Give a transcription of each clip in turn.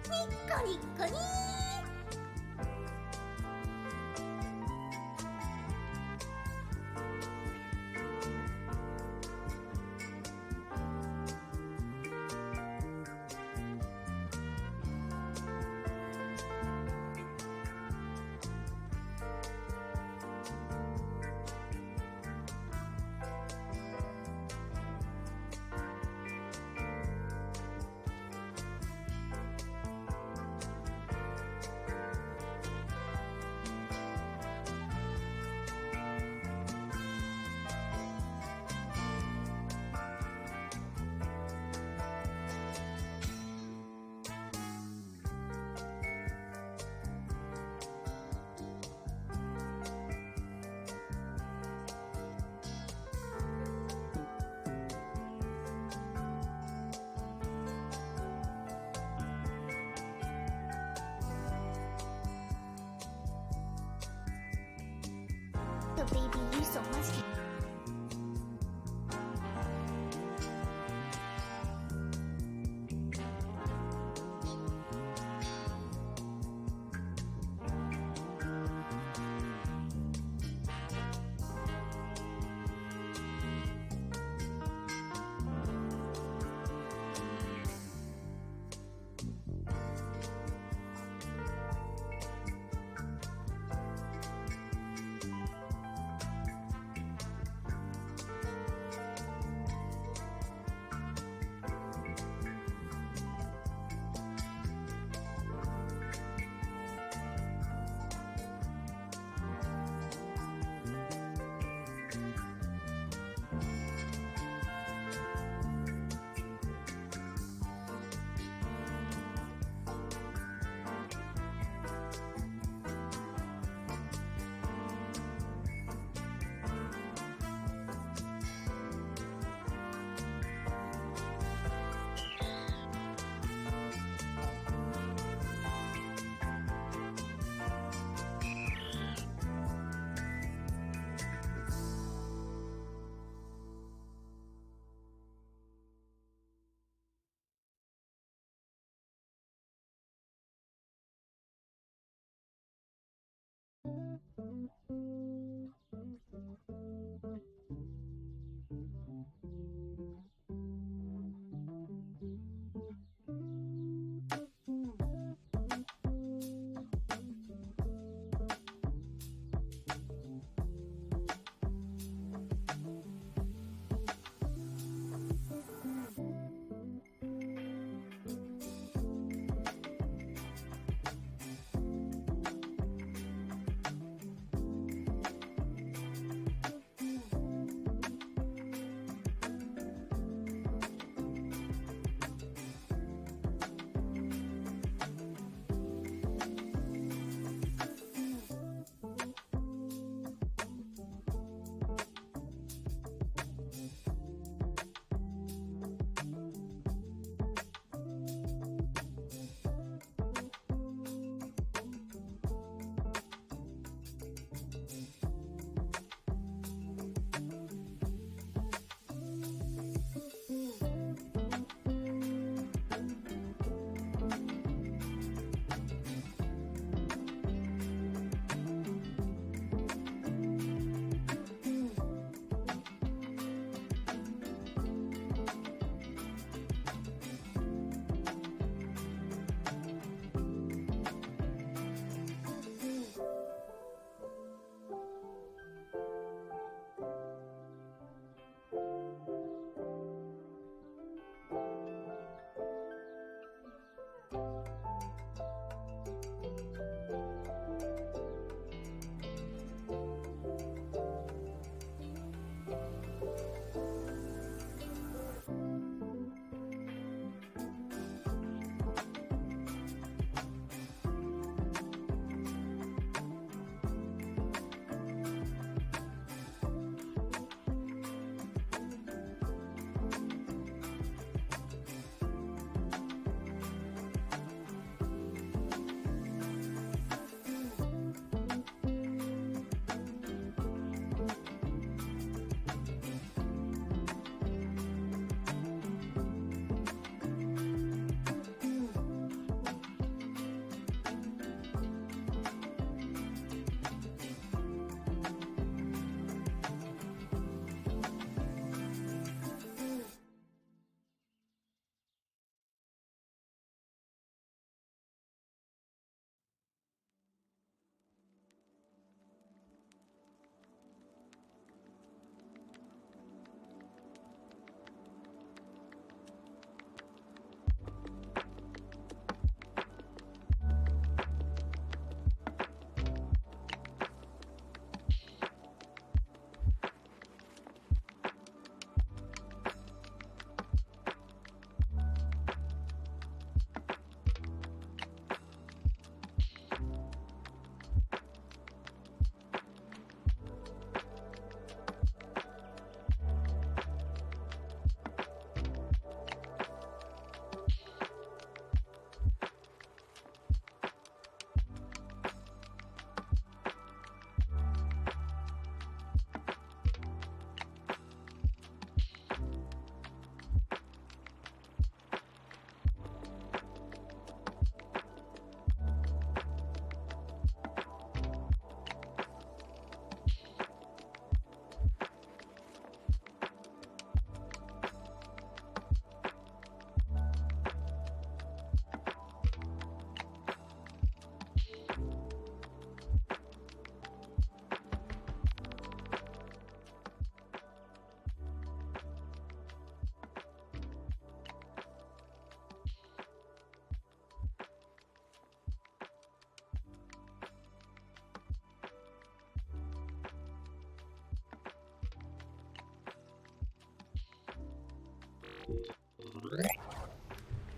コニッコニー。So baby, you so musky.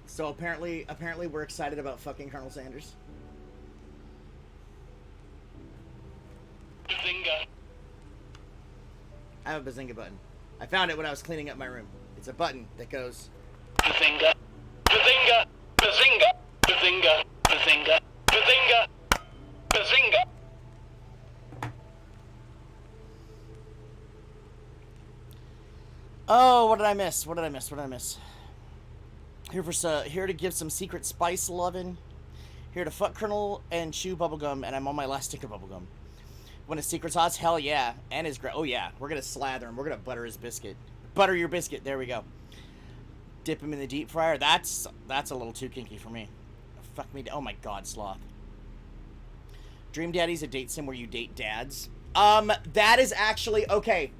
So apparently we're excited about fucking Colonel Sanders. Bazinga. I have a Bazinga button. I found it when I was cleaning up my room. It's a button that goes... Bazinga. Bazinga. Bazinga. Bazinga. Bazinga. Bazinga. Bazinga. Oh, what did I miss? What did I miss? What did I miss? Here to give some secret spice lovin'. Here to fuck Colonel and chew bubblegum, and I'm on my last stick of bubblegum. When his secret sauce? Hell yeah. And his oh yeah. We're gonna slather him. We're gonna butter his biscuit. Butter your biscuit. There we go. Dip him in the deep fryer. That's a little too kinky for me. Fuck me. Oh my god, sloth. Dream Daddy's a date sim where you date dads. That is actually okay.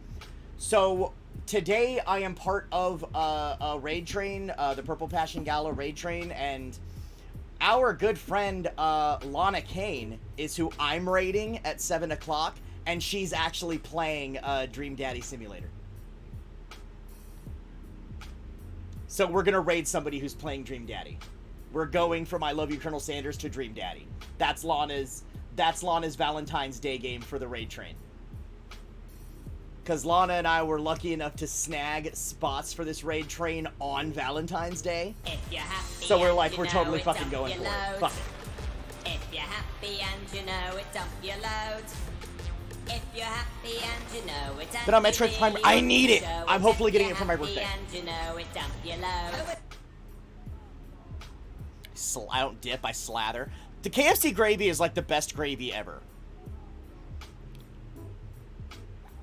So today I am part of a raid train, the Purple Passion Gala raid train, and our good friend Lana Kane is who I'm raiding at 7 o'clock, and she's actually playing Dream Daddy Simulator. So we're gonna raid somebody who's playing Dream Daddy. We're going from I Love You, Colonel Sanders to Dream Daddy. That's Lana's Valentine's Day game for the raid train. Because Lana and I were lucky enough to snag spots for this raid train on Valentine's Day. So we're like, we're totally fucking going for it. Fuck it. If you're happy and you know it, dump your load. If you're happy and you know it, But on Metroid Prime, I need it. I'm hopefully getting it for my birthday. I don't dip, I slather. The KFC gravy is like the best gravy ever.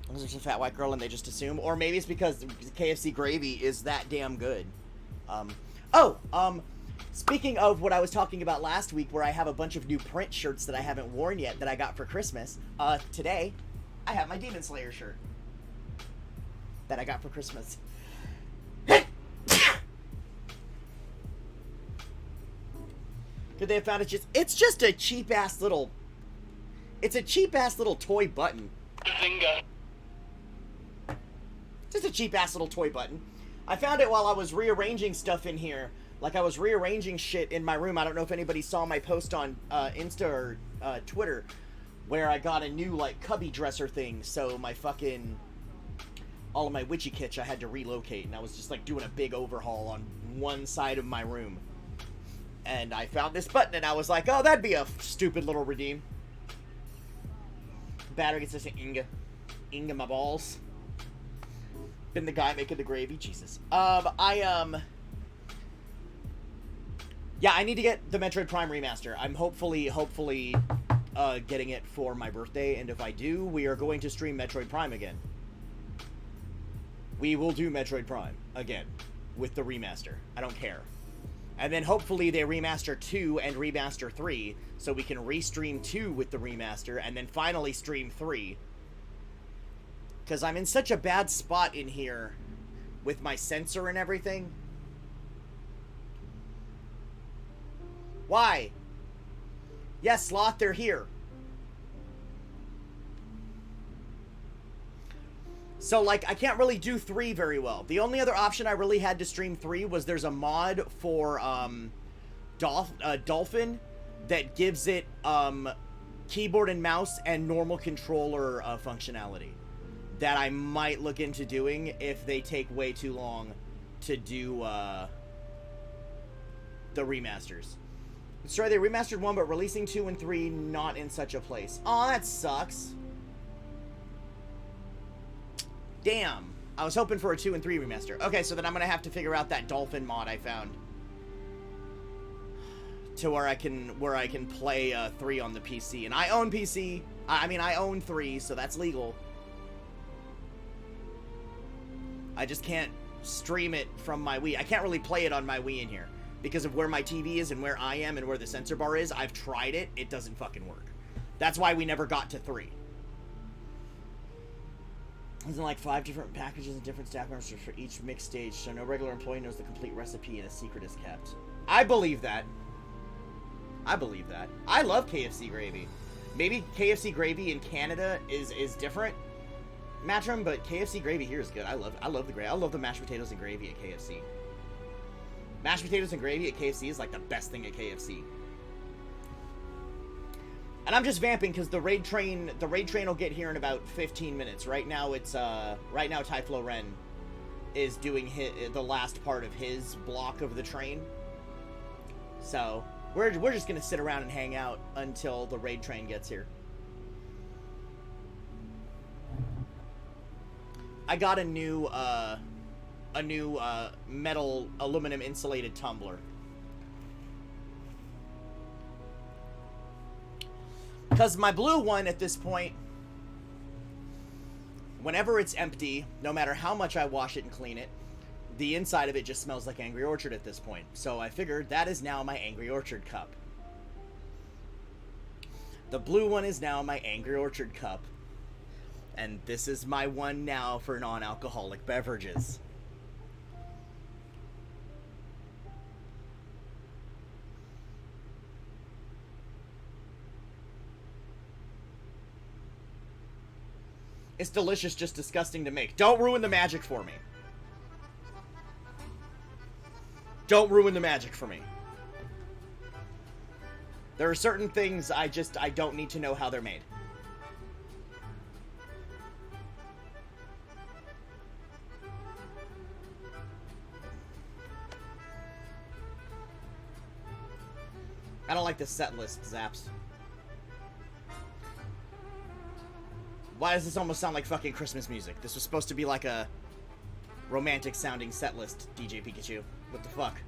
There's just a fat white girl and they just assume, or maybe it's because KFC gravy is that damn good. Speaking of what I was talking about last week, where I have a bunch of new print shirts that I haven't worn yet that I got for Christmas, today I have my Demon Slayer shirt that I got for Christmas. Could they have found it's just a cheap ass little toy button. Bazinga. Just a cheap ass little toy button. I found it while I was rearranging stuff in here. Like I was rearranging shit in my room. I don't know if anybody saw my post on Insta or Twitter where I got a new like cubby dresser thing. So my fucking all of my witchy kitsch I had to relocate, and I was just like doing a big overhaul on one side of my room. And I found this button and I was like, oh, that'd be a stupid little redeem. Battery gets this Inga my balls. Been the guy making the gravy. Jesus. Yeah, I need to get the Metroid Prime remaster. I'm hopefully getting it for my birthday, and if I do, we are going to stream Metroid Prime again. We will do Metroid Prime again with the remaster. I don't care. And then hopefully they remaster 2 and remaster 3, so we can restream 2 with the remaster, and then finally stream 3. Because I'm in such a bad spot in here with my sensor and everything. Why? Yes, Sloth, they're here. So, like, I can't really do 3 very well. The only other option I really had to stream 3 was there's a mod for, Dolphin that gives it, keyboard and mouse and normal controller, functionality. That I might look into doing if they take way too long to do, the remasters. Sorry, they remastered 1, but releasing 2 and 3 not in such a place. Aw, that sucks. Damn. I was hoping for a 2 and 3 remaster. Okay, so then I'm gonna have to figure out that Dolphin mod I found. To where I can play 3 on the PC. And I own PC. I own 3, so that's legal. I just can't stream it from my Wii. I can't really play it on my Wii in here. Because of where my TV is and where I am and where the sensor bar is. I've tried it. It doesn't fucking work. That's why we never got to 3. There's like 5 different packages and different staff members for each mixed stage, so no regular employee knows the complete recipe and a secret is kept. I believe that. I believe that. I love KFC gravy. Maybe KFC gravy in Canada is different, Matrim, but KFC gravy here is good. I love the gravy. I love the mashed potatoes and gravy at KFC. Mashed potatoes and gravy at KFC is like the best thing at KFC. And I'm just vamping because the raid train will get here in about 15 minutes. Right now Ty Flo Ren is doing the last part of his block of the train. So we're just gonna sit around and hang out until the raid train gets here. I got a new metal aluminum insulated tumbler. Because my blue one, at this point, whenever it's empty, no matter how much I wash it and clean it, the inside of it just smells like Angry Orchard at this point. So I figured that is now my Angry Orchard cup. The blue one is now my Angry Orchard cup. And this is my one now for non-alcoholic beverages. It's delicious, just disgusting to make. Don't ruin the magic for me. Don't ruin the magic for me. There are certain things I don't need to know how they're made. I don't like the set list, Zaps. Why does this almost sound like fucking Christmas music? This was supposed to be like a romantic sounding set list, DJ Pikachu. What the fuck?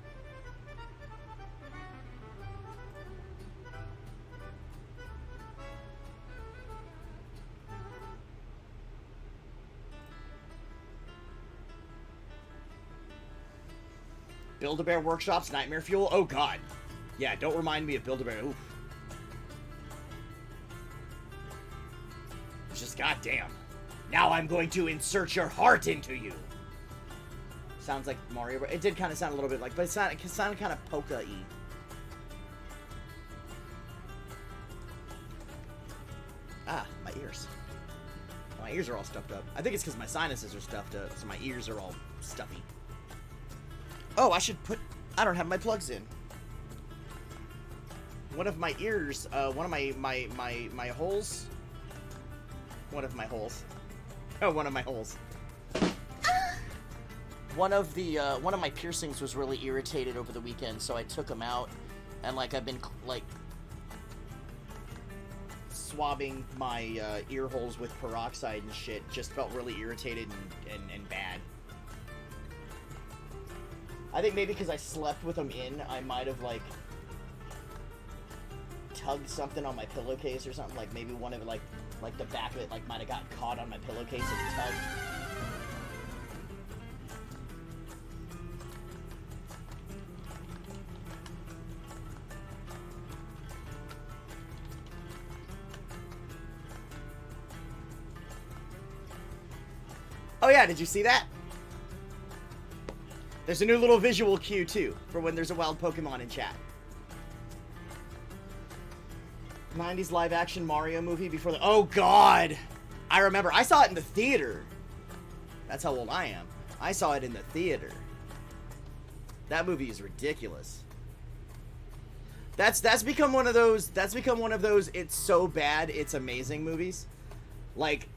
Build-A-Bear Workshop's Nightmare Fuel? Oh god. Yeah, don't remind me of Build-A-Bear. Oof. It's just goddamn. Now I'm going to insert your heart into you. Sounds like Mario. It did kind of sound a little bit like, but it sounded kind of polka-y. Ah, my ears. My ears are all stuffed up. I think it's because my sinuses are stuffed up, so my ears are all stuffy. Oh, I should put... I don't have my plugs in. One of my ears, one of my holes... One of my holes. Oh, one of my holes. One of my piercings was really irritated over the weekend, so I took them out, and like I've been like swabbing my ear holes with peroxide and shit. Just felt really irritated and bad. I think maybe because I slept with them in, I might have like tugged something on my pillowcase or something. Like maybe one of it, like the back of it, like might have got caught on my pillowcase and tugged. Oh yeah, did you see that? There's a new little visual cue too for when there's a wild Pokemon in chat. 90s live action Mario movie before the... Oh god! I remember. I saw it in the theater. That's how old I am. I saw it in the theater. That movie is ridiculous. That's become one of those it's so bad it's amazing movies. Like,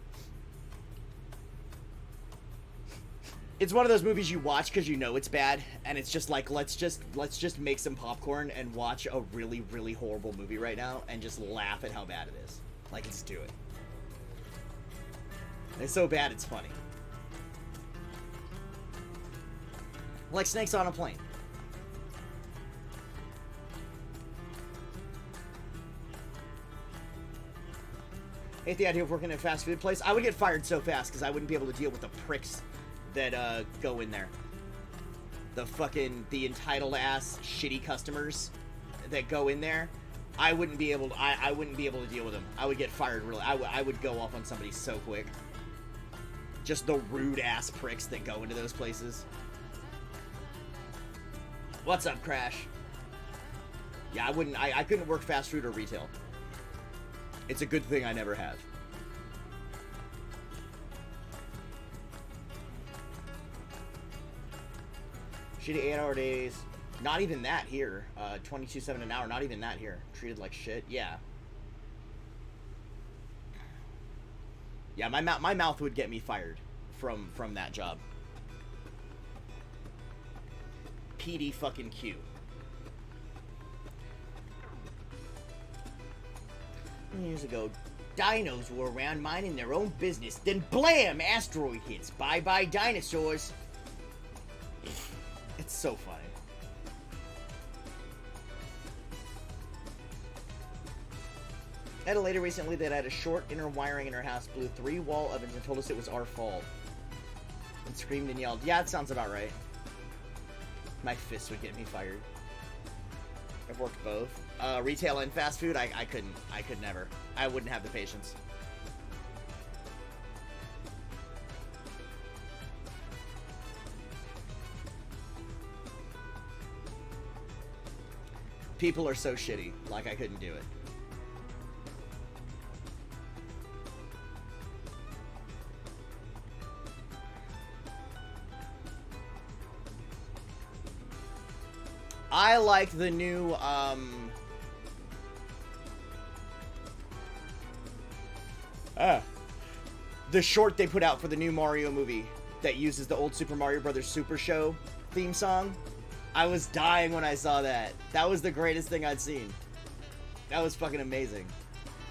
it's one of those movies you watch because you know it's bad, and it's just like, let's just make some popcorn and watch a really, really horrible movie right now and just laugh at how bad it is. Like, let's do it. It's so bad it's funny. Like Snakes on a Plane. Hate the idea of working at a fast food place. I would get fired so fast because I wouldn't be able to deal with the pricks that go in there. The entitled ass shitty customers that go in there. I wouldn't be able to deal with them. I would get fired really. I would go off on somebody so quick. Just the rude ass pricks that go into those places. What's up, Crash? Yeah, I couldn't work fast food or retail. It's a good thing I never have. Shitty 8-hour days. Not even that here. 22.7 an hour. Not even that here. Treated like shit. Yeah. Yeah, my mouth would get me fired from that job. PD fucking Q. Years ago, dinos were around minding their own business. Then blam! Asteroid hits. Bye-bye dinosaurs. It's so funny. I had a lady recently that had a short inner wiring in her house, blew 3 wall ovens, and told us it was our fault. And screamed and yelled. Yeah, that sounds about right. My fist would get me fired. I've worked both. Retail and fast food, I couldn't. I could never. I wouldn't have the patience. People are so shitty. Like, I couldn't do it. I like the new, the short they put out for the new Mario movie that uses the old Super Mario Brothers Super Show theme song. I was dying when I saw that. That was the greatest thing I'd seen. That was fucking amazing.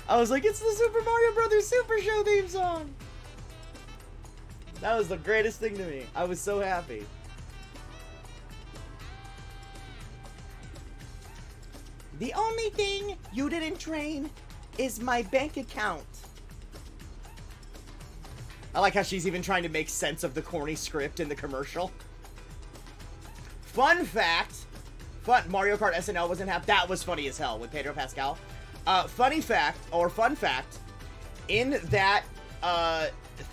I was like, it's the Super Mario Brothers Super Show theme song! That was the greatest thing to me. I was so happy. The only thing you didn't train is my bank account. I like how she's even trying to make sense of the corny script in the commercial. Fun fact. Mario Kart SNL wasn't half. That was funny as hell with Pedro Pascal. Fun fact. In that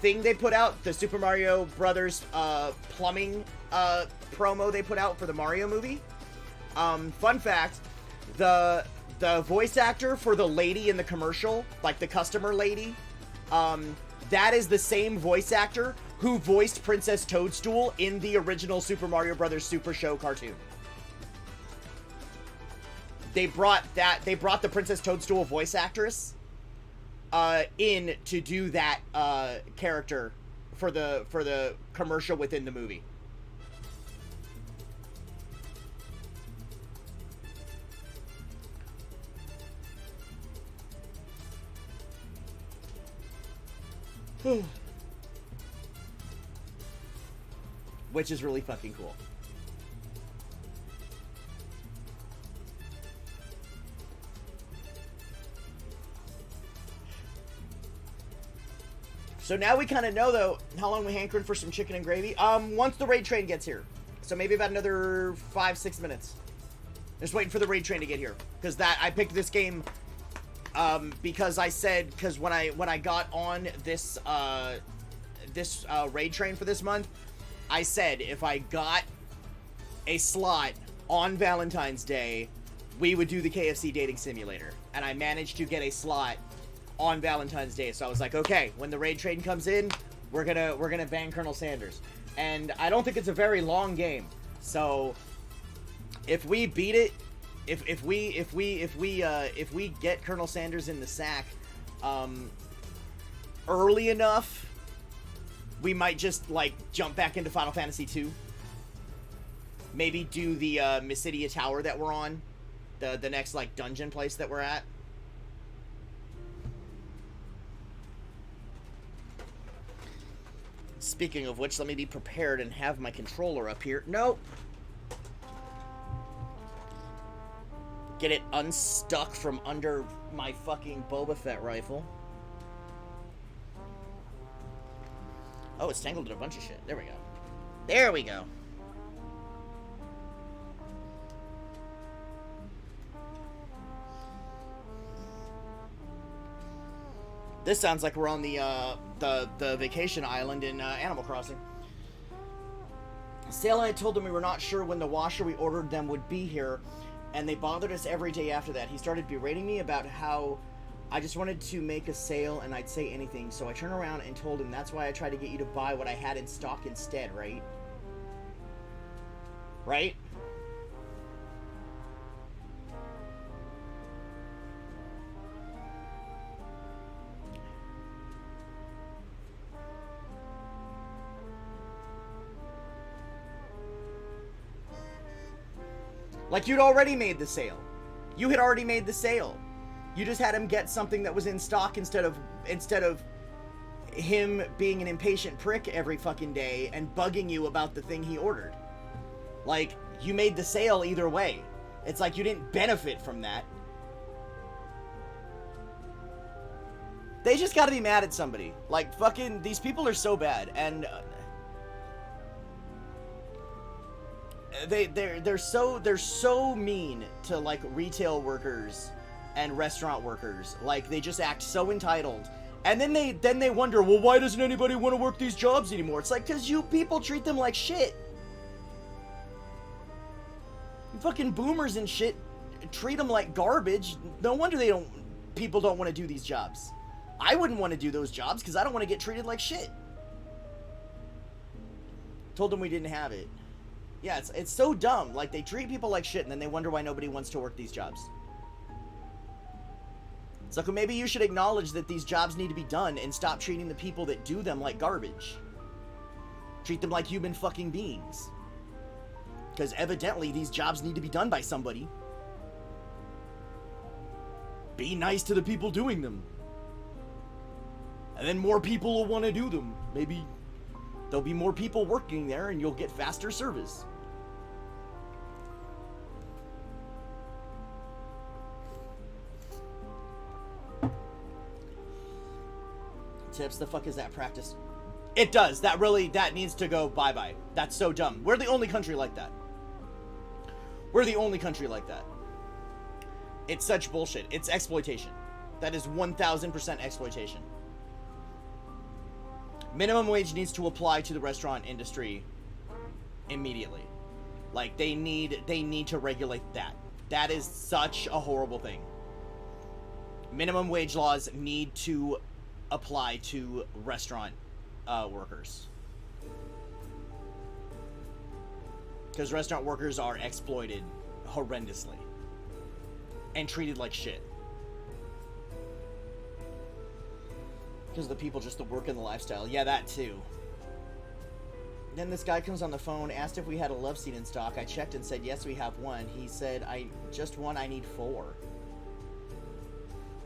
thing they put out, the Super Mario Brothers plumbing promo they put out for the Mario movie. Fun fact. The voice actor for the lady in the commercial, like the customer lady, that is the same voice actor who voiced Princess Toadstool in the original Super Mario Brothers Super Show cartoon. They brought the Princess Toadstool voice actress in to do that character for the commercial within the movie. Which is really fucking cool. So now we kind of know, though, how long we hankering for some chicken and gravy. Once the raid train gets here. So maybe about another 5-6 minutes. Just waiting for the raid train to get here. Because I picked this game because when I got on this raid train for this month, I said if I got a slot on Valentine's Day, we would do the KFC dating simulator. And I managed to get a slot on Valentine's Day. So I was like, okay, when the raid train comes in, we're gonna bang Colonel Sanders. And I don't think it's a very long game. So if we beat it, if we get Colonel Sanders in the sack early enough, we might just like jump back into Final Fantasy 2. Maybe do the Mysidia Tower that we're on, the next like dungeon place that we're at. Speaking of which, let me be prepared and have my controller up here. Nope. Get it unstuck from under my fucking Boba Fett rifle. Oh, it's tangled in a bunch of shit. There we go. There we go. This sounds like we're on the vacation island in Animal Crossing. Sale and I told them we were not sure when the washer we ordered them would be here, and they bothered us every day after that. He started berating me about how I just wanted to make a sale and I'd say anything, so I turned around and told him that's why I tried to get you to buy what I had in stock instead, right? Right? Like, you'd already made the sale. You had already made the sale. You just had him get something that was in stock instead of him being an impatient prick every fucking day and bugging you about the thing he ordered. Like, you made the sale either way. It's like you didn't benefit from that. They just gotta be mad at somebody. Like, fucking, these people are so bad, and they're so mean to, like, retail workers and restaurant workers. Like, they just act so entitled. And then they wonder, well, why doesn't anybody want to work these jobs anymore? It's like, because you people treat them like shit. You fucking boomers and shit treat them like garbage. No wonder people don't want to do these jobs. I wouldn't want to do those jobs because I don't want to get treated like shit. Told them we didn't have it. Yeah, it's so dumb. Like, they treat people like shit and then they wonder why nobody wants to work these jobs. It's like, well, maybe you should acknowledge that these jobs need to be done and stop treating the people that do them like garbage. Treat them like human fucking beings. Because evidently these jobs need to be done by somebody. Be nice to the people doing them. And then more people will want to do them. Maybe there'll be more people working there and you'll get faster service. Tips, the fuck is that practice? It does. That needs to go bye-bye. That's so dumb. We're the only country like that. We're the only country like that. It's such bullshit. It's exploitation. That is 1000% exploitation. Minimum wage needs to apply to the restaurant industry immediately. Like, they need to regulate that. That is such a horrible thing. Minimum wage laws need to apply to restaurant workers. Because restaurant workers are exploited horrendously. And treated like shit. Because the people just the work and the lifestyle. Yeah, that too. Then this guy comes on the phone, asked if we had a love seat in stock. I checked and said, yes, we have one. He said, just one, I need 4.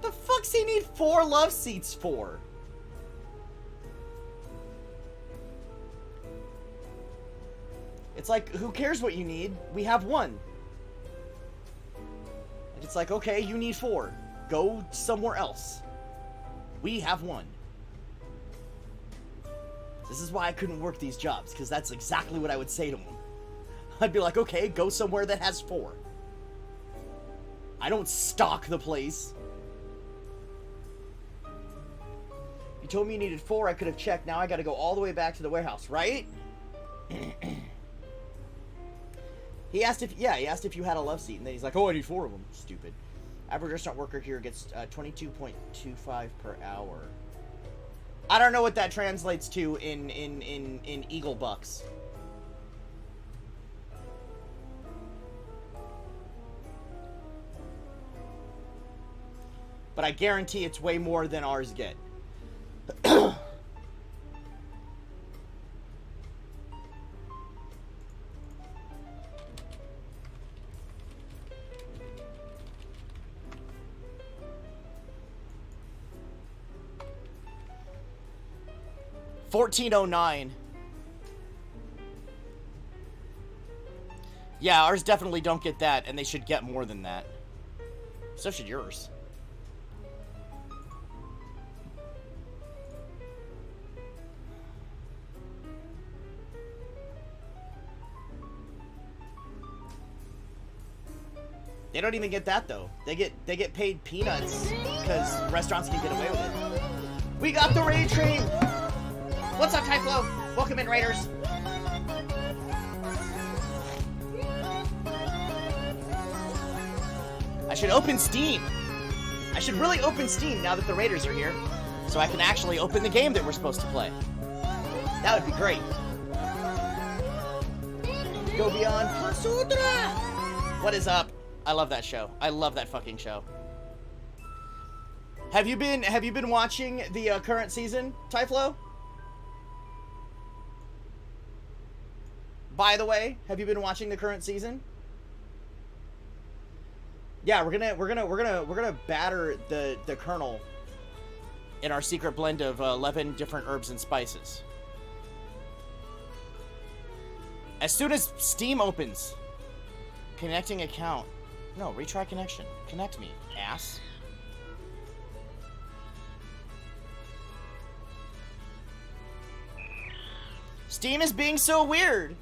The fuck's he need 4 love seats for? It's like, who cares what you need? We have 1. It's like, okay, you need 4. Go somewhere else. We have 1. This is why I couldn't work these jobs, because that's exactly what I would say to him. I'd be like, okay, go somewhere that has 4. I don't stock the place. You told me you needed 4, I could have checked. Now I gotta go all the way back to the warehouse, right? He asked if you had a love seat, and then he's like, oh, I need 4 of them. Stupid. Average restaurant worker here gets 22.25 per hour. I don't know what that translates to in Eagle bucks. But I guarantee it's way more than ours get. $14.09. Yeah, ours definitely don't get that, and they should get more than that. So should yours. They don't even get that though. They get paid peanuts because restaurants can get away with it. We got the raid train. What's up, Typhlo? Welcome in, Raiders. I should open Steam. I should really open Steam now that the Raiders are here, so I can actually open the game that we're supposed to play. That would be great. Go beyond Pasudra. What is up? I love that show. I love that fucking show. Have you been watching the current season, Typhlo? By the way, have you been watching the current season? Yeah, we're gonna batter the kernel in our secret blend of 11 different herbs and spices. As soon as Steam opens, connecting account. No, retry connection. Connect me, ass. Steam is being so weird.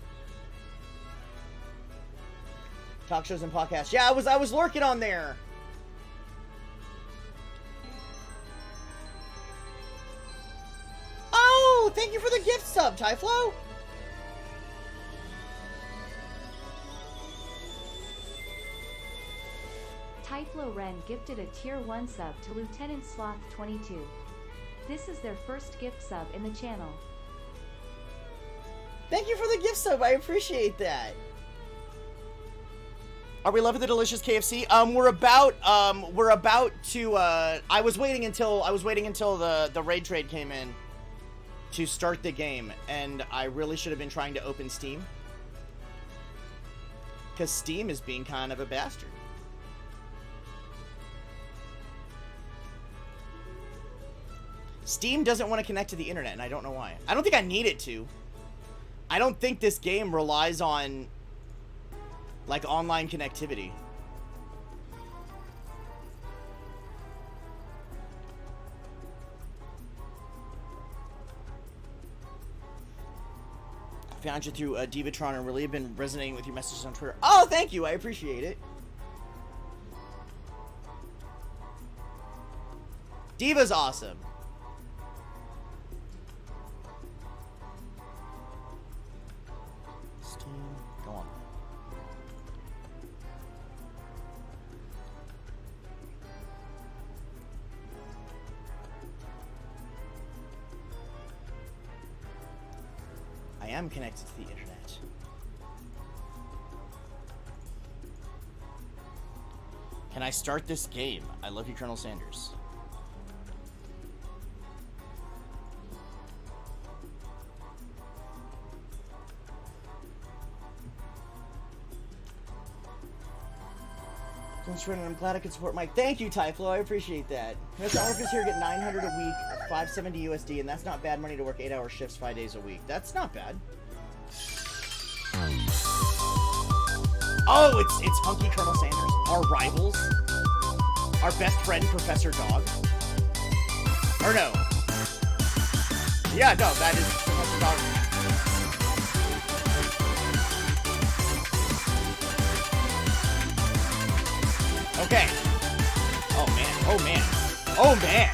Talk shows and podcasts. Yeah, I was lurking on there. Oh, thank you for the gift sub, Tyflo. Tyflo Ren gifted a tier 1 sub to Lieutenant Sloth 22. This is their first gift sub in the channel. Thank you for the gift sub. I appreciate that. Are we loving the delicious KFC? We're about to I was waiting until the raid trade came in to start the game, and I really should have been trying to open Steam, because Steam is being kind of a bastard. Steam doesn't want to connect to the internet, and I don't know why. I don't think I need it to. I don't think this game relies on, like, online connectivity. I found you through Divatron and really have been resonating with your messages on Twitter. Oh, thank you. I appreciate it. Diva's awesome. Go on. I am connected to the internet. Can I start this game? I love you, Colonel Sanders. I'm glad I could support Mike. Thank you, Tyflo. I appreciate that. Restaurant workers here get 900 a week, 570 USD, and that's not bad money to work 8-hour shifts 5 days a week. That's not bad. Oh, it's Hunky Colonel Sanders. Our rivals. Our best friend, Professor Dog. Or no. Yeah, no, that is Professor Dog. Okay. Oh man. Oh man. Oh man.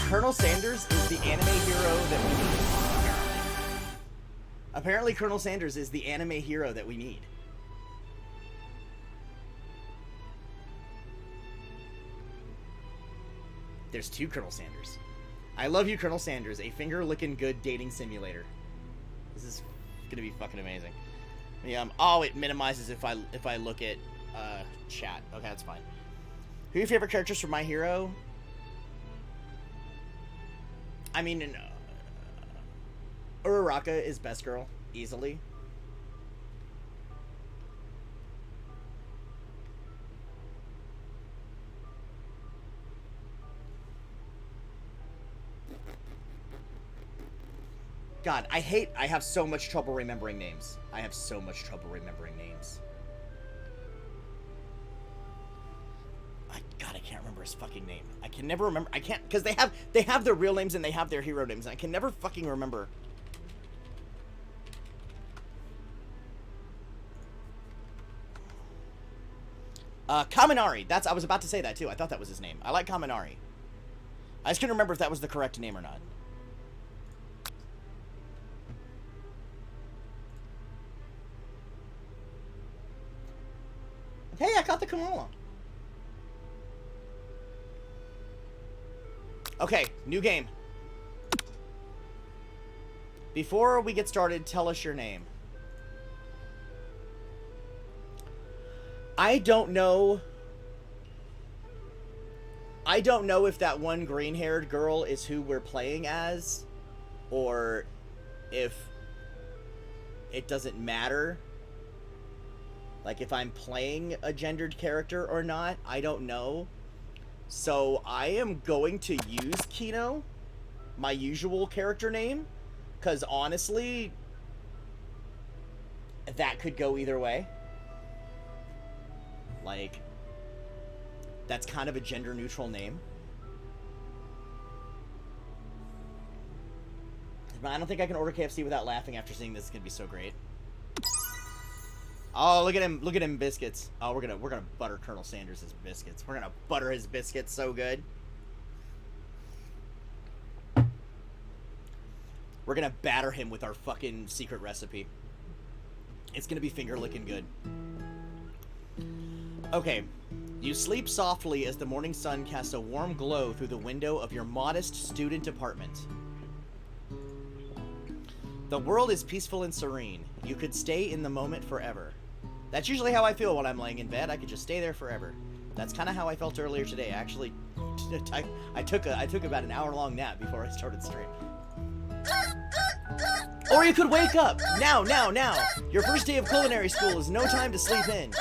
Colonel Sanders is the anime hero that we need. Apparently, Colonel Sanders is the anime hero that we need. There's two Colonel Sanders. I love you, Colonel Sanders. A finger-licking good dating simulator. This is gonna be fucking amazing. Oh, it minimizes if I look at chat. Okay, that's fine. Who are your favorite characters from My Hero? I mean, Uraraka is best girl, easily. God, I have so much trouble remembering names. I have so much trouble remembering names. God, I can't remember his fucking name. I can never remember. I can't, because they have their real names and they have their hero names, and I can never fucking remember. Kaminari. I was about to say that too. I thought that was his name. I like Kaminari. I just couldn't remember if that was the correct name or not. Hey, I caught the Komola. Okay, new game. Before we get started, tell us your name. I don't know if that one green-haired girl is who we're playing as, or if it doesn't matter. Like, if I'm playing a gendered character or not, I don't know. So, I am going to use Kino, my usual character name, because honestly, that could go either way. Like, that's kind of a gender-neutral name. But I don't think I can order KFC without laughing after seeing this. It's gonna be so great. Oh, look at him biscuits. Oh, we're gonna butter Colonel Sanders' biscuits. We're gonna butter his biscuits so good. We're gonna batter him with our fucking secret recipe. It's gonna be finger-licking good. Okay. You sleep softly as the morning sun casts a warm glow through the window of your modest student apartment. The world is peaceful and serene. You could stay in the moment forever. That's usually how I feel when I'm laying in bed. I could just stay there forever. That's kind of how I felt earlier today. Actually, I took about an hour-long nap before I started stream. Or you could wake up! Now! Your first day of culinary school is no time to sleep in.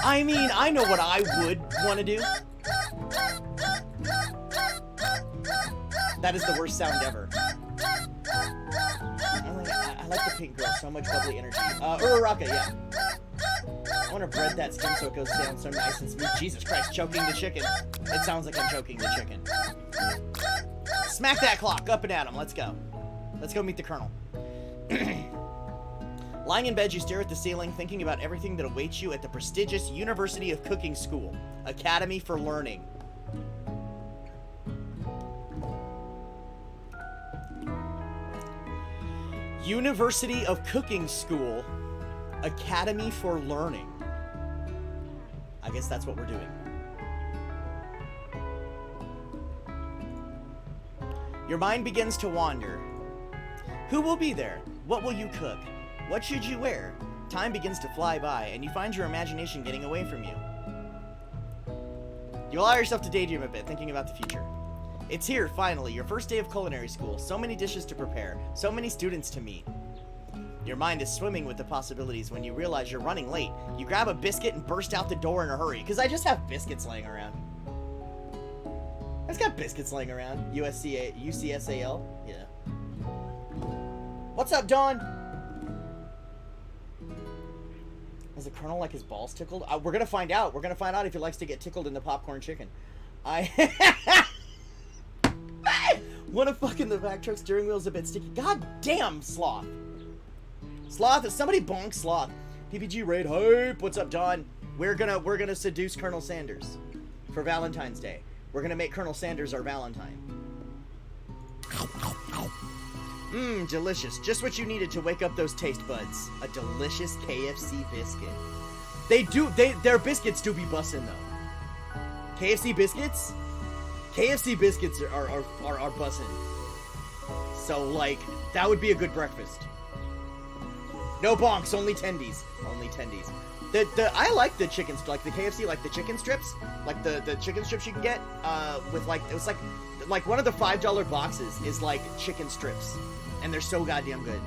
I mean, I know what I would want to do. That is the worst sound ever. I like the pink girl. So much bubbly energy. Uraraka, yeah. I want to bread that skin so it goes down so nice and smooth. Jesus Christ, choking the chicken. It sounds like I'm choking the chicken. Smack that clock. Up and at him. Let's go. Let's go meet the Colonel. Lying in bed, you stare at the ceiling, thinking about everything that awaits you at the prestigious University of Cooking School, Academy for Learning. University of Cooking School, Academy for Learning. I guess that's what we're doing. Your mind begins to wander. Who will be there? What will you cook? What should you wear? Time begins to fly by, and you find your imagination getting away from you. You allow yourself to daydream a bit, thinking about the future. It's here, finally, your first day of culinary school. So many dishes to prepare, so many students to meet. Your mind is swimming with the possibilities when you realize you're running late. You grab a biscuit and burst out the door in a hurry, because I just have biscuits laying around. I just got biscuits laying around. UCSAL? Yeah. What's up, Dawn? Does the Colonel like his balls tickled? We're gonna find out. We're gonna find out if he likes to get tickled in the popcorn chicken. What a fucking the back truck steering wheel's a bit sticky. God damn, Sloth. Sloth, somebody bonk Sloth. PPG raid hype. What's up, Dawn? We're gonna seduce Colonel Sanders for Valentine's Day. We're gonna make Colonel Sanders our Valentine. Mmm, delicious. Just what you needed to wake up those taste buds. A delicious KFC biscuit. Their biscuits do be bussin' though. KFC biscuits? KFC biscuits are bussin'. So, like, that would be a good breakfast. No bonks, only tendies. Only tendies. I like the chickens, like the KFC, like the chicken strips. Like the chicken strips you can get, with like, it was like one of the $5 boxes is like chicken strips. And they're so goddamn good.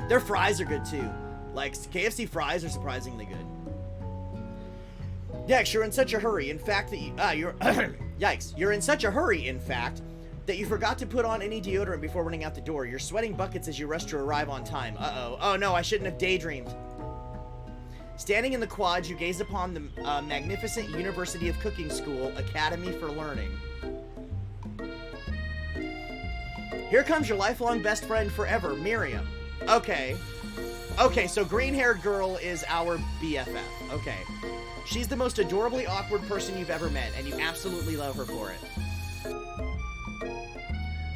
Their fries are good too. Like, KFC fries are surprisingly good. Dex, you're in such a hurry, in fact, that you're yikes. You're in such a hurry, in fact, that you forgot to put on any deodorant before running out the door. You're sweating buckets as you rush to arrive on time. Uh-oh. Oh no, I shouldn't have daydreamed. Standing in the quad, you gaze upon the magnificent University of Cooking School, Academy for Learning. Here comes your lifelong best friend forever, Miriam. Okay. Okay, so green-haired girl is our BFF. Okay. She's the most adorably awkward person you've ever met, and you absolutely love her for it.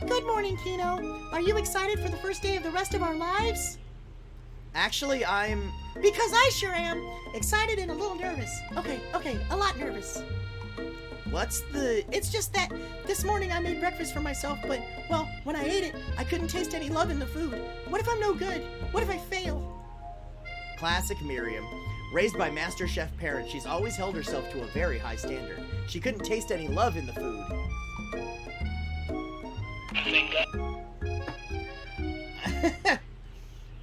Good morning, Kino. Are you excited for the first day of the rest of our lives? Actually, I'm... Because I sure am. Excited and a little nervous. Okay, a lot nervous. What's the... It's just that this morning I made breakfast for myself, but, well, when I ate it, I couldn't taste any love in the food. What if I'm no good? What if I fail? Classic Miriam. Raised by Master Chef parents, she's always held herself to a very high standard. She couldn't taste any love in the food. Bazinga.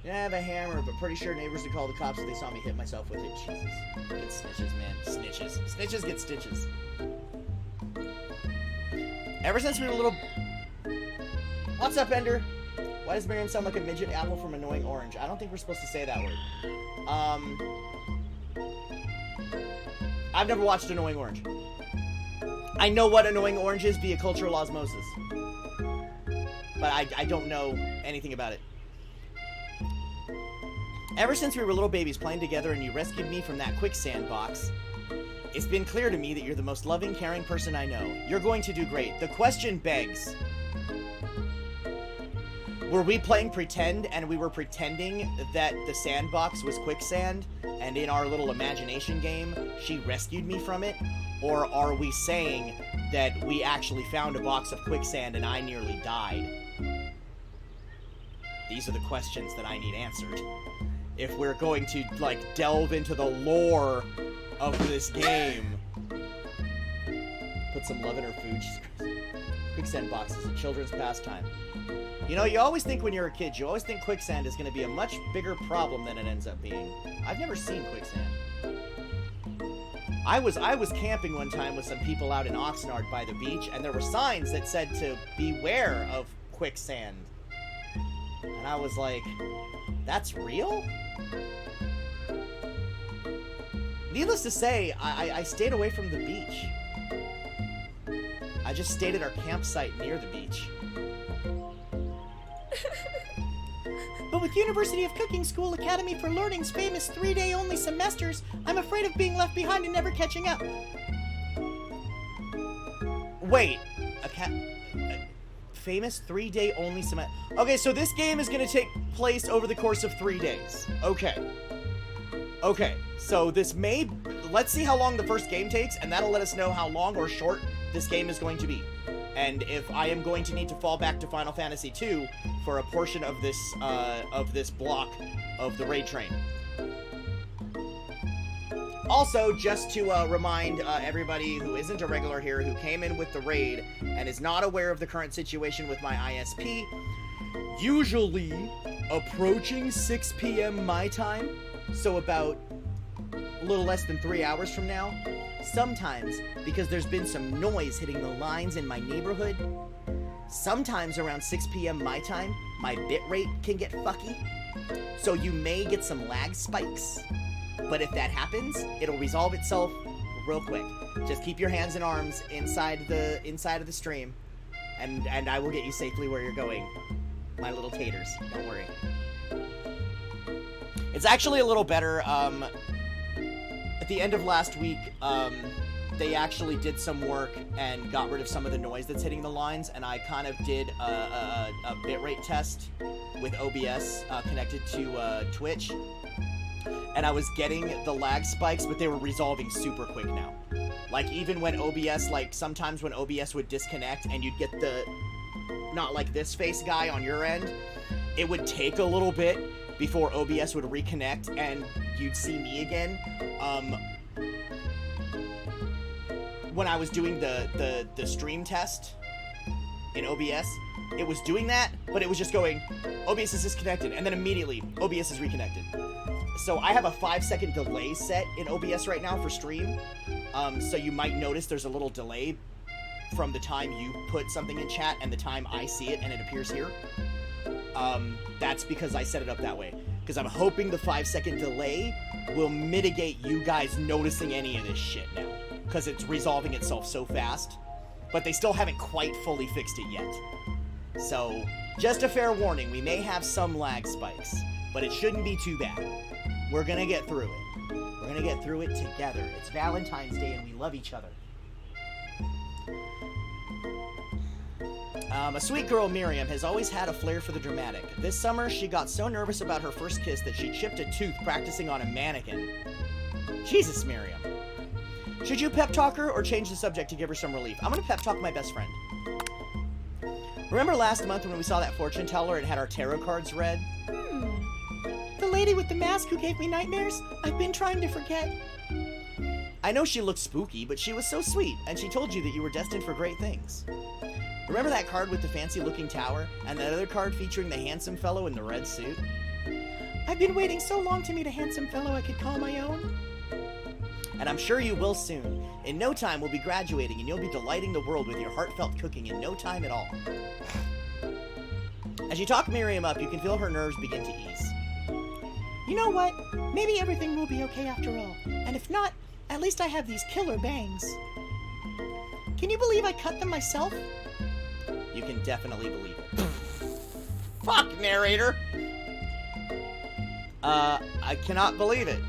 Yeah, I have a hammer, but pretty sure neighbors would call the cops if they saw me hit myself with it. Jesus. Get snitches, man. Snitches. Snitches get stitches. Ever since we were little... What's up, Ender? Why does Miriam sound like a midget apple from Annoying Orange? I don't think we're supposed to say that word. I've never watched Annoying Orange. I know what Annoying Orange is via cultural osmosis. But I don't know anything about it. Ever since we were little babies playing together and you rescued me from that quicksand box, it's been clear to me that you're the most loving, caring person I know. You're going to do great. The question begs, were we playing pretend and we were pretending that the sandbox was quicksand and in our little imagination game she rescued me from it? Or are we saying that we actually found a box of quicksand and I nearly died? These are the questions that I need answered. If we're going to, like, delve into the lore of this game. Put some love in her food. Jesus Christ. Quicksand box is a children's pastime. You know, you always think when you're a kid, you always think quicksand is going to be a much bigger problem than it ends up being. I've never seen quicksand. I was camping one time with some people out in Oxnard by the beach, and there were signs that said to beware of quicksand. And I was like, that's real? Needless to say, I stayed away from the beach. I just stayed at our campsite near the beach. But with University of Cooking School Academy for Learning's famous 3-day only semesters, I'm afraid of being left behind and never catching up. Wait, famous 3-day only semester. Okay, so this game is going to take place over the course of 3 days. Okay, so this may... Let's see how long the first game takes, and that'll let us know how long or short this game is going to be. And if I am going to need to fall back to Final Fantasy II for a portion of this block of the raid train. Also, just to remind everybody who isn't a regular here, who came in with the raid and is not aware of the current situation with my ISP, usually approaching 6 p.m. my time, so about a little less than 3 hours from now, sometimes, because there's been some noise hitting the lines in my neighborhood, sometimes around 6 p.m. my time, my bitrate can get fucky, so you may get some lag spikes. But if that happens, it'll resolve itself real quick. Just keep your hands and arms inside of the stream, and I will get you safely where you're going, my little taters. Don't worry. It's actually a little better. At the end of last week, they actually did some work and got rid of some of the noise that's hitting the lines, and I kind of did a bitrate test with OBS connected to Twitch. And I was getting the lag spikes, but they were resolving super quick now. Like, even when OBS, like, sometimes when OBS would disconnect and you'd get the, not like this face guy on your end, it would take a little bit before OBS would reconnect and you'd see me again. When I was doing the stream test in OBS, it was doing that, but it was just going, OBS is disconnected, and then immediately, OBS is reconnected. So I have a 5-second delay set in OBS right now for stream. So you might notice there's a little delay from the time you put something in chat and the time I see it and it appears here. That's because I set it up that way. Because I'm hoping the 5-second delay will mitigate you guys noticing any of this shit now. Because it's resolving itself so fast. But they still haven't quite fully fixed it yet. So, just a fair warning, we may have some lag spikes. But it shouldn't be too bad. We're gonna get through it. We're gonna get through it together. It's Valentine's Day and we love each other. A sweet girl, Miriam, has always had a flair for the dramatic. This summer, she got so nervous about her first kiss that she chipped a tooth practicing on a mannequin. Jesus, Miriam. Should you pep talk her or change the subject to give her some relief? I'm gonna pep talk my best friend. Remember last month when we saw that fortune teller and had our tarot cards read? The lady with the mask who gave me nightmares? I've been trying to forget. I know she looked spooky, but she was so sweet, and she told you that you were destined for great things. Remember that card with the fancy-looking tower, and that other card featuring the handsome fellow in the red suit? I've been waiting so long to meet a handsome fellow I could call my own. And I'm sure you will soon. In no time, we'll be graduating, and you'll be delighting the world with your heartfelt cooking in no time at all. As you talk Miriam up, you can feel her nerves begin to ease. You know what? Maybe everything will be okay after all. And if not, at least I have these killer bangs. Can you believe I cut them myself? You can definitely believe it. Fuck, narrator! I cannot believe it.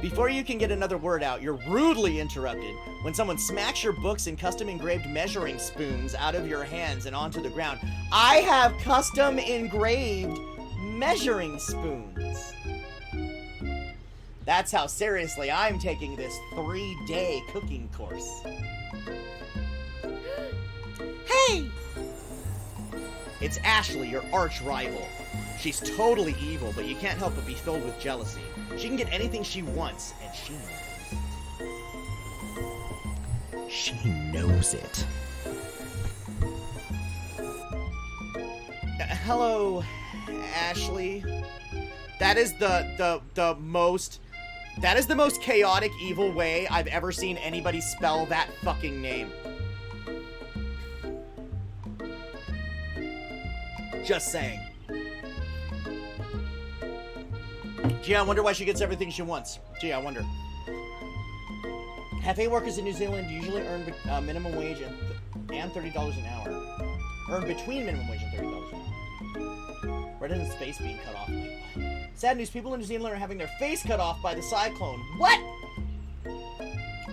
Before you can get another word out, you're rudely interrupted when someone smacks your books and custom-engraved measuring spoons out of your hands and onto the ground. I have custom-engraved measuring spoons. That's how seriously I'm taking this 3-day cooking course. Hey! It's Ashley, your arch rival. She's totally evil, but you can't help but be filled with jealousy. She can get anything she wants, and she knows it. She knows it. Hello, Ashley. That is the most chaotic, evil way I've ever seen anybody spell that fucking name. Just saying. Gee, I wonder why she gets everything she wants. Gee, I wonder. Cafe workers in New Zealand usually earn minimum wage and $30 an hour. Earn between minimum wage and $30 an hour. Right in the space being cut off. Sad news, people in New Zealand are having their face cut off by the cyclone. What?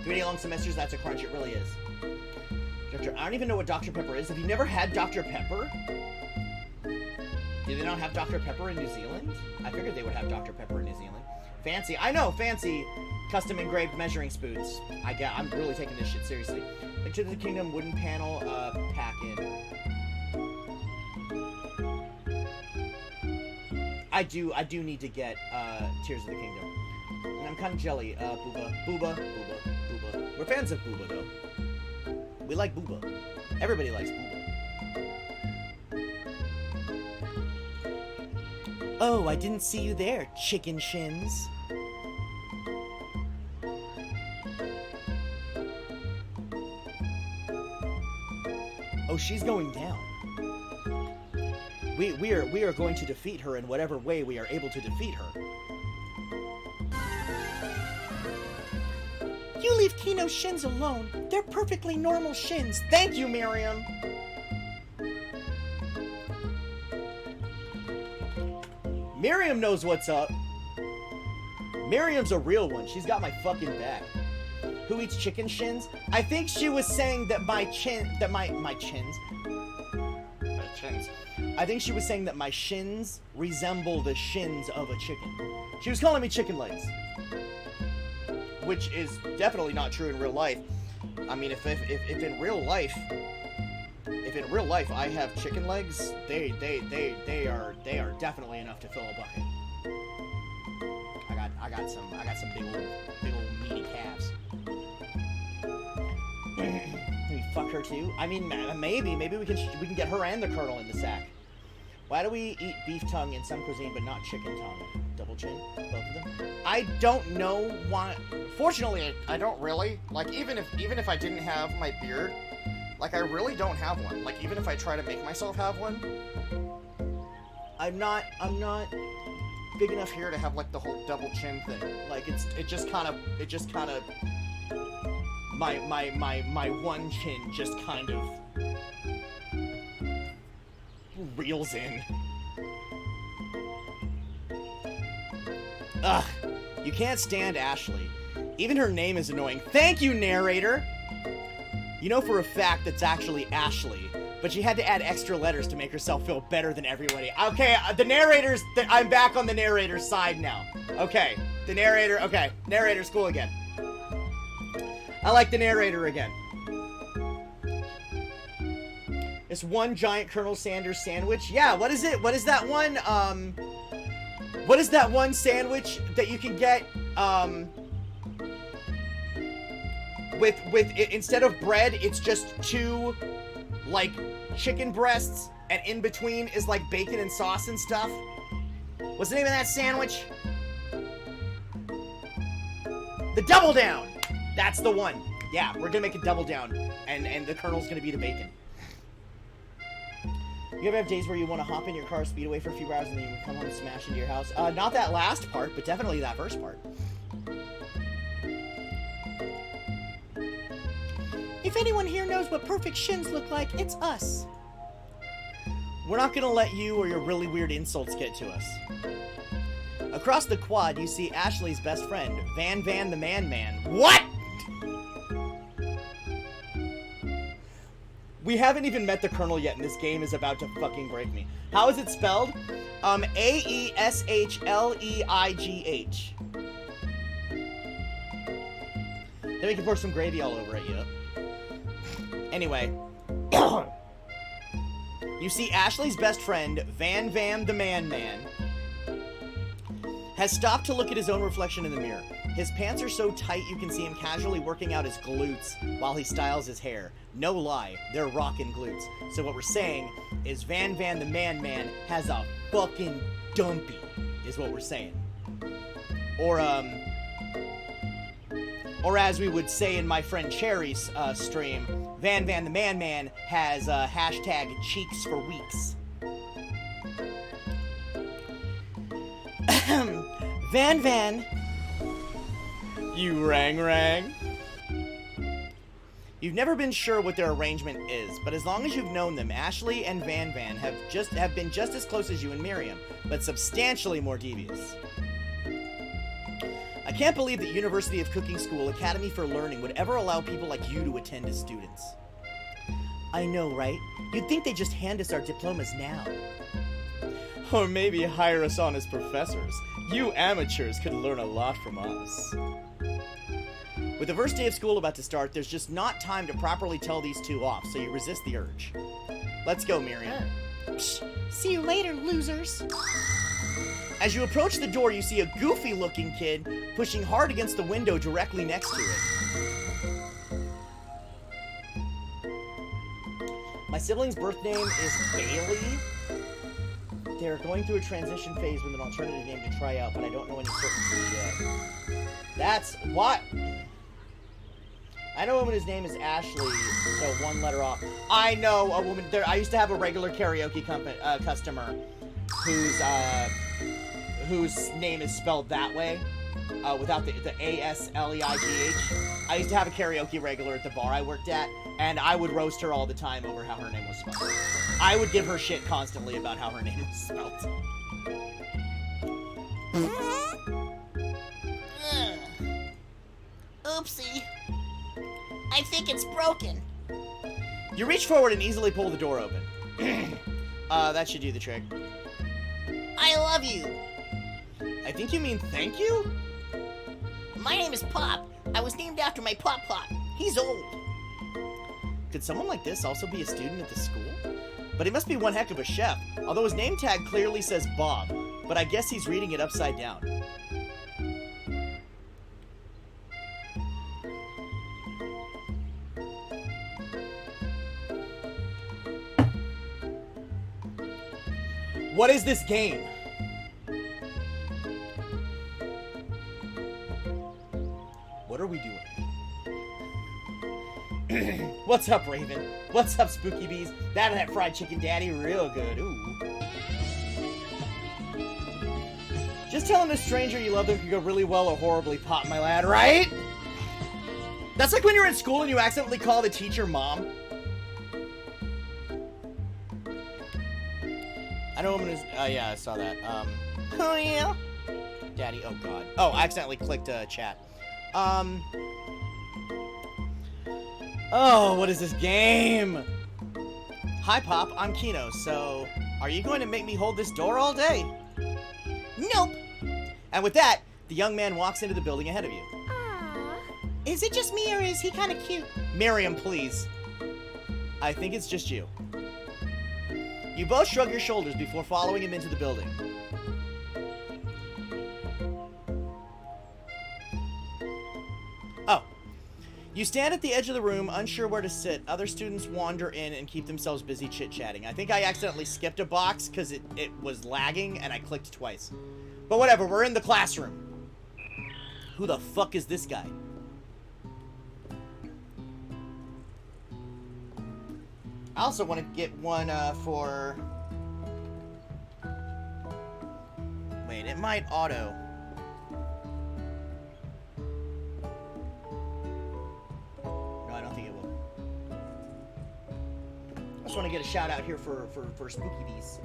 3 long semesters, that's a crunch, it really is. I don't even know what Dr. Pepper is. Have you never had Dr. Pepper? Do they not have Dr. Pepper in New Zealand? I figured they would have Dr. Pepper in New Zealand. Fancy. I know, fancy custom engraved measuring spoons. I'm really taking this shit seriously. Link to the Kingdom wooden panel pack in. I do need to get Tears of the Kingdom. I'm kind of jelly. Booba. We're fans of Booba though. We like Booba. Everybody likes Booba. Oh, I didn't see you there, chicken shins. Oh, she's going down. We are going to defeat her in whatever way we are able to defeat her. You leave Kino's shins alone. They're perfectly normal shins. Thank you, Miriam. Miriam knows what's up. Miriam's a real one. She's got my fucking back. Who eats chicken shins? I think she was saying that my chins. I think she was saying that my shins resemble the shins of a chicken. She was calling me chicken legs. Which is definitely not true in real life. I mean, if in real life I have chicken legs, they are definitely enough to fill a bucket. I got some big old meaty calves. Maybe fuck her too. I mean, maybe we can get her and the colonel in the sack. Why do we eat beef tongue in some cuisine but not chicken tongue? Double chin, both of them. I don't know why. Fortunately, I don't really. Like, even if I didn't have my beard, like, I really don't have one. Like, even if I try to make myself have one, I'm not big enough here to have, like, the whole double chin thing. Like, it just kind of my one chin just kind of reels in. Ugh, you can't stand Ashley. Even her name is annoying. Thank you, narrator! You know for a fact that's actually Ashley, but she had to add extra letters to make herself feel better than everybody. Okay, I'm back on the narrator's side now. Okay, the narrator, okay, narrator's cool again. I like the narrator again. It's one giant Colonel Sanders sandwich. Yeah, what is it? What is that one? What is that one sandwich that you can get, instead of bread, it's just two, like, chicken breasts, and in between is, like, bacon and sauce and stuff? What's the name of that sandwich? The Double Down! That's the one. Yeah, we're gonna make a Double Down, and the Colonel's gonna be the bacon. You ever have days where you want to hop in your car, speed away for a few hours, and then you come home and smash into your house? Not that last part, but definitely that first part. If anyone here knows what perfect shins look like, it's us. We're not gonna let you or your really weird insults get to us. Across the quad, you see Ashley's best friend, Van the Man. What?! We haven't even met the Colonel yet, and this game is about to fucking break me. How is it spelled? A-E-S-H-L-E-I-G-H. Then we can pour some gravy all over it, you know? Anyway. You see Ashley's best friend, Van the Man, has stopped to look at his own reflection in the mirror. His pants are so tight you can see him casually working out his glutes while he styles his hair. No lie, they're rockin' glutes. So what we're saying is Van the Man has a fucking dumpy, is what we're saying. Or as we would say in my friend Cherry's stream, Van the Man has hashtag cheeks for weeks. Van. You rang. You've never been sure what their arrangement is, but as long as you've known them, Ashley and Van have been just as close as you and Miriam, but substantially more devious. I can't believe that University of Cooking School Academy for Learning would ever allow people like you to attend as students. I know, right? You'd think they'd just hand us our diplomas now. Or maybe hire us on as professors. You amateurs could learn a lot from us. With the first day of school about to start, there's just not time to properly tell these two off, so you resist the urge. Let's go, Miriam. Psh, see you later, losers. As you approach the door, you see a goofy-looking kid pushing hard against the window directly next to it. My sibling's birth name is Bailey. They're going through a transition phase with an alternative name to try out, but I don't know any certainty yet. That's what? I know a woman whose name is Ashley, so one letter off. I know a woman there. I used to have a regular karaoke customer whose name is spelled that way, without the A-S-L-E-I-G-H. I used to have a karaoke regular at the bar I worked at, and I would roast her all the time over how her name was spelled. I would give her shit constantly about how her name was spelled. Oopsie. I think it's broken. You reach forward and easily pull the door open. That should do the trick. I love you. I think you mean thank you? My name is Pop. I was named after my Pop. He's old. Could someone like this also be a student at the school? But he must be one heck of a chef, although his name tag clearly says Bob, but I guess he's reading it upside down. What is this game? What are we doing? What's up, Raven? What's up, Spooky Bees? That fried chicken daddy real good. Ooh. Just telling a stranger you love them could go really well or horribly, Pop, my lad, right? That's like when you're in school and you accidentally call the teacher mom. I know a woman who's... yeah, I saw that. Oh, yeah? Daddy, oh god. Oh, I accidentally clicked chat. Oh, what is this game? Hi, Pop, I'm Kino, so... Are you going to make me hold this door all day? Nope. And with that, the young man walks into the building ahead of you. Aww. Is it just me or is he kind of cute? Miriam, please. I think it's just you. You both shrug your shoulders before following him into the building. You stand at the edge of the room, unsure where to sit. Other students wander in and keep themselves busy chit-chatting. I think I accidentally skipped a box because it was lagging and I clicked twice. But whatever, we're in the classroom. Who the fuck is this guy? I also want to get one for... Wait, it might auto. No, I don't think it will. I just want to get a shout out here for Spooky Bees.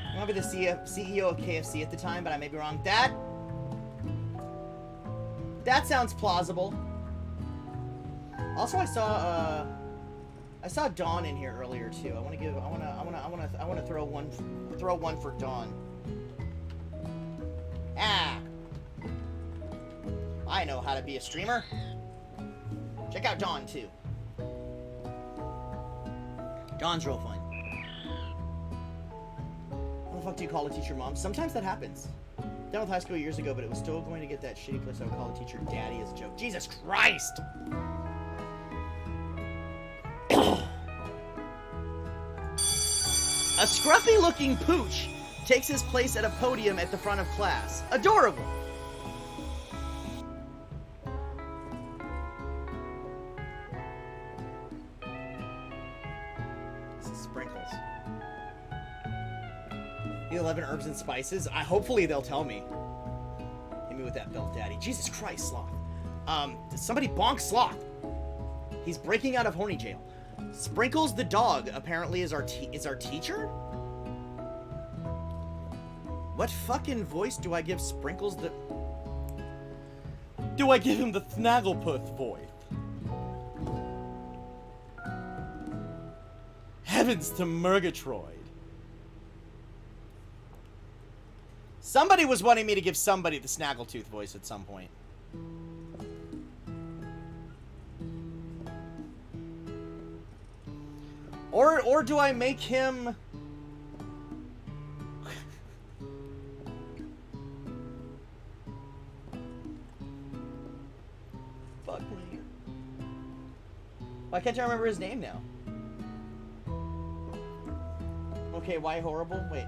I might be the CEO of KFC at the time, but I may be wrong. That sounds plausible. Also, I saw Dawn in here earlier too. I want to throw one for Dawn. Ah, I know how to be a streamer. Check out Dawn too. Dawn's real fun. What the fuck do you call a teacher mom? Sometimes that happens. Done with high school years ago, but it was still going to get that shitty place I would call a teacher daddy as a joke. Jesus Christ! A scruffy-looking pooch takes his place at a podium at the front of class. Adorable! This is Sprinkles. The 11 herbs and spices. Hopefully they'll tell me. Hit me with that belt, daddy. Jesus Christ, Sloth. Somebody bonk Sloth. He's breaking out of horny jail. Sprinkles the dog apparently is our teacher? What fucking voice do I give Sprinkles the... Do I give him the Snagglepuss voice? Heavens to Murgatroyd. Somebody was wanting me to give somebody the Snaggletooth voice at some point. Or do I make him... Fuck me. Why can't I remember his name now? Okay, why horrible? Wait.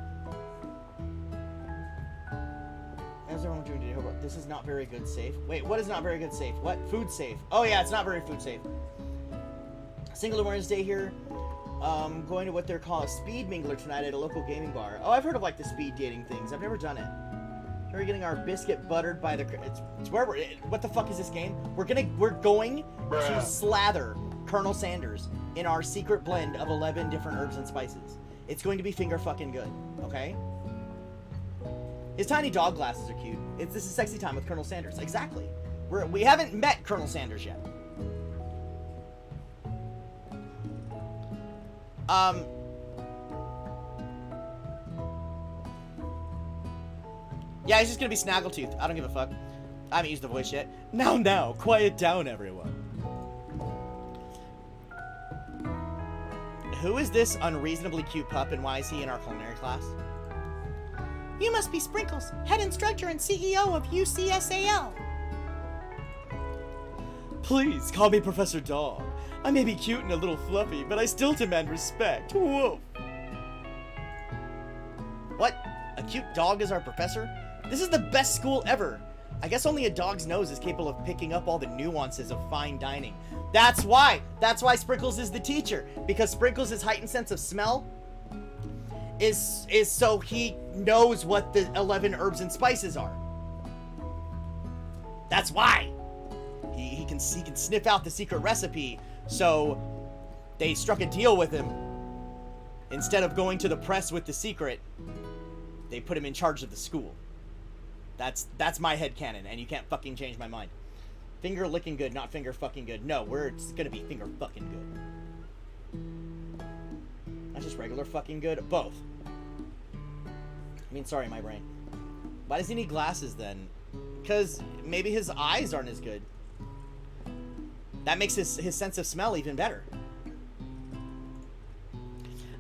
How's everyone doing today? This is not very good safe. Wait, what is not very good safe? What? Food safe. Oh yeah, it's not very food safe. Single Wednesday here. Going to what they're called a speed mingler tonight at a local gaming bar. Oh, I've heard of like the speed dating things. I've never done it. We're getting our biscuit buttered by the. It's where we're. What the fuck is this game? We're going to slather Colonel Sanders in our secret blend of 11 different herbs and spices. It's going to be finger fucking good. Okay. His tiny dog glasses are cute. This is sexy time with Colonel Sanders. Exactly. We haven't met Colonel Sanders yet. Yeah, he's just gonna be Snaggletooth. I don't give a fuck. I haven't used the voice yet. Now, quiet down, everyone. Who is this unreasonably cute pup, and why is he in our culinary class? You must be Sprinkles, head instructor and CEO of UCSAL. Please, call me Professor Dog. I may be cute and a little fluffy, but I still demand respect. Woof. What? A cute dog is our professor? This is the best school ever. I guess only a dog's nose is capable of picking up all the nuances of fine dining. That's why Sprinkles is the teacher. Because Sprinkles' heightened sense of smell is so he knows what the 11 herbs and spices are. That's why. He can sniff out the secret recipe, so they struck a deal with him. Instead of going to the press with the secret, they put him in charge of the school. That's my headcanon, and you can't fucking change my mind. Finger licking good, not finger fucking good. No, it's gonna be finger fucking good. Not just regular fucking good, both. I mean, sorry, my brain. Why does he need glasses then? Because maybe his eyes aren't as good. That makes his sense of smell even better.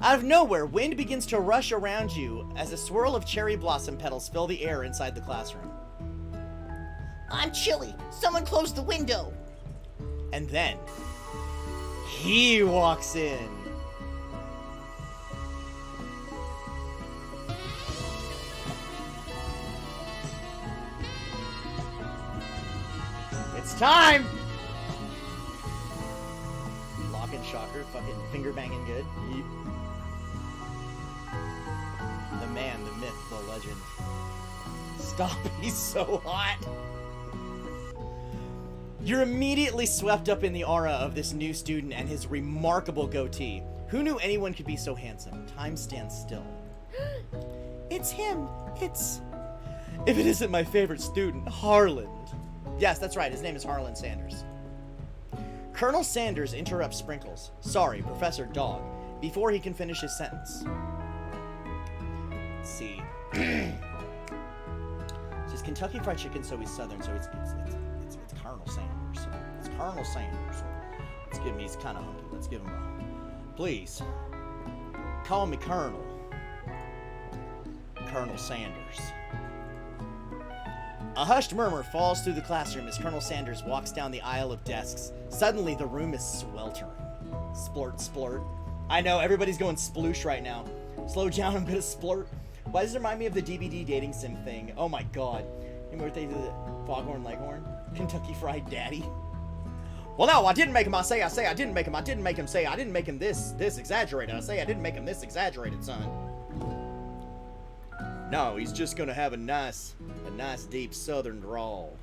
Out of nowhere, wind begins to rush around you as a swirl of cherry blossom petals fill the air inside the classroom. I'm chilly. Someone close the window. And then he walks in. It's time! Lock and shocker, fucking finger banging good. Yeep. The man, the myth, the legend. Stop, he's so hot. You're immediately swept up in the aura of this new student and his remarkable goatee. Who knew anyone could be so handsome? Time stands still. It's him. It's... If it isn't my favorite student, Harland. Yes, that's right. His name is Harlan Sanders. Colonel Sanders interrupts Sprinkles. Sorry, Professor Dog. Before he can finish his sentence. Let's see. Says Kentucky Fried Chicken, so he's Southern, so it's Colonel Sanders. It's Colonel Sanders. Let's give him, he's kind of hunky. Let's give him a... Please. Call me Colonel. Colonel Sanders. A hushed murmur falls through the classroom as Colonel Sanders walks down the aisle of desks. Suddenly, the room is sweltering. Splurt, splurt. I know, everybody's going sploosh right now. Slow down a bit of splurt. Why does it remind me of the DVD dating sim thing? Oh my god. You remember what they did at Foghorn Leghorn? Kentucky Fried Daddy? Well, no, I didn't make him. I say I didn't make him. I didn't make him say I didn't make him this exaggerated. I say I didn't make him this exaggerated, son. No, he's just gonna have a nice deep southern drawl.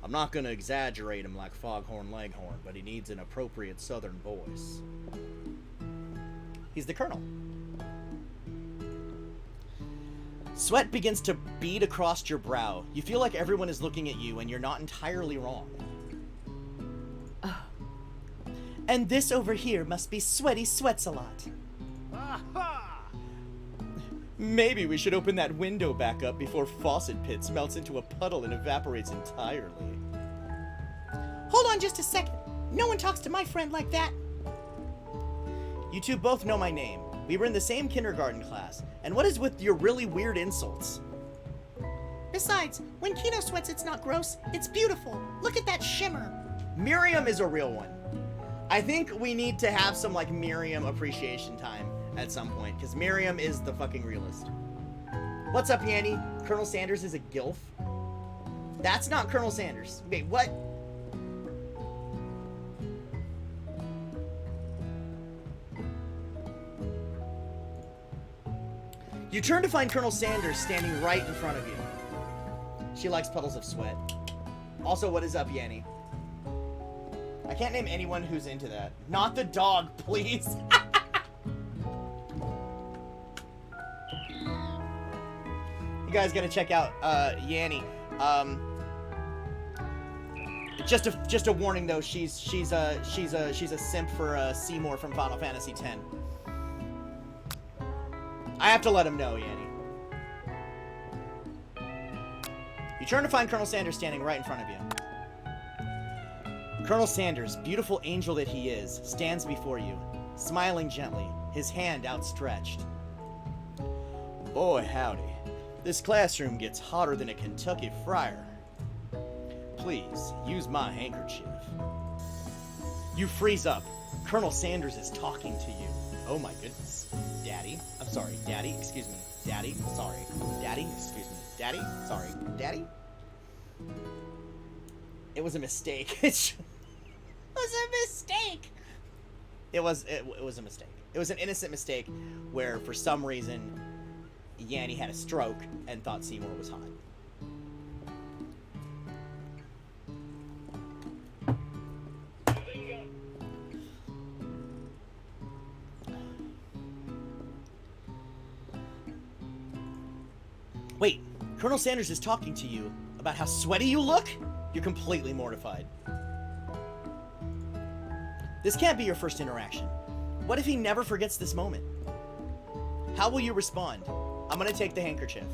I'm not gonna exaggerate him like Foghorn Leghorn, but he needs an appropriate southern voice. He's the colonel. Sweat begins to bead across your brow. You feel like everyone is looking at you and you're not entirely wrong. And this over here must be Sweaty Sweats-a-Lot. Maybe we should open that window back up before Faucet Pits melts into a puddle and evaporates entirely. Hold on just a second. No one talks to my friend like that. You two both know my name. We were in the same kindergarten class. And what is with your really weird insults? Besides, when Kino sweats, it's not gross. It's beautiful. Look at that shimmer. Miriam is a real one. I think we need to have some, like, Miriam appreciation time at some point, because Miriam is the fucking realist. What's up, Yanny? Colonel Sanders is a gilf? That's not Colonel Sanders. Wait, what? You turn to find Colonel Sanders standing right in front of you. She likes puddles of sweat. Also, what is up, Yanny? I can't name anyone who's into that. Not the dog, please. You guys gotta check out Yanny. Just a warning though. She's a simp for Seymour from Final Fantasy X. I have to let him know, Yanny. You turn to find Colonel Sanders standing right in front of you. Colonel Sanders, beautiful angel that he is, stands before you, smiling gently, his hand outstretched. Boy, howdy. This classroom gets hotter than a Kentucky fryer. Please, use my handkerchief. You freeze up. Colonel Sanders is talking to you. Oh my goodness. Daddy? I'm sorry. Daddy? Excuse me. Daddy? Sorry. Daddy? Excuse me. Daddy? Sorry. Daddy? It was a mistake. It was a mistake. It was a mistake. It was an innocent mistake where, for some reason, Yanny had a stroke and thought Seymour was hot. Wait, Colonel Sanders is talking to you about how sweaty you look? You're completely mortified. This can't be your first interaction. What if he never forgets this moment? How will you respond? I'm gonna take the handkerchief.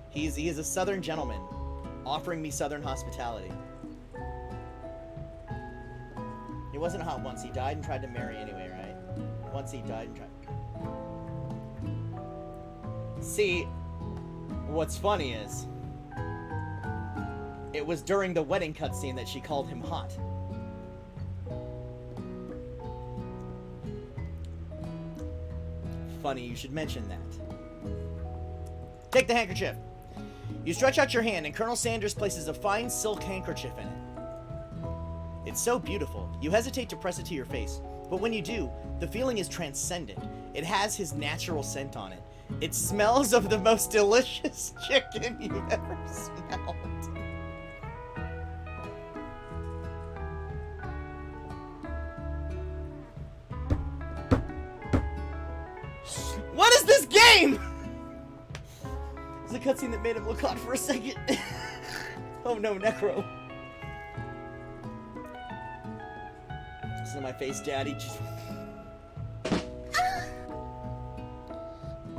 He is a southern gentleman, offering me southern hospitality. He wasn't hot once. He died and tried to marry anyway, right? Once he died and tried... See, what's funny is... it was during the wedding cutscene that she called him hot. Funny you should mention that. Take the handkerchief. You stretch out your hand and Colonel Sanders places a fine silk handkerchief in it. It's so beautiful, you hesitate to press it to your face, but when you do, the feeling is transcendent. It has his natural scent on it. It smells of the most delicious chicken you've ever smelled. What is this game? It's a cutscene that made him look hot for a second. Oh no, Necro. Listen to my face, Daddy.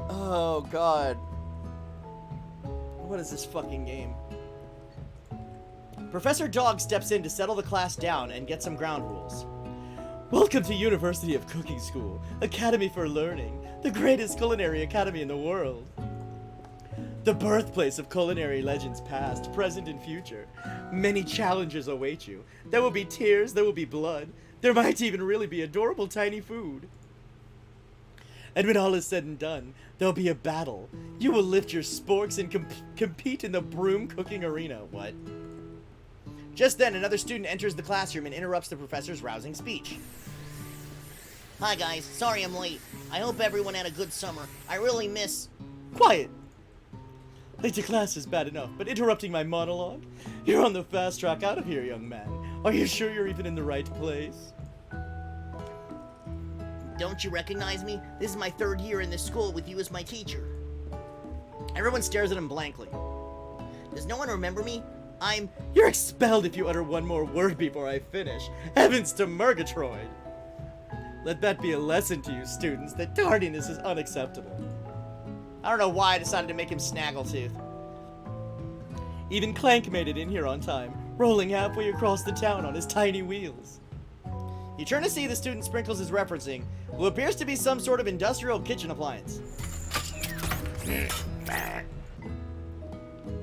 Oh god. What is this fucking game? Professor Dog steps in to settle the class down and get some ground rules. Welcome to University of Cooking School, Academy for Learning, the greatest culinary academy in the world. The birthplace of culinary legends past, present, and future. Many challenges await you. There will be tears, there will be blood. There might even really be adorable tiny food. And when all is said and done, there'll be a battle. You will lift your sporks and compete in the broom cooking arena. What? Just then, another student enters the classroom and interrupts the professor's rousing speech. Hi guys, sorry I'm late. I hope everyone had a good summer. I really miss... Quiet! Late to class is bad enough, but interrupting my monologue? You're on the fast track out of here, young man. Are you sure you're even in the right place? Don't you recognize me? This is my 3rd year in this school with you as my teacher. Everyone stares at him blankly. Does no one remember me? You're expelled if you utter one more word before I finish. Heavens to Murgatroyd! Let that be a lesson to you students that tardiness is unacceptable. I don't know why I decided to make him Snaggletooth. Even Clank made it in here on time, rolling halfway across the town on his tiny wheels. You turn to see the student Sprinkles is referencing, who appears to be some sort of industrial kitchen appliance.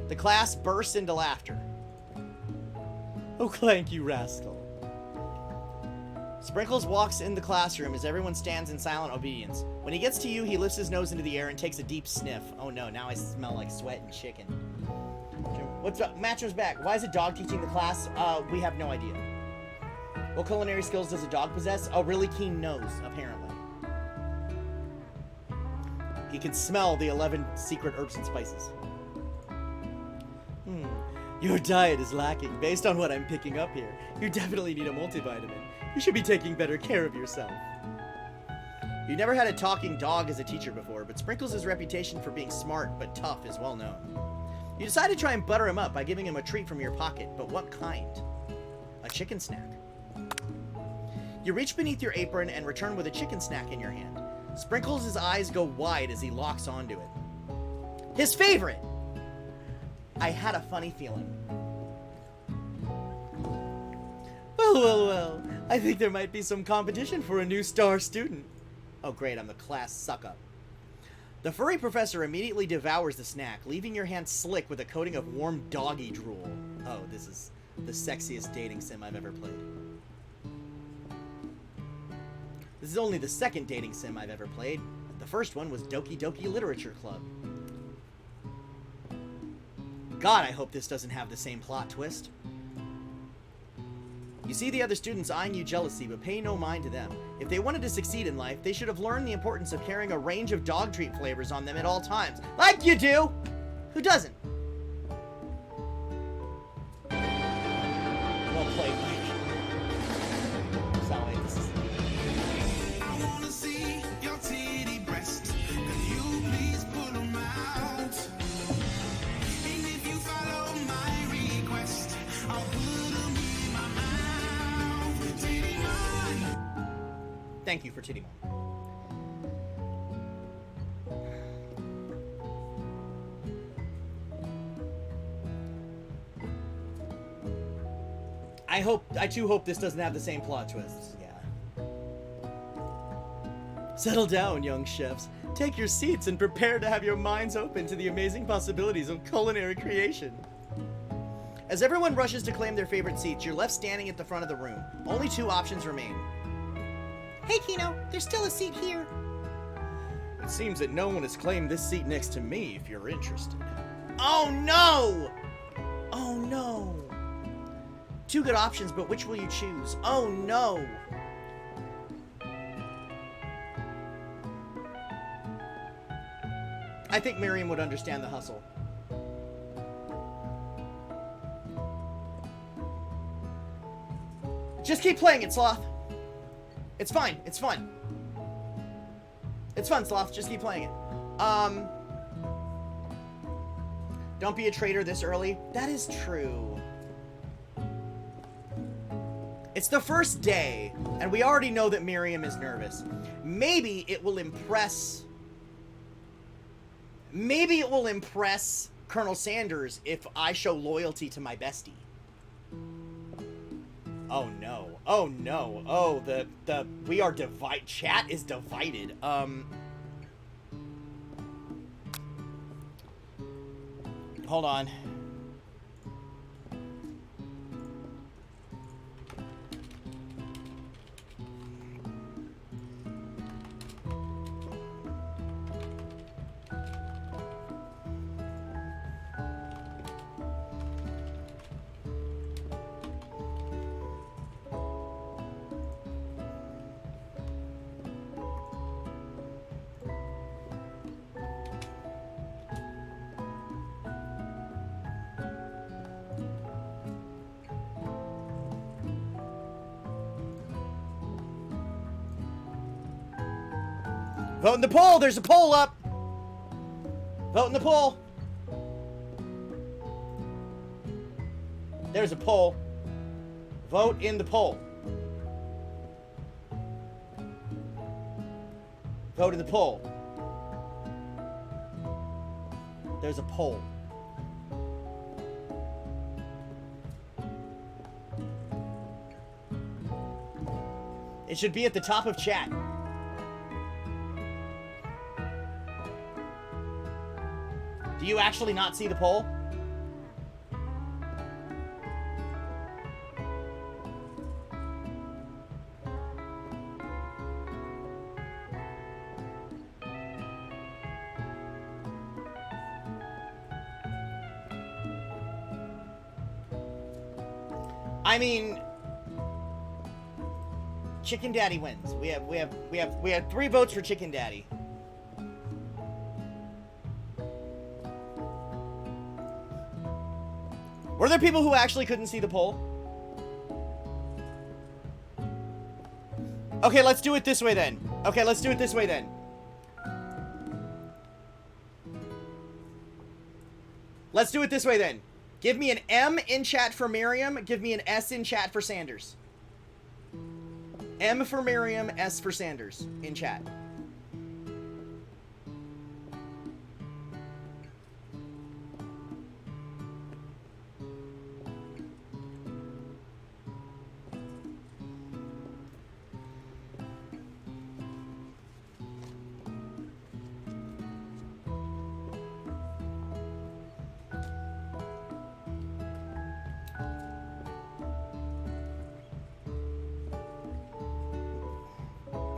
The class bursts into laughter. Oh, Clank, you rascal. Sprinkles walks in the classroom as everyone stands in silent obedience. When he gets to you, he lifts his nose into the air and takes a deep sniff. Oh no, now I smell like sweat and chicken. What's up? Matcher's back. Why is a dog teaching the class? We have no idea. What culinary skills does a dog possess? A really keen nose, apparently. He can smell the 11 secret herbs and spices. Your diet is lacking. Based on what I'm picking up here, you definitely need a multivitamin. You should be taking better care of yourself. You never had a talking dog as a teacher before, but Sprinkles' reputation for being smart but tough is well known. You decide to try and butter him up by giving him a treat from your pocket, but what kind? A chicken snack. You reach beneath your apron and return with a chicken snack in your hand. Sprinkles' eyes go wide as he locks onto it. His favorite! I had a funny feeling. Well. I think there might be some competition for a new star student. Oh great, I'm the class suck-up. The furry professor immediately devours the snack, leaving your hand slick with a coating of warm doggy drool. Oh, this is the sexiest dating sim I've ever played. This is only the second dating sim I've ever played. The first one was Doki Doki Literature Club. God, I hope this doesn't have the same plot twist. You see the other students eyeing you jealously, but pay no mind to them. If they wanted to succeed in life, they should have learned the importance of carrying a range of dog treat flavors on them at all times. Like you do! Who doesn't? Well played, Mike. Sound like this is... I wanna see your titty breasts. Can you please pull them out? And if you follow my request, I'll put them in my mouth. Titty man. Thank you for Titty Mom. I too hope this doesn't have the same plot twists. Yeah. Settle down, young chefs. Take your seats and prepare to have your minds open to the amazing possibilities of culinary creation. As everyone rushes to claim their favorite seats, you're left standing at the front of the room. Only 2 options remain. Hey, Kino, there's still a seat here. It seems that no one has claimed this seat next to me, if you're interested. Oh no! Oh no! 2 good options, but which will you choose? Oh no! I think Miriam would understand the hustle. Just keep playing it, Sloth. It's fine. It's fun. It's fun, Sloth. Just keep playing it. Don't be a traitor this early. That is true. It's the first day, and we already know that Miriam is nervous. Maybe it will impress... Maybe it will impress Colonel Sanders if I show loyalty to my bestie. Oh no. Oh no. Oh, we are divided. Chat is divided. Hold on. Vote in the poll! There's a poll up! Vote in the poll! There's a poll. Vote in the poll. Vote in the poll. There's a poll. It should be at the top of chat. Do you actually not see the poll? I mean, Chicken Daddy wins. We have 3 votes for Chicken Daddy. Were there people who actually couldn't see the poll? Okay, let's do it this way then. Okay, let's do it this way then. Let's do it this way then. Give me an M in chat for Miriam. Give me an S in chat for Sanders. M for Miriam, S for Sanders in chat.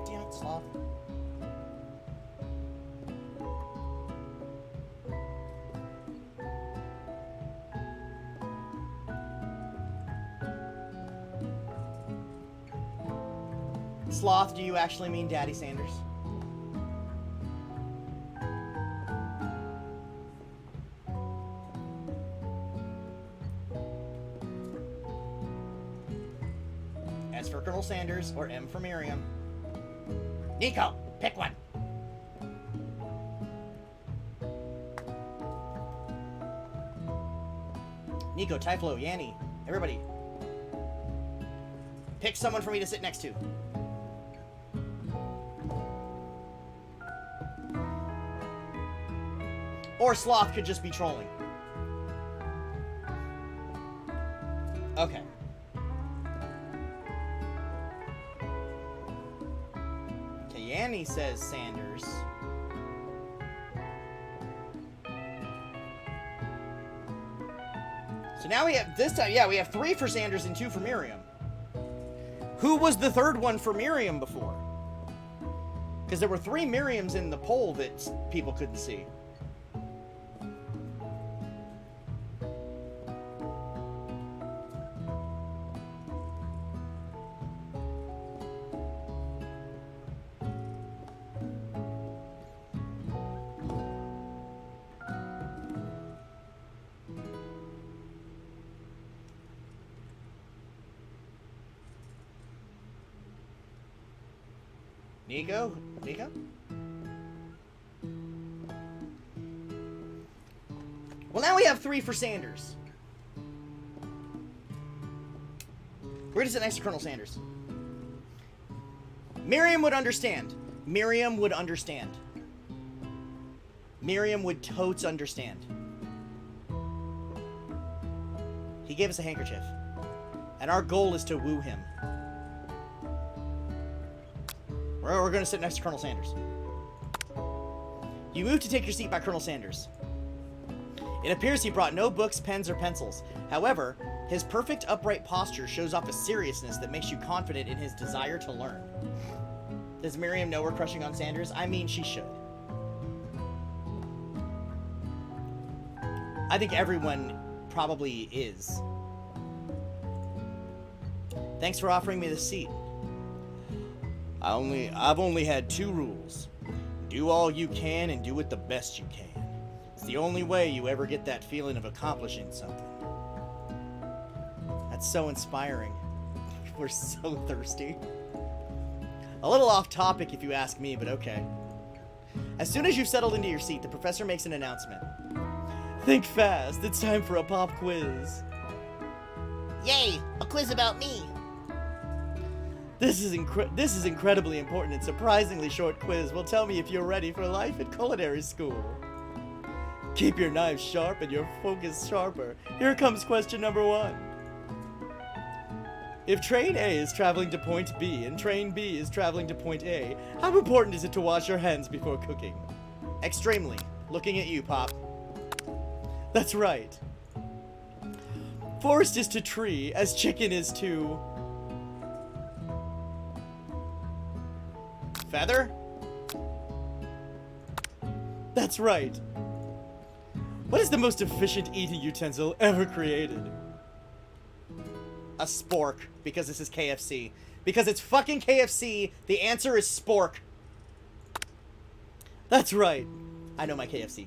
Damn it, Sloth. Sloth, do you actually mean Daddy Sanders? S for Colonel Sanders or M for Miriam? Nico, pick one. Nico, Typhlo, Yanni, everybody. Pick someone for me to sit next to. Or Sloth could just be trolling. Okay. Okay, Yanni says Sanders. So now we have, this time, yeah, we have 3 for Sanders and 2 for Miriam. Who was the third one for Miriam before? Because there were 3 Miriams in the poll that people couldn't see. Nico? Nico? Well, now we have 3 for Sanders. We're gonna sit next to Colonel Sanders. Miriam would understand. Miriam would understand. Miriam would totes understand. He gave us a handkerchief. And our goal is to woo him. We're going to sit next to Colonel Sanders. You move to take your seat by Colonel Sanders. It appears he brought no books, pens, or pencils. However, his perfect upright posture shows off a seriousness that makes you confident in his desire to learn. Does Miriam know we're crushing on Sanders? I mean, she should. I think everyone probably is. Thanks for offering me the seat. I've only had 2 rules. Do all you can and do it the best you can. It's the only way you ever get that feeling of accomplishing something. That's so inspiring. We're so thirsty. A little off topic if you ask me, but okay. As soon as you've settled into your seat, the professor makes an announcement. Think fast, it's time for a pop quiz. Yay, a quiz about me. This is incredibly important and surprisingly short quiz will tell me if you're ready for life at culinary school. Keep your knives sharp and your focus sharper. Here comes question number 1. If train A is traveling to point B and train B is traveling to point A, how important is it to wash your hands before cooking? Extremely. Looking at you, Pop. That's right. Forest is to tree as chicken is to... feather? That's right. What is the most efficient eating utensil ever created? A spork, because this is KFC. Because it's fucking KFC, the answer is spork. That's right. I know my KFC.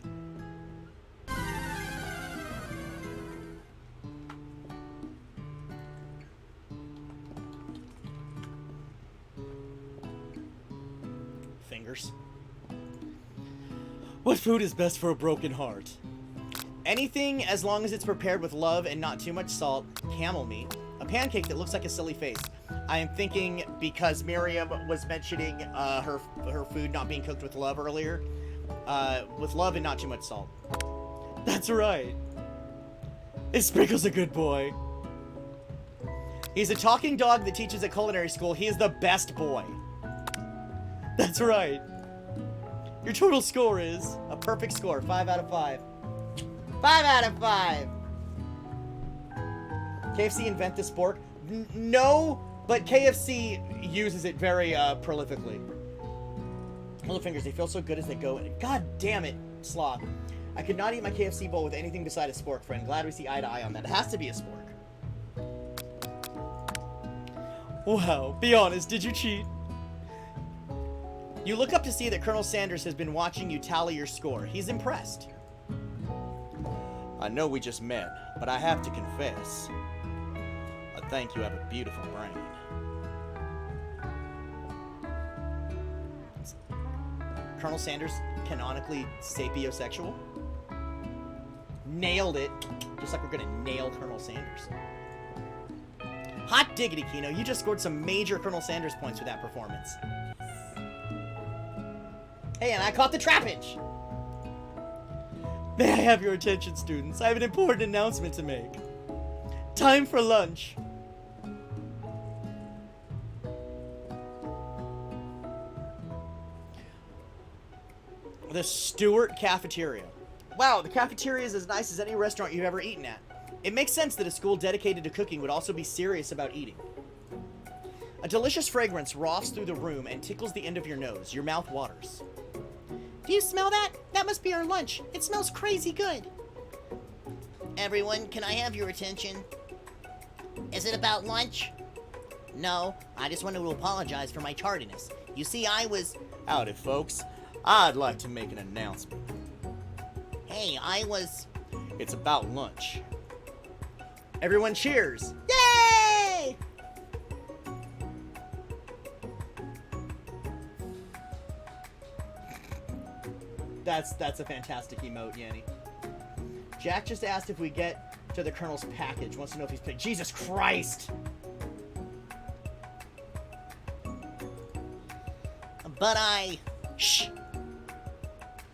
Fingers. What food is best for a broken heart? Anything as long as it's prepared with love and not too much salt. Camel meat. A pancake that looks like a silly face. I am thinking because Miriam was mentioning her food not being cooked with love earlier. With love and not too much salt. That's right. Is Sprinkles a good boy? He's a talking dog that teaches at culinary school. He is the best boy. That's right. Your total score is a perfect score. 5 out of 5. 5 out of 5. KFC invent the spork? No, but KFC uses it very prolifically. Little fingers, they feel so good as they go. God damn it, Sloth. I could not eat my KFC bowl with anything beside a spork, friend. Glad we see eye to eye on that. It has to be a spork. Wow, be honest, did you cheat? You look up to see that Colonel Sanders has been watching you tally your score. He's impressed. I know we just met, but I have to confess, I think you have a beautiful brain. Is Colonel Sanders canonically sapiosexual? Nailed it. Just like we're gonna nail Colonel Sanders. Hot diggity, Kino. You just scored some major Colonel Sanders points with that performance. Hey, and I caught the trappage! May I have your attention, students? I have an important announcement to make. Time for lunch. The Stewart Cafeteria. Wow, the cafeteria is as nice as any restaurant you've ever eaten at. It makes sense that a school dedicated to cooking would also be serious about eating. A delicious fragrance wafts through the room and tickles the end of your nose. Your mouth waters. Do you smell that? That must be our lunch. It smells crazy good. Everyone, can I have your attention? Is it about lunch? No, I just wanted to apologize for my tardiness. You see, I was... Howdy, folks. I'd like to make an announcement. Hey, I was... It's about lunch. Everyone cheers. Yay! That's a fantastic emote, Yanni. Jack just asked if we get to the Colonel's package. Wants to know if he's paid. Jesus Christ! But I... Shh!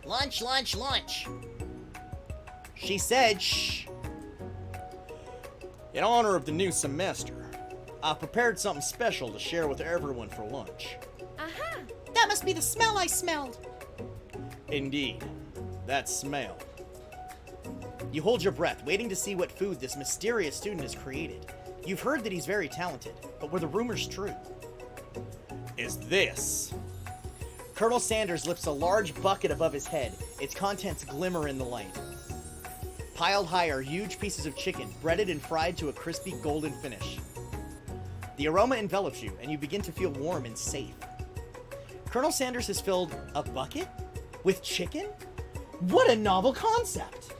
Lunch, lunch, lunch! She said shh. In honor of the new semester, I've prepared something special to share with everyone for lunch. Aha! That must be the smell I smelled. Indeed, that smell. You hold your breath, waiting to see what food this mysterious student has created. You've heard that he's very talented, but were the rumors true? Is this? Colonel Sanders lifts a large bucket above his head. Its contents glimmer in the light. Piled high are huge pieces of chicken, breaded and fried to a crispy golden finish. The aroma envelops you, and you begin to feel warm and safe. Colonel Sanders has filled a bucket with chicken? What a novel concept!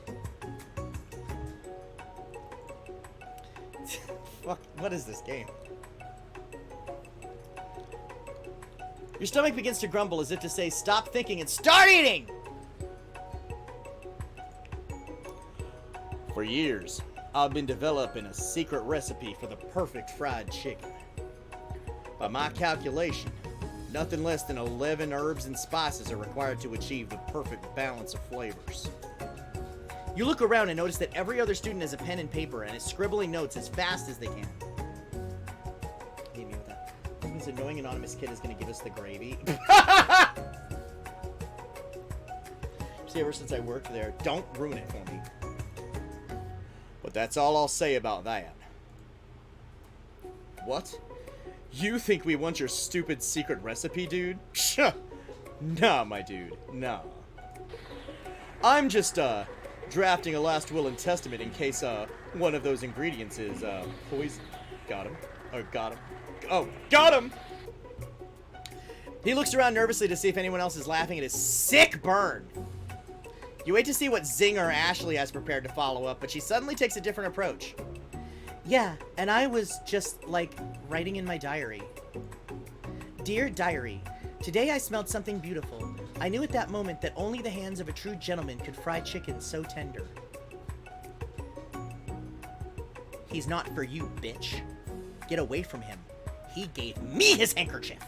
Fuck, what is this game? Your stomach begins to grumble as if to say, stop thinking and start eating! For years, I've been developing a secret recipe for the perfect fried chicken. By my calculation, nothing less than 11 herbs and spices are required to achieve the perfect balance of flavors. You look around and notice that every other student has a pen and paper and is scribbling notes as fast as they can. Hit me with that. This annoying anonymous kid is going to give us the gravy. See, ever since I worked there, don't ruin it for me. But that's all I'll say about that. What? You think we want your stupid secret recipe, dude? Nah, my dude. Nah. I'm just, drafting a last will and testament in case, one of those ingredients is, poison. Got him. Oh, got him. Oh, got him! He looks around nervously to see if anyone else is laughing at his sick burn. You wait to see what Zinger Ashley has prepared to follow up, but she suddenly takes a different approach. Yeah, and I was just, like, writing in my diary. Dear Diary, today I smelled something beautiful. I knew at that moment that only the hands of a true gentleman could fry chicken so tender. He's not for you, bitch. Get away from him. He gave me his handkerchief.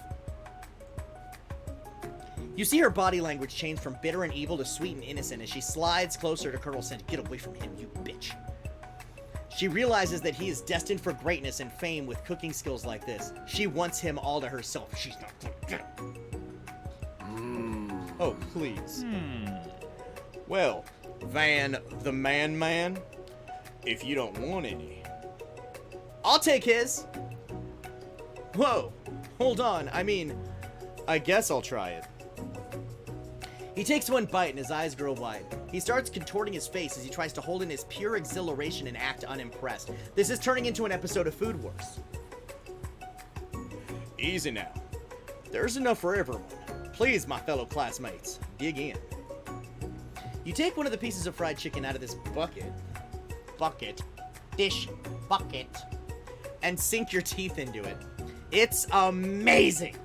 You see her body language change from bitter and evil to sweet and innocent as she slides closer to Colonel Sanders. Get away from him, you bitch. She realizes that he is destined for greatness and fame with cooking skills like this. She wants him all to herself. She's not gonna get it. Oh, please. Well, Van the Man, if you don't want any, I'll take his. Whoa, hold on. I guess I'll try it. He takes one bite and his eyes grow wide. He starts contorting his face as he tries to hold in his pure exhilaration and act unimpressed. This is turning into an episode of Food Wars. Easy now. There's enough for everyone. Please, my fellow classmates, dig in. You take one of the pieces of fried chicken out of this dish bucket, and sink your teeth into it. It's amazing!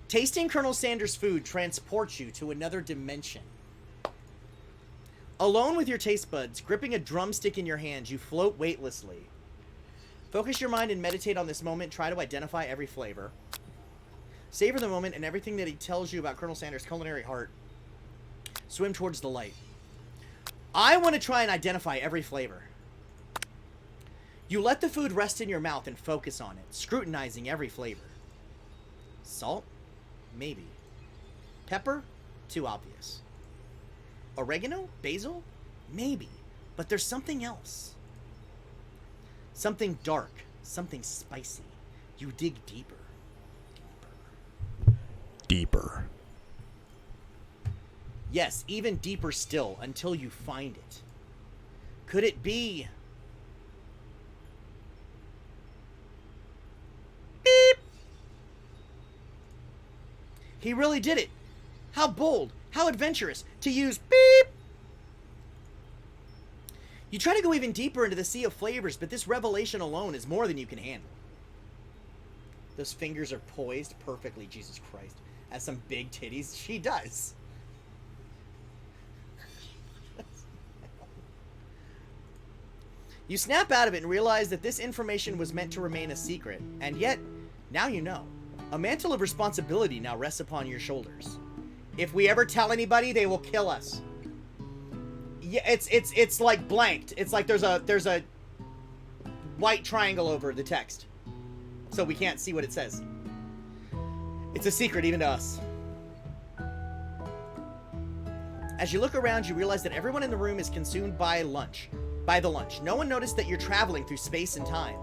Tasting Colonel Sanders' food transports you to another dimension. Alone with your taste buds, gripping a drumstick in your hands, you float weightlessly. Focus your mind and meditate on this moment. Try to identify every flavor. Savor the moment and everything that he tells you about Colonel Sanders' culinary heart. Swim towards the light. I want to try and identify every flavor. You let the food rest in your mouth and focus on it, scrutinizing every flavor. Salt? Maybe. Pepper? Too obvious. Oregano? Basil? Maybe. But there's something else. Something dark. Something spicy. You dig deeper. Deeper. Yes, even deeper still, until you find it. Could it be... Beep! He really did it. How bold, how adventurous to use beep! You try to go even deeper into the sea of flavors, but this revelation alone is more than you can handle. Those fingers are poised perfectly, Jesus Christ. Has some big titties. She does. You snap out of it and realize that this information was meant to remain a secret, and yet, now you know. A mantle of responsibility now rests upon your shoulders. If we ever tell anybody, they will kill us. Yeah, it's like blanked. It's like there's a white triangle over the text, so we can't see what it says. It's a secret even to us. As you look around, you realize that everyone in the room is consumed by the lunch. No one noticed that you're traveling through space and time.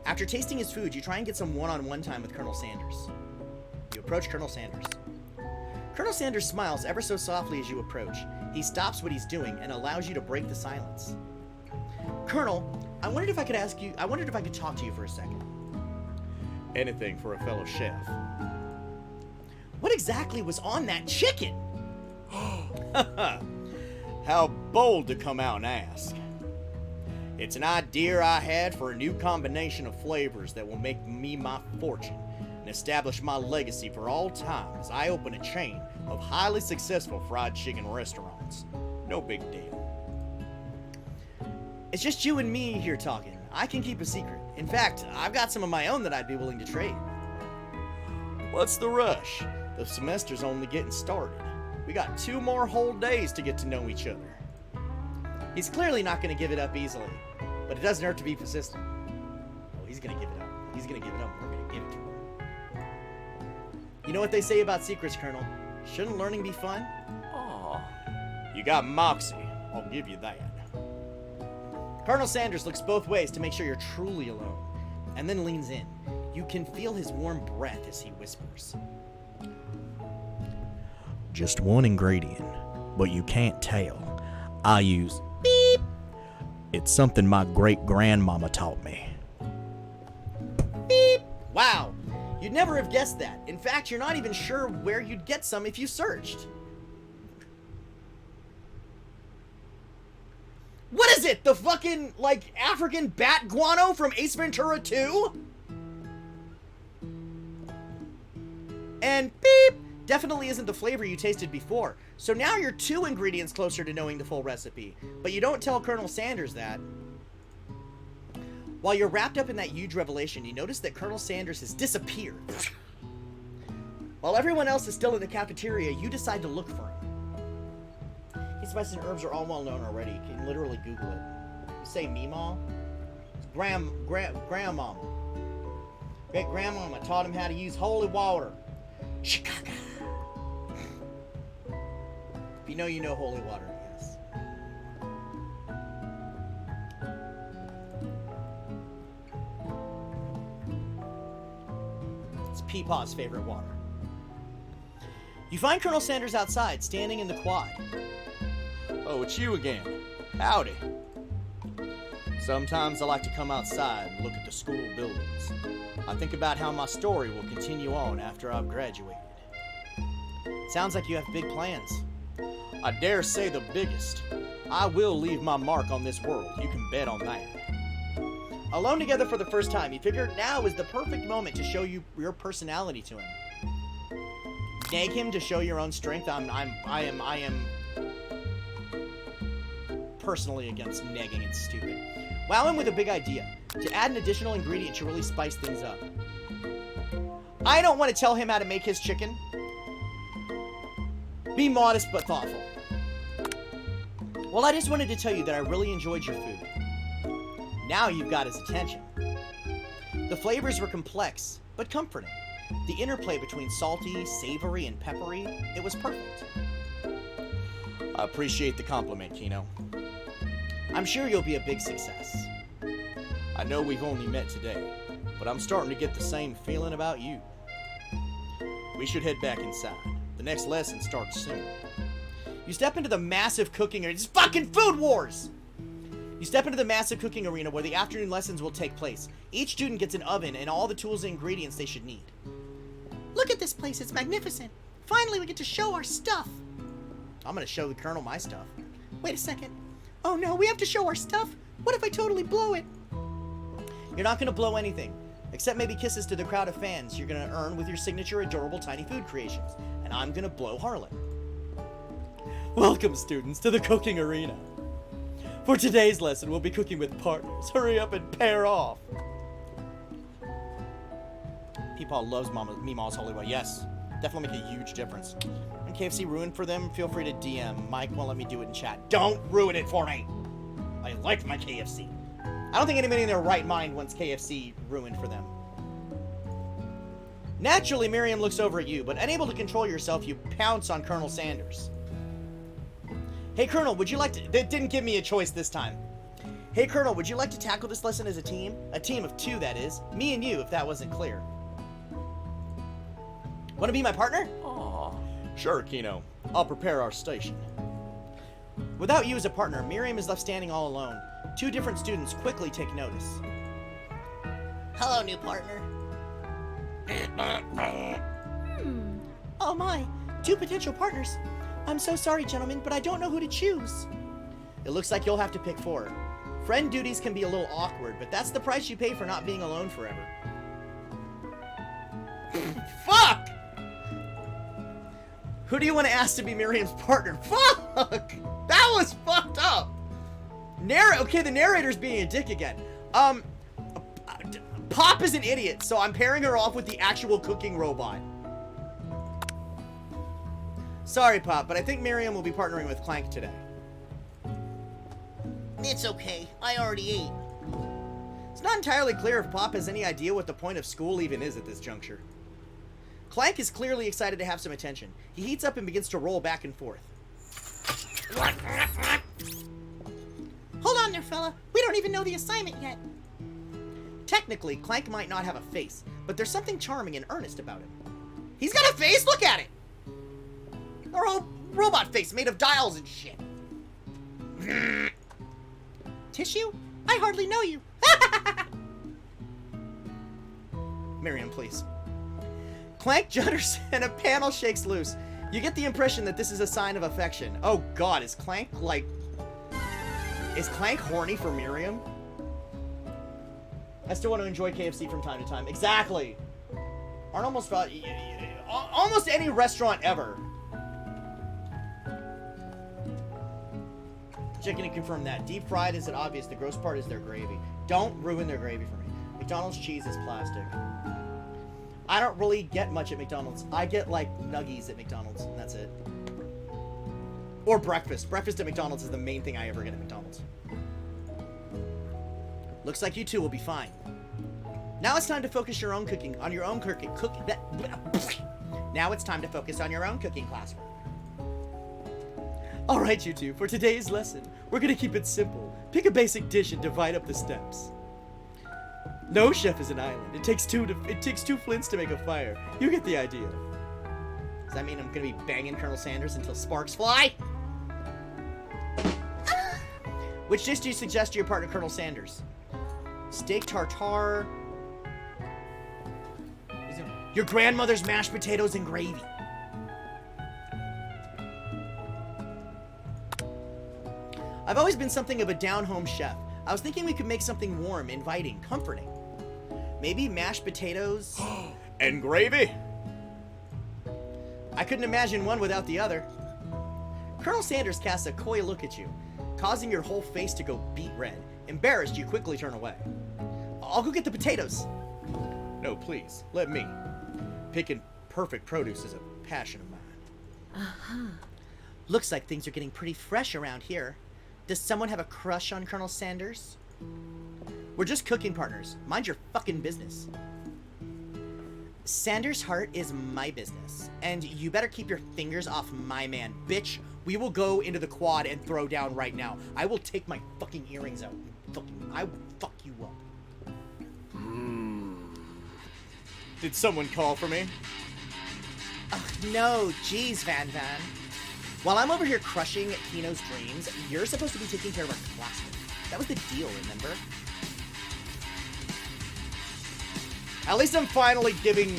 After tasting his food, you try and get some one-on-one time with Colonel Sanders. You approach Colonel Sanders. Colonel Sanders smiles ever so softly as you approach. He stops what he's doing and allows you to break the silence. Colonel, I wondered if I could talk to you for a second. Anything for a fellow chef. What exactly was on that chicken? How bold to come out and ask. It's an idea I had for a new combination of flavors that will make me my fortune and establish my legacy for all time as I open a chain of highly successful fried chicken restaurants. No big deal. It's just you and me here talking. I can keep a secret. In fact, I've got some of my own that I'd be willing to trade. What's the rush? The semester's only getting started. We got 2 more whole days to get to know each other. He's clearly not going to give it up easily, but it doesn't hurt to be persistent. Oh, he's going to give it up. He's going to give it up. We're going to give it to him. You know what they say about secrets, Colonel? Shouldn't learning be fun? Aw. You got moxie. I'll give you that. Colonel Sanders looks both ways to make sure you're truly alone, and then leans in. You can feel his warm breath as he whispers. Just one ingredient, but you can't tell. I use beep. It's something my great-grandmama taught me. Beep. Wow, you'd never have guessed that. In fact, you're not even sure where you'd get some if you searched. What is it? The fucking, like, African bat guano from Ace Ventura 2? And beep! Definitely isn't the flavor you tasted before. So now you're 2 ingredients closer to knowing the full recipe. But you don't tell Colonel Sanders that. While you're wrapped up in that huge revelation, you notice that Colonel Sanders has disappeared. While everyone else is still in the cafeteria, you decide to look for him. His spices and herbs are all well known already. You can literally Google it. You say Meemaw? It's grandmama. Great-grandmama taught him how to use holy water. Chicago. If you know, you know holy water, yes. It's Peepaw's favorite water. You find Colonel Sanders outside, standing in the quad. Oh, it's you again. Howdy. Sometimes I like to come outside and look at the school buildings. I think about how my story will continue on after I've graduated. Sounds like you have big plans. I dare say the biggest. I will leave my mark on this world. You can bet on that. Alone together for the first time, you figure now is the perfect moment to show your personality to him. Nag him to show your own strength. I am personally against nagging. It's stupid. Wow him with a big idea. To add an additional ingredient to really spice things up. I don't want to tell him how to make his chicken. Be modest but thoughtful. Well, I just wanted to tell you that I really enjoyed your food. Now you've got his attention. The flavors were complex, but comforting. The interplay between salty, savory, and peppery, it was perfect. I appreciate the compliment, Kino. I'm sure you'll be a big success. I know we've only met today, but I'm starting to get the same feeling about you. We should head back inside. The next lesson starts soon. You step into the massive cooking arena. It's fucking Food Wars! You step into the massive cooking arena where the afternoon lessons will take place. Each student gets an oven and all the tools and ingredients they should need. Look at this place, it's magnificent. Finally, we get to show our stuff. I'm gonna show the Colonel my stuff. Wait a second. Oh no, we have to show our stuff? What if I totally blow it? You're not gonna blow anything, except maybe kisses to the crowd of fans you're gonna earn with your signature adorable tiny food creations. And I'm gonna blow Harlan. Welcome, students, to the cooking arena. For today's lesson, we'll be cooking with partners. Hurry up and pair off. Peepaw loves Meemaw's Holy Well. Yes, definitely make a huge difference. When KFC ruined for them, feel free to DM. Mike won't let me do it in chat. Don't ruin it for me. I like my KFC. I don't think anybody in their right mind wants KFC ruined for them. Naturally, Miriam looks over at you, but unable to control yourself, you pounce on Colonel Sanders. Hey, Colonel, would you like to... They didn't give me a choice this time. Hey, Colonel, would you like to tackle this lesson as a team? A team of 2, that is. Me and you, if that wasn't clear. Want to be my partner? Aw. Sure, Kino. I'll prepare our station. Without you as a partner, Miriam is left standing all alone. 2 different students quickly take notice. Hello, new partner. Oh my, 2 potential partners. I'm so sorry, gentlemen, but I don't know who to choose. It looks like you'll have to pick 4. Friend duties can be a little awkward, but that's the price you pay for not being alone forever. Fuck! Who do you want to ask to be Miriam's partner? Fuck! That was fucked up! Okay, the narrator's being a dick again. Pop is an idiot, so I'm pairing her off with the actual cooking robot. Sorry, Pop, but I think Miriam will be partnering with Clank today. It's okay. I already ate. It's not entirely clear if Pop has any idea what the point of school even is at this juncture. Clank is clearly excited to have some attention. He heats up and begins to roll back and forth. Hold on there, fella. We don't even know the assignment yet. Technically, Clank might not have a face, but there's something charming and earnest about him. He's got a face? Look at it! A robot face made of dials and shit. Tissue? I hardly know you. Miriam, please. Clank judders and a panel shakes loose. You get the impression that this is a sign of affection. Oh god, is Clank, like... Is Clank horny for Miriam? I still want to enjoy KFC from time to time. Exactly! Aren't almost any restaurant ever. Checking to confirm that. Deep fried isn't obvious. The gross part is their gravy. Don't ruin their gravy for me. McDonald's cheese is plastic. I don't really get much at McDonald's. I get, like, nuggies at McDonald's, and that's it. Or breakfast. Breakfast at McDonald's is the main thing I ever get at McDonald's. Looks like you two will be fine. Now it's time to focus your own cooking on your own cooking. Now it's time to focus on your own cooking classwork. All right, you two. For today's lesson, we're gonna keep it simple. Pick a basic dish and divide up the steps. No chef is an island. It takes two flints to make a fire. You get the idea. Does that mean I'm gonna be banging Colonel Sanders until sparks fly? Which dish do you suggest to your partner, Colonel Sanders? Steak tartare. Your grandmother's mashed potatoes and gravy. I've always been something of a down-home chef. I was thinking we could make something warm, inviting, comforting. Maybe mashed potatoes and gravy. I couldn't imagine one without the other. Colonel Sanders casts a coy look at you, causing your whole face to go beet red. Embarrassed, you quickly turn away. I'll go get the potatoes. No, please, let me. Picking perfect produce is a passion of mine. Uh-huh. Looks like things are getting pretty fresh around here. Does someone have a crush on Colonel Sanders? We're just cooking partners. Mind your fucking business. Sanders' heart is my business, and you better keep your fingers off my man. Bitch, we will go into the quad and throw down right now. I will take my fucking earrings out. I will fuck you up. Did someone call for me? No, jeez, Van Van. While I'm over here crushing Kino's dreams, you're supposed to be taking care of our classroom. That was the deal, remember? At least I'm finally giving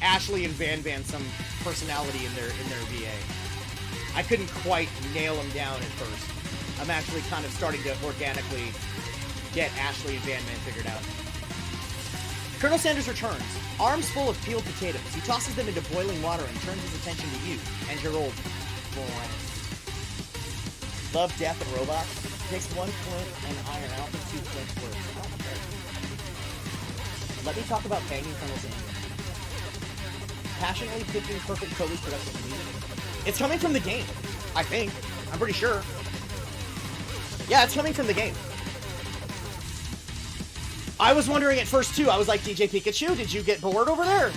Ashley and Van Van some personality in their VA. I couldn't quite nail them down at first. I'm actually kind of starting to organically get Ashley and Van Van figured out. Colonel Sanders returns, arms full of peeled potatoes. He tosses them into boiling water and turns his attention to you and your old friend. Love, death, and robots. Takes 1 flint and iron out for 2 flints worth. Let me talk about banging Colonel Sanders. Passionately picking perfect Kobe's production music. It's coming from the game, I think. I'm pretty sure. Yeah, it's coming from the game. I was wondering at first, too. I was like, DJ Pikachu, did you get bored over there?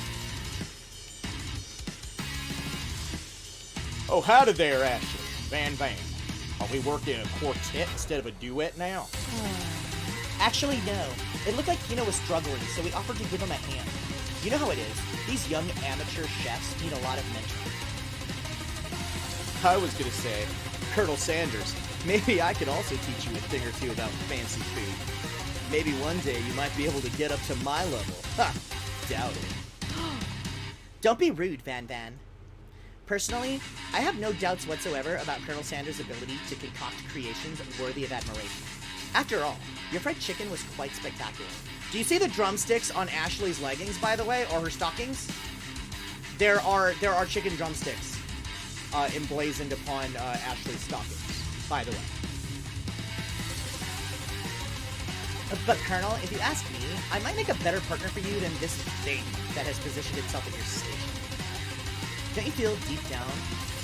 Oh, howdy there, Ashley. Van Van. Are we working a quartet instead of a duet now? Actually, no. It looked like Kino was struggling, so we offered to give him a hand. You know how it is. These young amateur chefs need a lot of mentoring. I was gonna say, Colonel Sanders, maybe I could also teach you a thing or two about fancy food. Maybe one day you might be able to get up to my level. Ha! Doubt it. Don't be rude, Van Van. Personally, I have no doubts whatsoever about Colonel Sanders' ability to concoct creations worthy of admiration. After all, your fried chicken was quite spectacular. Do you see the drumsticks on Ashley's leggings, by the way, or her stockings? There are chicken drumsticks emblazoned upon Ashley's stockings, by the way. But Colonel, if you ask me, I might make a better partner for you than this thing that has positioned itself at your station. Don't you feel deep down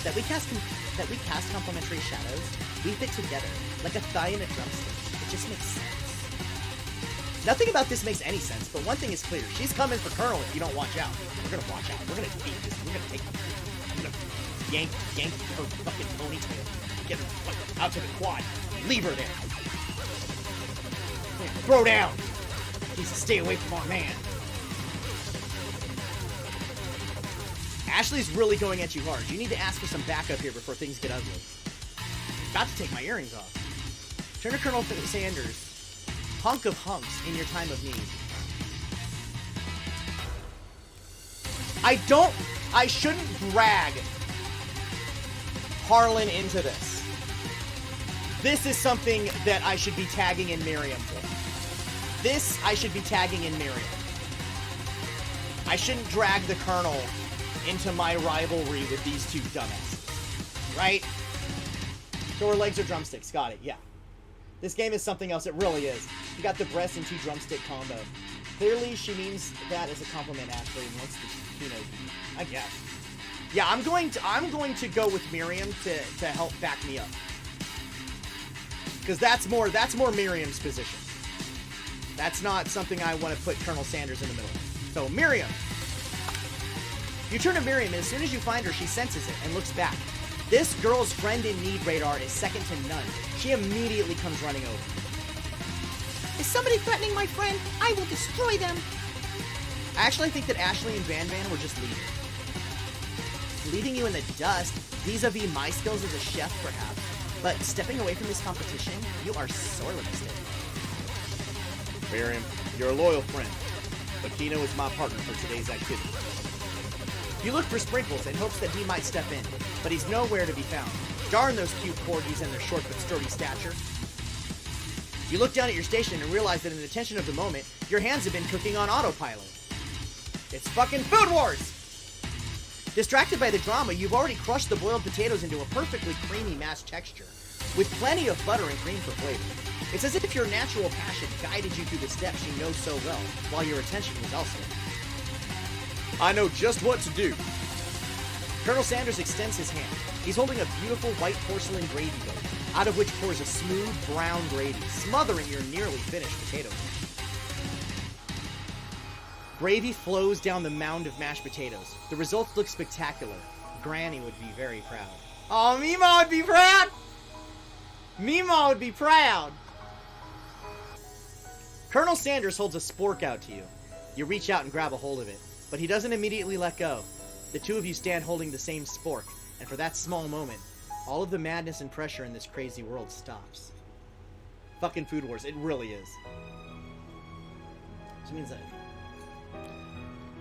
that we cast complementary shadows? We fit together like a thigh and a drumstick. It just makes sense. Nothing about this makes any sense, but one thing is clear: she's coming for Colonel if you don't watch out. We're gonna watch out. We're gonna take this. We're gonna take. We're gonna yank her fucking ponytail. Get her fucking out to the quad. Leave her there. Throw down! Jesus, stay away from our man. Ashley's really going at you hard. You need to ask for some backup here before things get ugly. I'm about to take my earrings off. Turn to Colonel Sanders, hunk of hunks in your time of need. I shouldn't drag Harlan into this. This is something that I should be tagging in Miriam for. This, I should be tagging in Miriam. I shouldn't drag the Colonel into my rivalry with these two dumbasses. Right? So her legs are drumsticks. Got it, yeah. This game is something else. It really is. She got the breast and 2 drumstick combo. Clearly, she means that as a compliment, Ashley, and wants the Kino, I guess. Yeah, I'm going to go with Miriam to help back me up. Because that's more Miriam's position. That's not something I want to put Colonel Sanders in the middle of. So, Miriam. You turn to Miriam, and as soon as you find her, she senses it and looks back. This girl's friend in need radar is second to none. She immediately comes running over. Is somebody threatening my friend? I will destroy them. I actually think that Ashley and Van Van were just leaving. Leaving you in the dust, vis-a-vis my skills as a chef, perhaps. But stepping away from this competition, you are sorely mistaken. Miriam, you're a loyal friend, but Kino is my partner for today's activity. You look for Sprinkles in hopes that he might step in, but he's nowhere to be found. Darn those cute corgis and their short but sturdy stature. You look down at your station and realize that in the tension of the moment, your hands have been cooking on autopilot. It's fucking Food Wars! Distracted by the drama, you've already crushed the boiled potatoes into a perfectly creamy mass texture, with plenty of butter and cream for flavor. It's as if your natural passion guided you through the steps you know so well, while your attention was elsewhere. I know just what to do. Colonel Sanders extends his hand. He's holding a beautiful white porcelain gravy bowl, out of which pours a smooth brown gravy, smothering your nearly finished potato dish. Gravy flows down the mound of mashed potatoes. The results look spectacular. Granny would be very proud. Oh, Mima would be proud! Mima would be proud! Colonel Sanders holds a spork out to you. You reach out and grab a hold of it, but he doesn't immediately let go. The two of you stand holding the same spork, and for that small moment, all of the madness and pressure in this crazy world stops. Fucking Food Wars, it really is. Which means that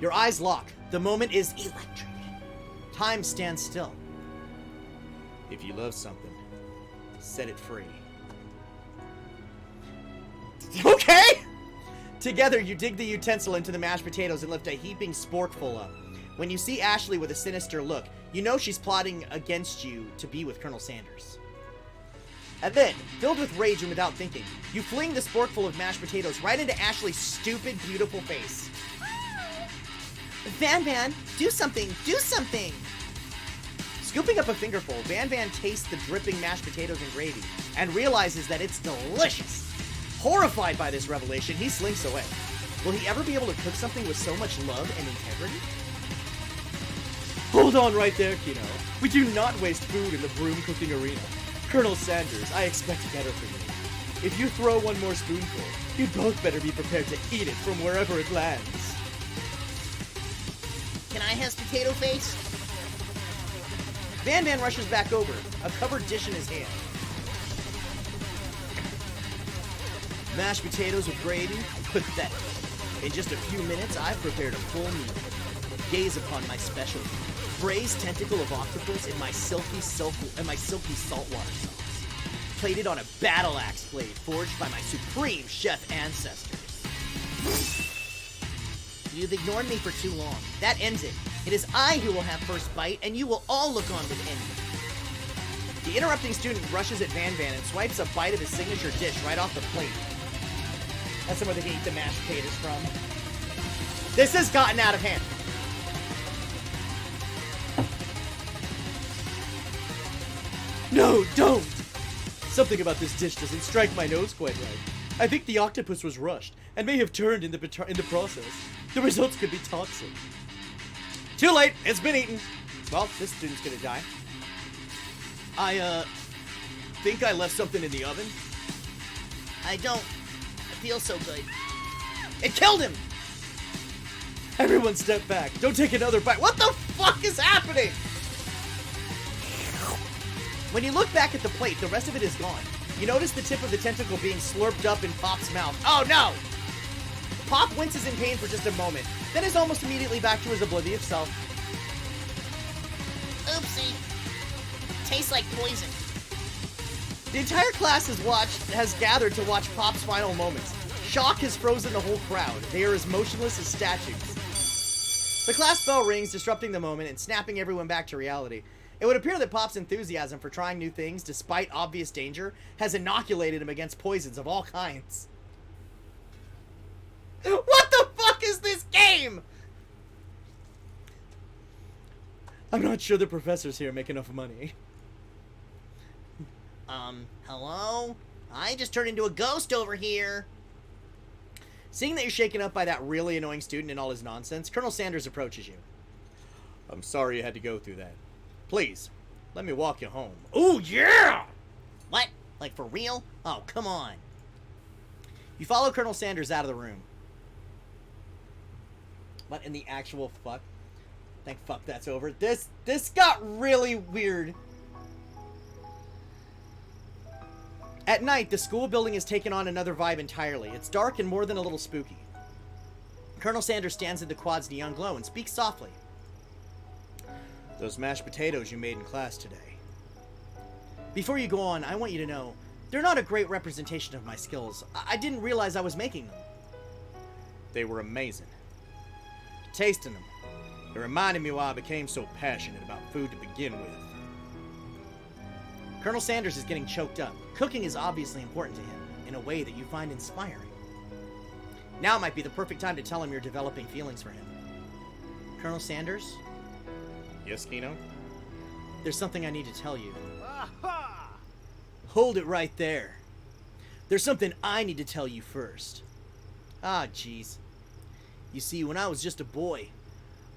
your eyes lock. The moment is electric. Time stands still. If you love something, set it free. Okay! Together, you dig the utensil into the mashed potatoes and lift a heaping sporkful up. When you see Ashley with a sinister look, you know she's plotting against you to be with Colonel Sanders. And then, filled with rage and without thinking, you fling the sporkful of mashed potatoes right into Ashley's stupid, beautiful face. Van Van, do something! Do something! Scooping up a fingerful, Van Van tastes the dripping mashed potatoes and gravy and realizes that it's delicious. Horrified by this revelation, he slinks away. Will he ever be able to cook something with so much love and integrity? Hold on right there, Kino. We do not waste food in the broom cooking arena. Colonel Sanders, I expect better from you. If you throw one more spoonful, you'd both better be prepared to eat it from wherever it lands. Can I have potato face? Van Van rushes back over, a covered dish in his hand. Mashed potatoes with gravy? Pathetic. In just a few minutes, I've prepared a full meal. Gaze upon my specialty. Braised tentacle of octopus in my silky saltwater sauce. Plated on a battle axe blade forged by my supreme chef ancestors. You've ignored me for too long. That ends it. It is I who will have first bite, and you will all look on with envy. The interrupting student rushes at Van Van and swipes a bite of his signature dish right off the plate. That's somewhere they can eat the mashed potatoes from. This has gotten out of hand. No, don't! Something about this dish doesn't strike my nose quite right. I think the octopus was rushed and may have turned in the process. The results could be toxic. Too late! It's been eaten! Well, this student's gonna die. I think I left something in the oven. I don't feel so good. It killed him! Everyone step back. Don't take another bite. What the fuck is happening? When you look back at the plate, the rest of it is gone. You notice the tip of the tentacle being slurped up in Pop's mouth. Oh no! Pop winces in pain for just a moment, then is almost immediately back to his oblivious self. Oopsie. Tastes like poison. The entire class has gathered to watch Pop's final moments. Shock has frozen the whole crowd. They are as motionless as statues. The class bell rings, disrupting the moment and snapping everyone back to reality. It would appear that Pop's enthusiasm for trying new things, despite obvious danger, has inoculated him against poisons of all kinds. What the fuck is this game? I'm not sure the professors here make enough money. Hello? I just turned into a ghost over here. Seeing that you're shaken up by that really annoying student and all his nonsense, Colonel Sanders approaches you. I'm sorry you had to go through that. Please, let me walk you home. Ooh, yeah! What? Like for real? Oh, come on. You follow Colonel Sanders out of the room. What in the actual fuck? Thank fuck that's over. This got really weird. At night, the school building has taken on another vibe entirely. It's dark and more than a little spooky. Colonel Sanders stands in the quad's neon glow and speaks softly. Those mashed potatoes you made in class today. Before you go on, I want you to know, they're not a great representation of my skills. I didn't realize I was making them. They were amazing. Tasting them, it reminded me why I became so passionate about food to begin with. Colonel Sanders is getting choked up. Cooking is obviously important to him, in a way that you find inspiring. Now might be the perfect time to tell him you're developing feelings for him. Colonel Sanders? Yes, Kino? There's something I need to tell you. Aha! Hold it right there. There's something I need to tell you first. Ah, jeez. You see, when I was just a boy,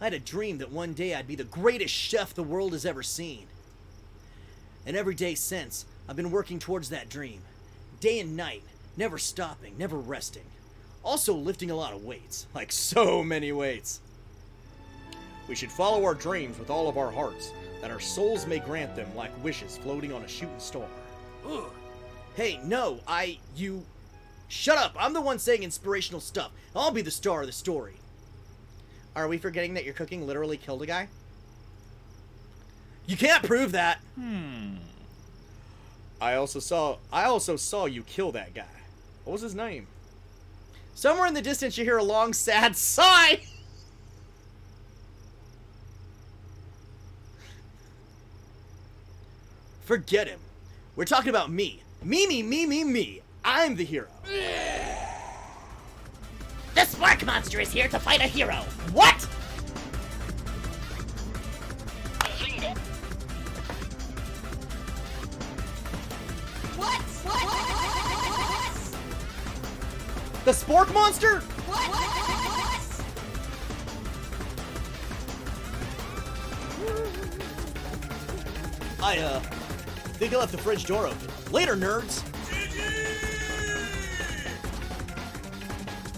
I had a dream that one day I'd be the greatest chef the world has ever seen. And every day since, I've been working towards that dream. Day and night, never stopping, never resting. Also lifting a lot of weights, like so many weights. We should follow our dreams with all of our hearts, that our souls may grant them like wishes floating on a shooting star. Ugh. Hey, no, you... Shut up, I'm the one saying inspirational stuff. I'll be the star of the story. Are we forgetting that your cooking literally killed a guy? You can't prove that. I also saw you kill that guy. What was his name? Somewhere in the distance you hear a long, sad sigh. Forget him. We're talking about me. Me. I'm the hero. The Spark Monster is here to fight a hero. What? Bazinga! What? The Spork Monster? I think I left the fridge door open. Later, nerds.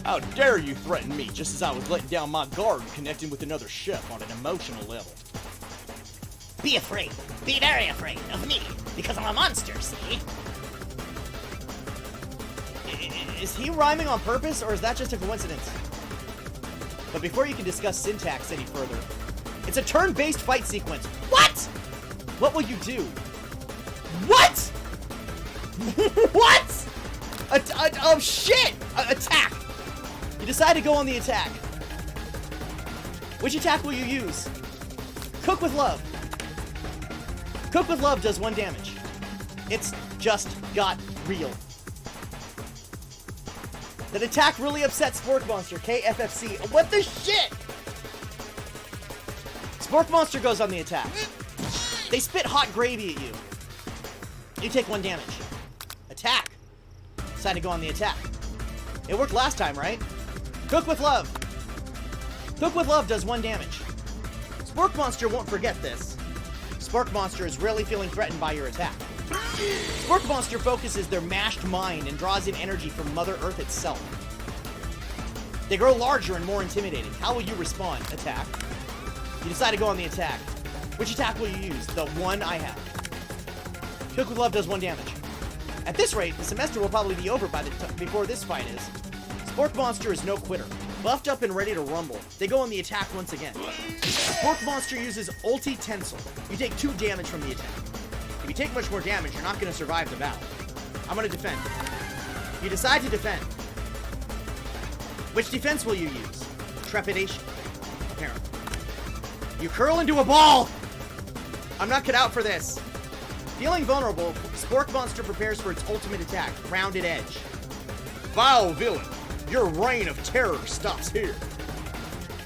How dare you threaten me just as I was letting down my guard and connecting with another chef on an emotional level. Be afraid. Be very afraid of me. Because I'm a monster, see? Is he rhyming on purpose, or is that just a coincidence? But before you can discuss syntax any further, it's a turn-based fight sequence. What? What will you do? What? What? Oh shit! Attack! You decide to go on the attack. Which attack will you use? Cook with Love. Cook with Love does 1 damage. It's just got real. That attack really upset Spork Monster, KFFC. What the shit? Spork Monster goes on the attack. They spit hot gravy at you. You take 1 damage. Attack. Decide to go on the attack. It worked last time, right? Cook with Love. Cook with Love does 1 damage. Spork Monster won't forget this. Spork Monster is really feeling threatened by your attack. Spork Monster focuses their mashed mind and draws in energy from Mother Earth itself. They grow larger and more intimidating. How will you respond? Attack. You decide to go on the attack. Which attack will you use? The one I have. Cook with Love does 1 damage. At this rate, the semester will probably be over before this fight is. Spork Monster is no quitter. Buffed up and ready to rumble. They go on the attack once again. Spork Monster uses Ulti Tensile. You take 2 damage from the attack. If you take much more damage, you're not going to survive the battle. I'm going to defend. You decide to defend. Which defense will you use? Trepidation. Apparently. You curl into a ball! I'm not cut out for this. Feeling vulnerable, Spork Monster prepares for its ultimate attack, Rounded Edge. Vile villain, your reign of terror stops here.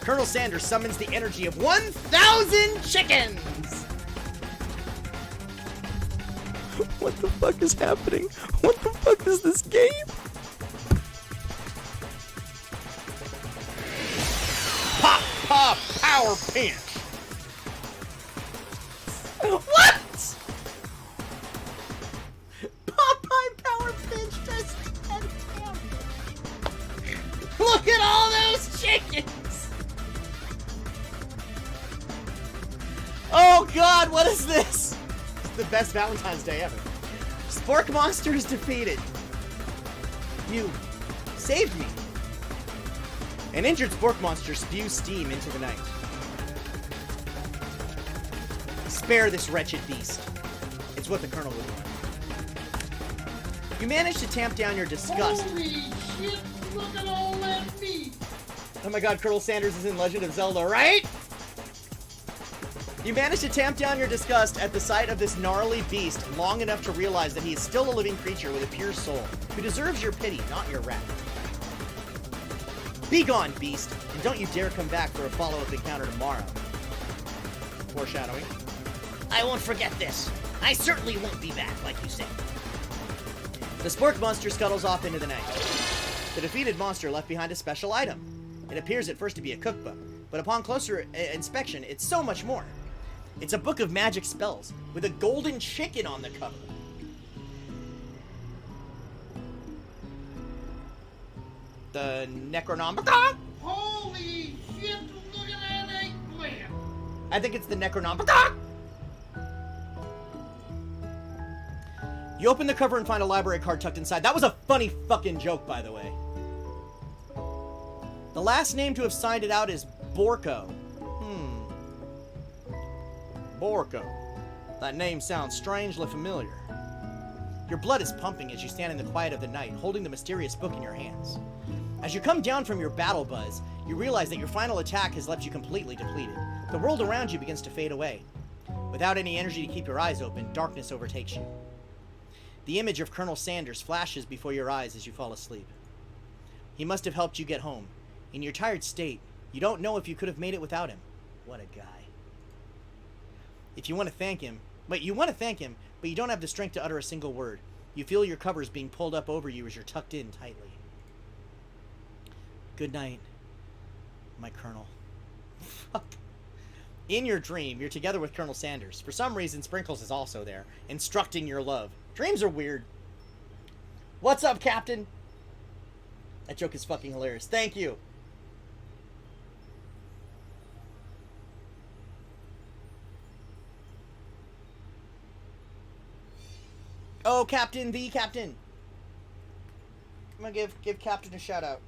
Colonel Sanders summons the energy of 1,000 chickens! What the fuck is happening? What the fuck is this game? Pop, pop, power pinch. What? Popeye Power Pinch does 10 damage. Look at all those chickens! Oh god, what is this? It's the best Valentine's Day ever. Spork Monster is defeated. You saved me. An injured Spork Monster spews steam into the night. Spare this wretched beast. It's what the Colonel would want. You manage to tamp down your disgust. Holy shit, look at all that meat! Oh my god, Colonel Sanders is in Legend of Zelda, right? You manage to tamp down your disgust at the sight of this gnarly beast long enough to realize that he is still a living creature with a pure soul, who deserves your pity, not your wrath. Be gone, beast, and don't you dare come back for a follow-up encounter tomorrow. Foreshadowing. I won't forget this. I certainly won't be back, like you said. The Spork Monster scuttles off into the night. The defeated monster left behind a special item. It appears at first to be a cookbook, but upon closer inspection, it's so much more. It's a book of magic spells, with a golden chicken on the cover. The Necronomicon? Holy shit, look at that eggplant! I think it's the Necronomicon! You open the cover and find a library card tucked inside. That was a funny fucking joke, by the way. The last name to have signed it out is Borko. Borko. That name sounds strangely familiar. Your blood is pumping as you stand in the quiet of the night, holding the mysterious book in your hands. As you come down from your battle buzz, you realize that your final attack has left you completely depleted. The world around you begins to fade away. Without any energy to keep your eyes open, darkness overtakes you. The image of Colonel Sanders flashes before your eyes as you fall asleep. He must have helped you get home. In your tired state, you don't know if you could have made it without him. What a guy. If you want to thank him, but you don't have the strength to utter a single word. You feel your covers being pulled up over you as you're tucked in tightly. Good night, my Colonel. Fuck. In your dream, you're together with Colonel Sanders. For some reason, Sprinkles is also there, instructing your love. Dreams are weird. What's up, Captain? That joke is fucking hilarious. Thank you. Oh, Captain, the Captain. I'm gonna give Captain a shout out.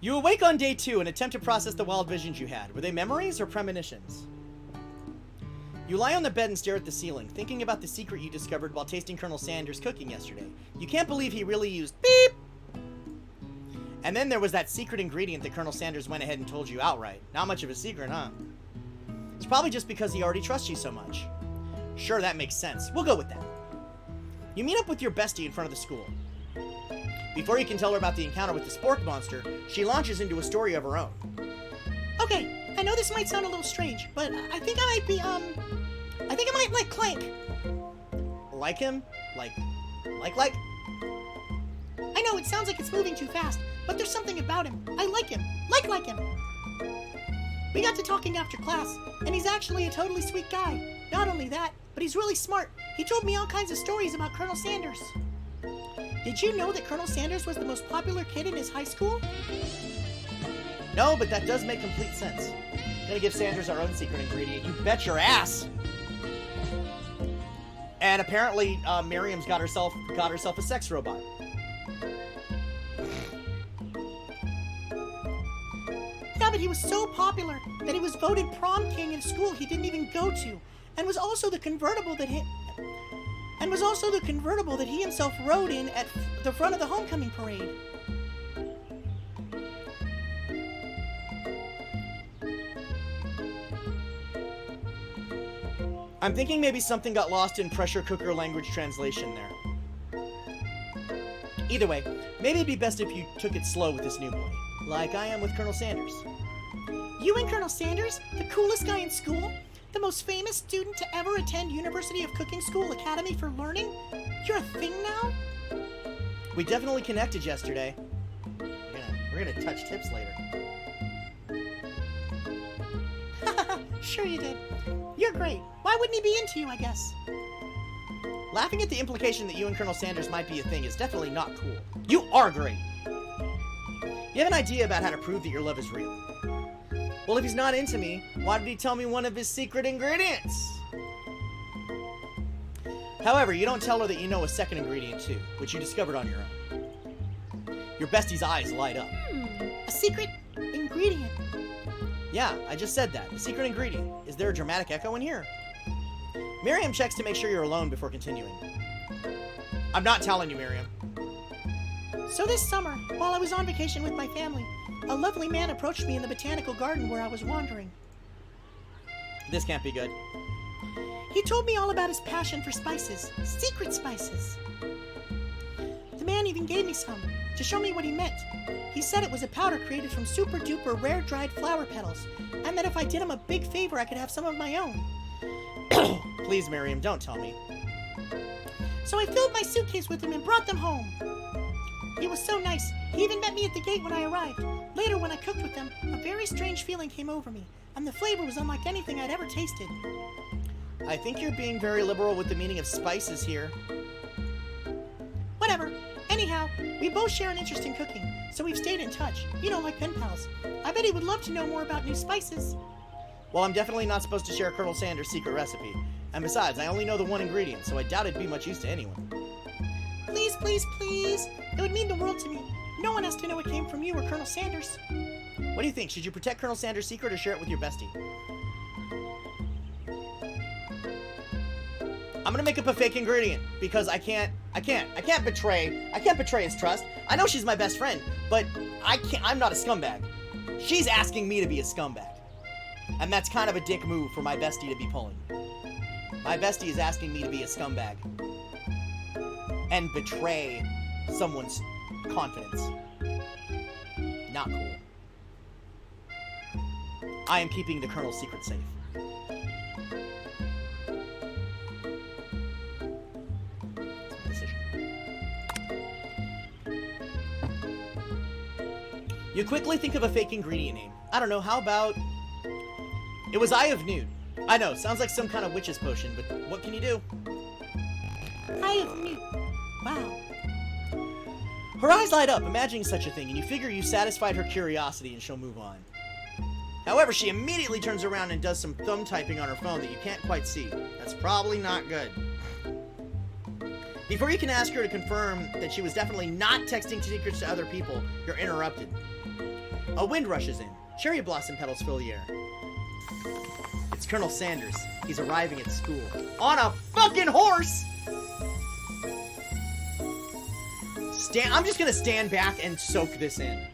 You awake on day 2 and attempt to process the wild visions you had. Were they memories or premonitions? You lie on the bed and stare at the ceiling, thinking about the secret you discovered while tasting Colonel Sanders' cooking yesterday. You can't believe he really used beep! And then there was that secret ingredient that Colonel Sanders went ahead and told you outright. Not much of a secret, huh? It's probably just because he already trusts you so much. Sure, that makes sense. We'll go with that. You meet up with your bestie in front of the school. Before you can tell her about the encounter with the spork monster, she launches into a story of her own. Okay, I know this might sound a little strange, but I think I might be, I think I might like Clank. Like him? Like? I know it sounds like it's moving too fast, but there's something about him. I like him. Like him. We got to talking after class, and he's actually a totally sweet guy. Not only that, but he's really smart. He told me all kinds of stories about Colonel Sanders. Did you know that Colonel Sanders was the most popular kid in his high school? No, but that does make complete sense. Gonna give Sanders our own secret ingredient. You bet your ass! And apparently, Miriam's got herself a sex robot. Yeah, but he was so popular that he was voted prom king in school he didn't even go to, and was also the convertible that he himself rode in at the front of the homecoming parade. I'm thinking maybe something got lost in pressure cooker language translation there. Either way, maybe it'd be best if you took it slow with this new boy, like I am with Colonel Sanders. You and Colonel Sanders, the coolest guy in school, the most famous student to ever attend University of Cooking School Academy for Learning, you're a thing now? We definitely connected yesterday. We're gonna touch tips later. Sure you did. You're great. Why wouldn't he be into you, I guess? Laughing at the implication that you and Colonel Sanders might be a thing is definitely not cool. You are great! You have an idea about how to prove that your love is real. Well, if he's not into me, why did he tell me one of his secret ingredients? However, you don't tell her that you know a second ingredient too, which you discovered on your own. Your bestie's eyes light up. A secret ingredient. Yeah, I just said that. A secret ingredient. Is there a dramatic echo in here? Miriam checks to make sure you're alone before continuing. I'm not telling you, Miriam. So this summer, while I was on vacation with my family, a lovely man approached me in the botanical garden where I was wandering. This can't be good. He told me all about his passion for spices, secret spices. The man even gave me some to show me what he meant. He said it was a powder created from super duper rare dried flower petals, and that if I did him a big favor, I could have some of my own. Please, Miriam, don't tell me. So I filled my suitcase with them and brought them home. He was so nice. He even met me at the gate when I arrived. Later, when I cooked with them, a very strange feeling came over me, and the flavor was unlike anything I'd ever tasted. I think you're being very liberal with the meaning of spices here. Whatever. Anyhow, we both share an interest in cooking, so we've stayed in touch. You know, like pen pals. I bet he would love to know more about new spices. Well, I'm definitely not supposed to share Colonel Sanders' secret recipe. And besides, I only know the one ingredient, so I doubt it'd be much use to anyone. Please, please, please. It would mean the world to me. No one has to know it came from you or Colonel Sanders. What do you think? Should you protect Colonel Sanders' secret or share it with your bestie? I'm gonna make up a fake ingredient because I can't betray his trust. I know she's my best friend, but I'm not a scumbag. She's asking me to be a scumbag. And that's kind of a dick move for my bestie to be pulling. My bestie is asking me to be a scumbag. And betray someone's confidence. Not cool. I am keeping the Colonel's secret safe. You quickly think of a fake ingredient name. I don't know, how about... It was Eye of Newt. I know, sounds like some kind of witch's potion, but what can you do? Eye of Newt. Wow. Her eyes light up, imagining such a thing, and you figure you satisfied her curiosity and she'll move on. However, she immediately turns around and does some thumb typing on her phone that you can't quite see. That's probably not good. Before you can ask her to confirm that she was definitely not texting secrets to other people, you're interrupted. A wind rushes in. Cherry blossom petals fill the air. It's Colonel Sanders. He's arriving at school. On a fucking horse! I'm just gonna stand back and soak this in.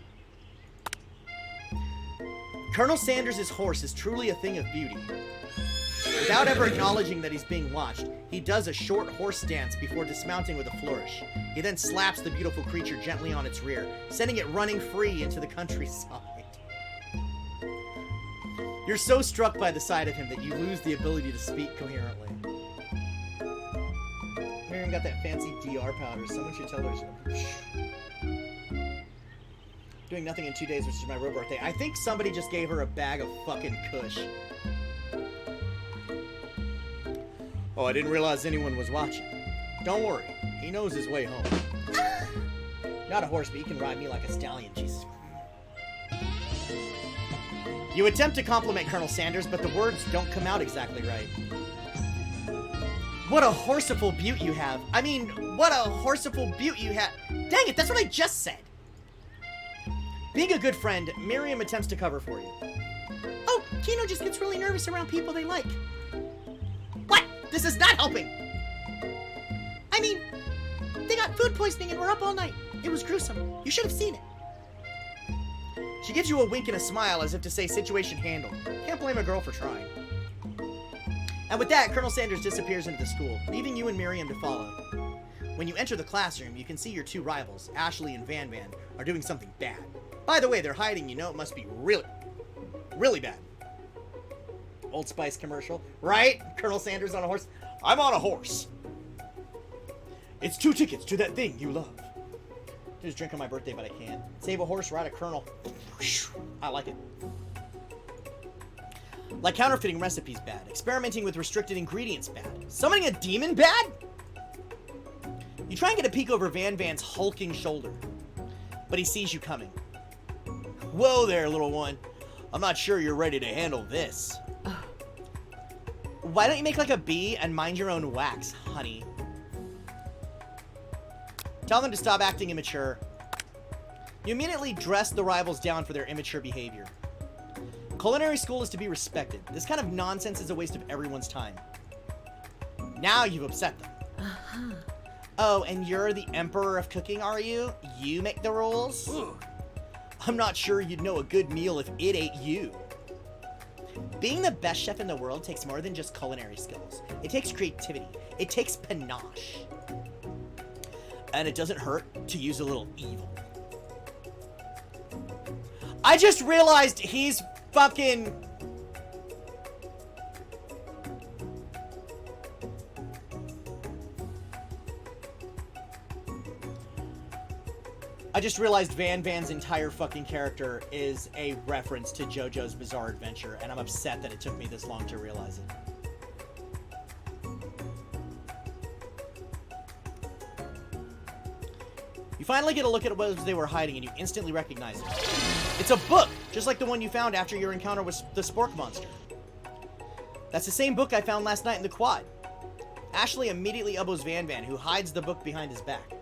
Colonel Sanders' horse is truly a thing of beauty. Without ever acknowledging that he's being watched, he does a short horse dance before dismounting with a flourish. He then slaps the beautiful creature gently on its rear, sending it running free into the countryside. You're so struck by the sight of him that you lose the ability to speak coherently. Miriam got that fancy DR powder. Someone should tell her. Doing nothing in 2 days, which is my real birthday. I think somebody just gave her a bag of fucking kush. Oh, I didn't realize anyone was watching. Don't worry, he knows his way home. Not a horse, but he can ride me like a stallion, Jesus. You attempt to compliment Colonel Sanders, but the words don't come out exactly right. What a horseful beaut you have. I mean, what a horseful beaut you have. Dang it, that's what I just said. Being a good friend, Miriam attempts to cover for you. Oh, Kino just gets really nervous around people they like. What? This is not helping. I mean, they got food poisoning and were up all night. It was gruesome. You should have seen it. She gives you a wink and a smile as if to say situation handled. Can't blame a girl for trying. And with that, Colonel Sanders disappears into the school, leaving you and Miriam to follow. When you enter the classroom, you can see your two rivals, Ashley and Van Van, are doing something bad. By the way, they're hiding. You know it must be really, really bad. Old Spice commercial, right? Colonel Sanders on a horse. I'm on a horse. It's 2 tickets to that thing you love. Just drink on my birthday, but I can't. Save a horse, ride a colonel. I like it. Like counterfeiting recipes bad. Experimenting with restricted ingredients bad. Summoning a demon bad? You try and get a peek over Van Van's hulking shoulder, but he sees you coming. Whoa there, little one. I'm not sure you're ready to handle this. Why don't you make like a bee and mind your own wax, honey? Tell them to stop acting immature. You immediately dress the rivals down for their immature behavior. Culinary school is to be respected. This kind of nonsense is a waste of everyone's time. Now you've upset them. Oh, and you're the emperor of cooking, are you? You make the rules? I'm not sure you'd know a good meal if it ate you. Being the best chef in the world takes more than just culinary skills. It takes creativity. It takes panache. And it doesn't hurt to use a little evil. I just realized he's fucking... I just realized Van Van's entire fucking character is a reference to JoJo's Bizarre Adventure, and I'm upset that it took me this long to realize it. You finally get a look at what they were hiding, and you instantly recognize it. It's a book, just like the one you found after your encounter with the Spork Monster. That's the same book I found last night in the quad. Ashley immediately elbows Van Van, who hides the book behind his back.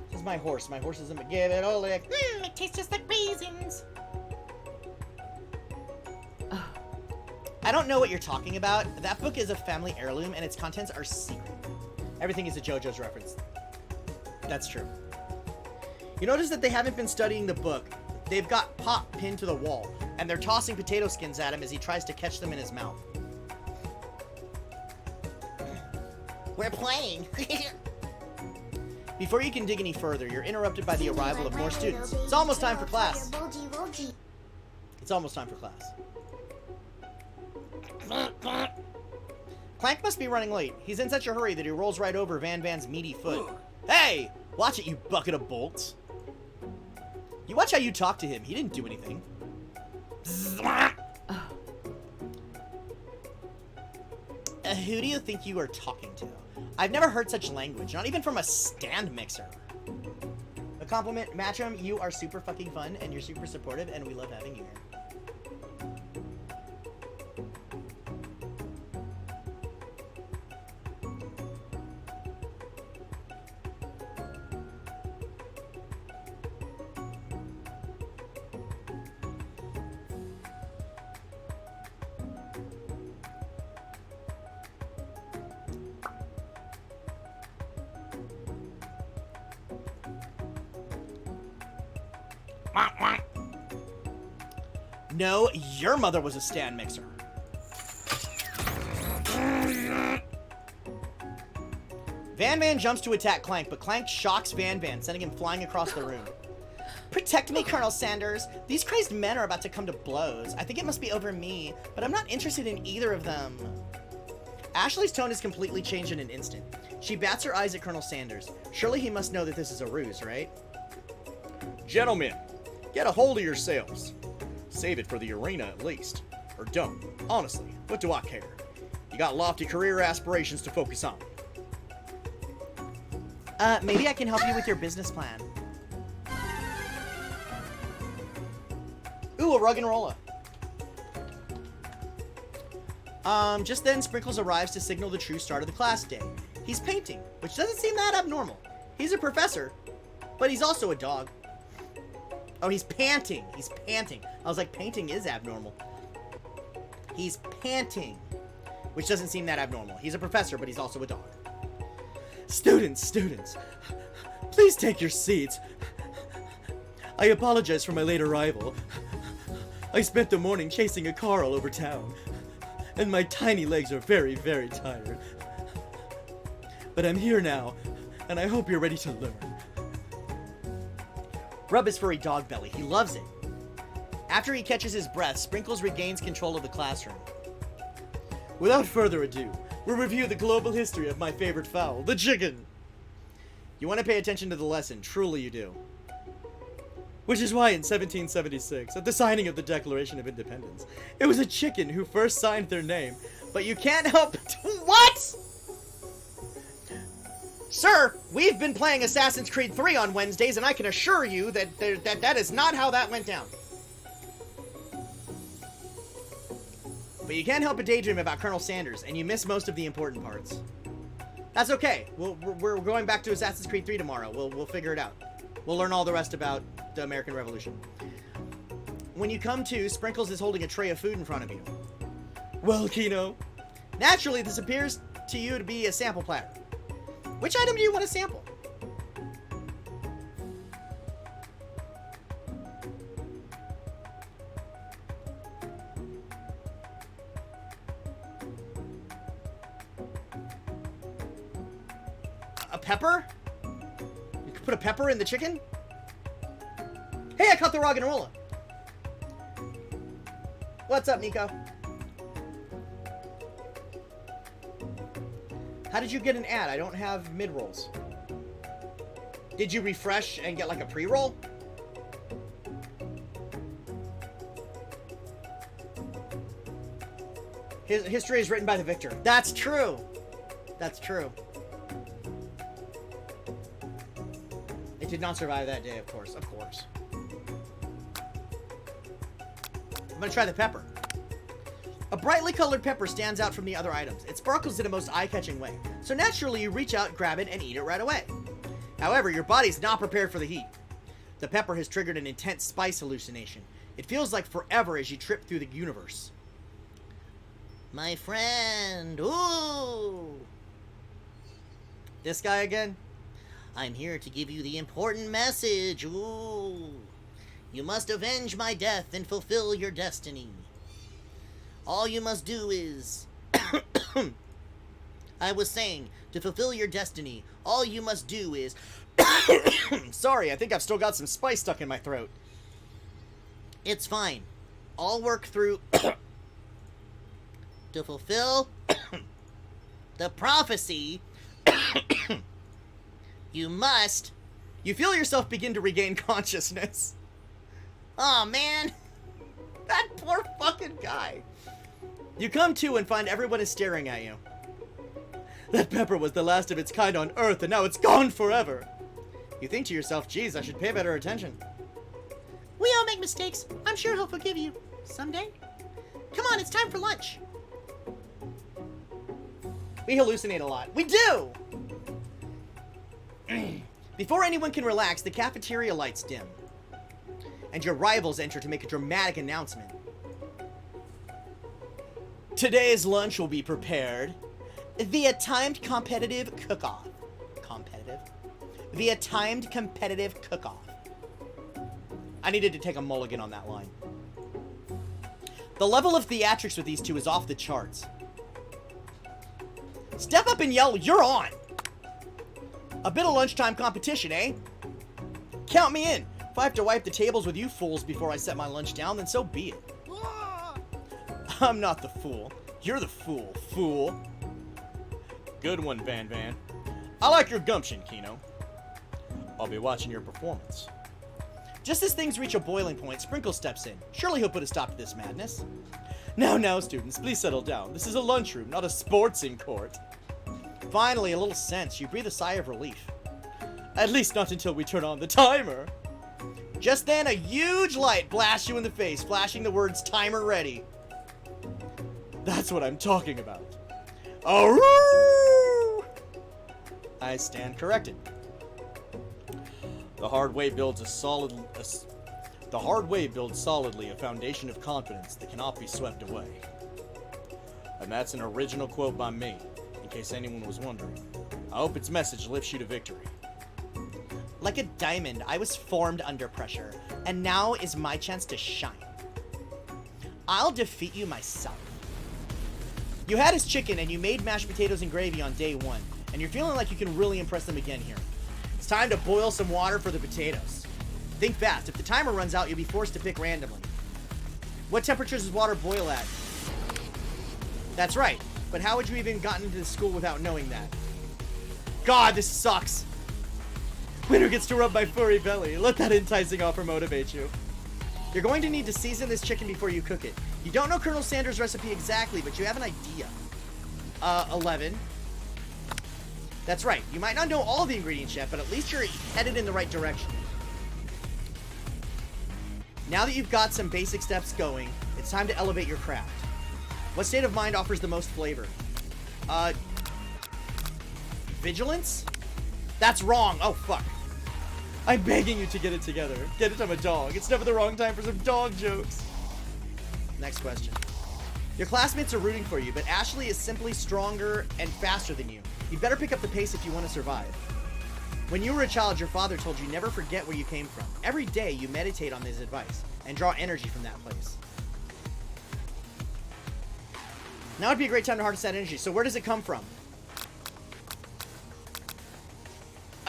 This is my horse. My horse isn't... Give it a lick. It tastes just like raisins. I don't know what you're talking about. That book is a family heirloom, and its contents are secret. Everything is a JoJo's reference. That's true. You notice that they haven't been studying the book. They've got Pop pinned to the wall, and they're tossing potato skins at him as he tries to catch them in his mouth. We're playing. Before you can dig any further, you're interrupted by the arrival of more students. It's almost time for class. It's almost time for class. Clank must be running late. He's in such a hurry that he rolls right over Van Van's meaty foot. Hey! Watch it, you bucket of bolts. You watch how you talk to him. He didn't do anything. Who do you think you are talking to? I've never heard such language, not even from a stand mixer. A compliment, Matchum, you are super fucking fun, and you're super supportive, and we love having you here. No, your mother was a stand mixer. Van Van jumps to attack Clank, but Clank shocks Van Van, sending him flying across the room. Protect me, Colonel Sanders. These crazed men are about to come to blows. I think it must be over me, but I'm not interested in either of them. Ashley's tone has completely changed in an instant. She bats her eyes at Colonel Sanders. Surely he must know that this is a ruse, right? Gentlemen, get a hold of yourselves. Save it for the arena at least. Or don't. Honestly, what do I care? You got lofty career aspirations to focus on. Maybe I can help you with your business plan. Ooh, a rug and rolla. Just then, Sprinkles arrives to signal the true start of the class day. He's painting, which doesn't seem that abnormal. He's a professor, but he's also a dog. Oh, he's panting. He's panting. I was like, painting is abnormal. He's panting, which doesn't seem that abnormal. He's a professor, but he's also a dog. Students, please take your seats. I apologize for my late arrival. I spent the morning chasing a car all over town, and my tiny legs are very, very tired. But I'm here now, and I hope you're ready to learn. Rub his furry dog belly. He loves it. After he catches his breath, Sprinkles regains control of the classroom. Without further ado, we'll review the global history of my favorite fowl, the chicken. You want to pay attention to the lesson, truly you do. Which is why in 1776, at the signing of the Declaration of Independence, it was a chicken who first signed their name. But you can't help... What?! Sir, we've been playing Assassin's Creed 3 on Wednesdays, and I can assure you that that is not how that went down. But you can't help but daydream about Colonel Sanders, and you miss most of the important parts. That's okay. We're going back to Assassin's Creed 3 tomorrow. We'll figure it out. We'll learn all the rest about the American Revolution. When you come to, Sprinkles is holding a tray of food in front of you. Well, Kino, naturally this appears to you to be a sample platter. Which item do you want to sample? Pepper? You could put a pepper in the chicken? Hey, I caught the Roggenrola. What's up, Nico? How did you get an ad? I don't have mid-rolls. Did you refresh and get like a pre-roll? History is written by the victor. That's true. That's true. It did not survive that day, of course. Of course. I'm gonna try the pepper. A brightly colored pepper stands out from the other items. It sparkles in a most eye-catching way. So naturally, you reach out, grab it, and eat it right away. However, your body's not prepared for the heat. The pepper has triggered an intense spice hallucination. It feels like forever as you trip through the universe. My friend, ooh! This guy again? I'm here to give you the important message, ooh! You must avenge my death and fulfill your destiny. All you must do is... I was saying, to fulfill your destiny, all you must do is... Sorry, I think I've still got some spice stuck in my throat. It's fine. I'll work through... to fulfill... the prophecy... you must... You feel yourself begin to regain consciousness. Aw, man. That poor fucking guy. You come to and find everyone is staring at you. That pepper was the last of its kind on Earth, and now it's gone forever. You think to yourself, geez, I should pay better attention. We all make mistakes. I'm sure he'll forgive you. Someday. Come on, it's time for lunch. We hallucinate a lot. We do! Before anyone can relax, the cafeteria lights dim. And your rivals enter to make a dramatic announcement. Today's lunch will be prepared via timed competitive cook-off. Competitive? Via timed competitive cook-off. I needed to take a mulligan on that line. The level of theatrics with these two is off the charts. Step up and yell, you're on! A bit of lunchtime competition, eh? Count me in. If I have to wipe the tables with you fools before I set my lunch down, then so be it. I'm not the fool. You're the fool, fool. Good one, Van Van. I like your gumption, Kino. I'll be watching your performance. Just as things reach a boiling point, Sprinkle steps in. Surely he'll put a stop to this madness. Now, students, please settle down. This is a lunchroom, not a sportsing court. Finally, a little sense. You breathe a sigh of relief. At least not until we turn on the timer. Just then, a huge light blasts you in the face, flashing the words, timer ready. That's what I'm talking about. Aroo! I stand corrected. The hard way builds solidly a foundation of confidence that cannot be swept away. And that's an original quote by me, in case anyone was wondering. I hope its message lifts you to victory. Like a diamond, I was formed under pressure, and now is my chance to shine. I'll defeat you myself. You had his chicken and you made mashed potatoes and gravy on day one, and you're feeling like you can really impress them again here. It's time to boil some water for the potatoes. Think fast. If the timer runs out, you'll be forced to pick randomly. What temperatures does water boil at? That's right. But how would you even gotten into this school without knowing that? God, this sucks. Winner gets to rub my furry belly. Let that enticing offer motivate you. You're going to need to season this chicken before you cook it. You don't know Colonel Sanders' recipe exactly, but you have an idea. 11. That's right. You might not know all the ingredients yet, but at least you're headed in the right direction. Now that you've got some basic steps going, it's time to elevate your craft. What state of mind offers the most flavor? Vigilance? That's wrong. Oh, fuck. I'm begging you to get it together. Get it, I'm a dog. It's never the wrong time for some dog jokes. Next question. Your classmates are rooting for you, but Ashley is simply stronger and faster than you. You better pick up the pace if you want to survive. When you were a child, your father told you never forget where you came from. Every day you meditate on his advice and draw energy from that place. Now would be a great time to harness that energy. So where does it come from?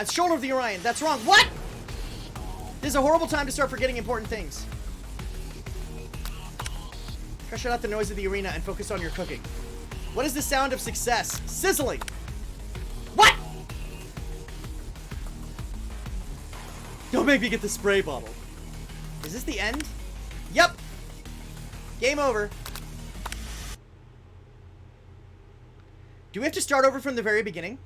Shoulder of the Orion. That's wrong. What? This is a horrible time to start forgetting important things. Try to shut out the noise of the arena and focus on your cooking. What is the sound of success? Sizzling. What? Don't make me get the spray bottle. Is this the end? Yep. Game over. Do we have to start over from the very beginning?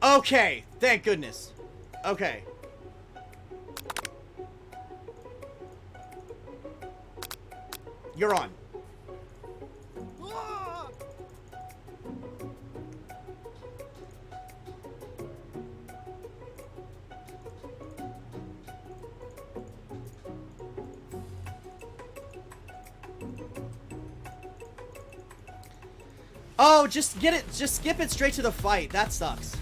Okay, thank goodness. Okay. You're on. Oh, just get it. Just skip it straight to the fight. That sucks.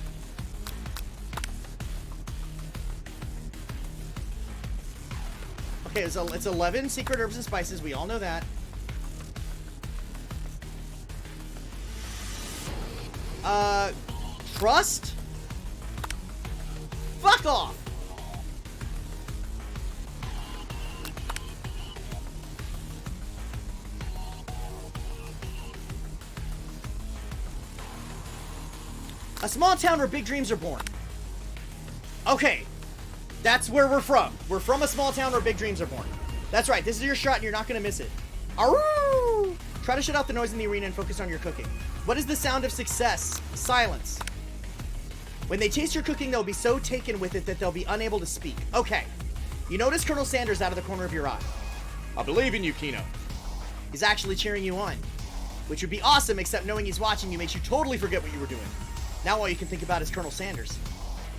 Okay, it's 11 secret herbs and spices. We all know that. Trust? Fuck off! A small town where big dreams are born. Okay. That's where we're from. We're from a small town where big dreams are born. That's right. This is your shot and you're not going to miss it. Aroo! Try to shut out the noise in the arena and focus on your cooking. What is the sound of success? Silence. When they taste your cooking, they'll be so taken with it that they'll be unable to speak. Okay. You notice Colonel Sanders out of the corner of your eye. I believe in you, Kino. He's actually cheering you on. Which would be awesome, except knowing he's watching you makes you totally forget what you were doing. Now all you can think about is Colonel Sanders.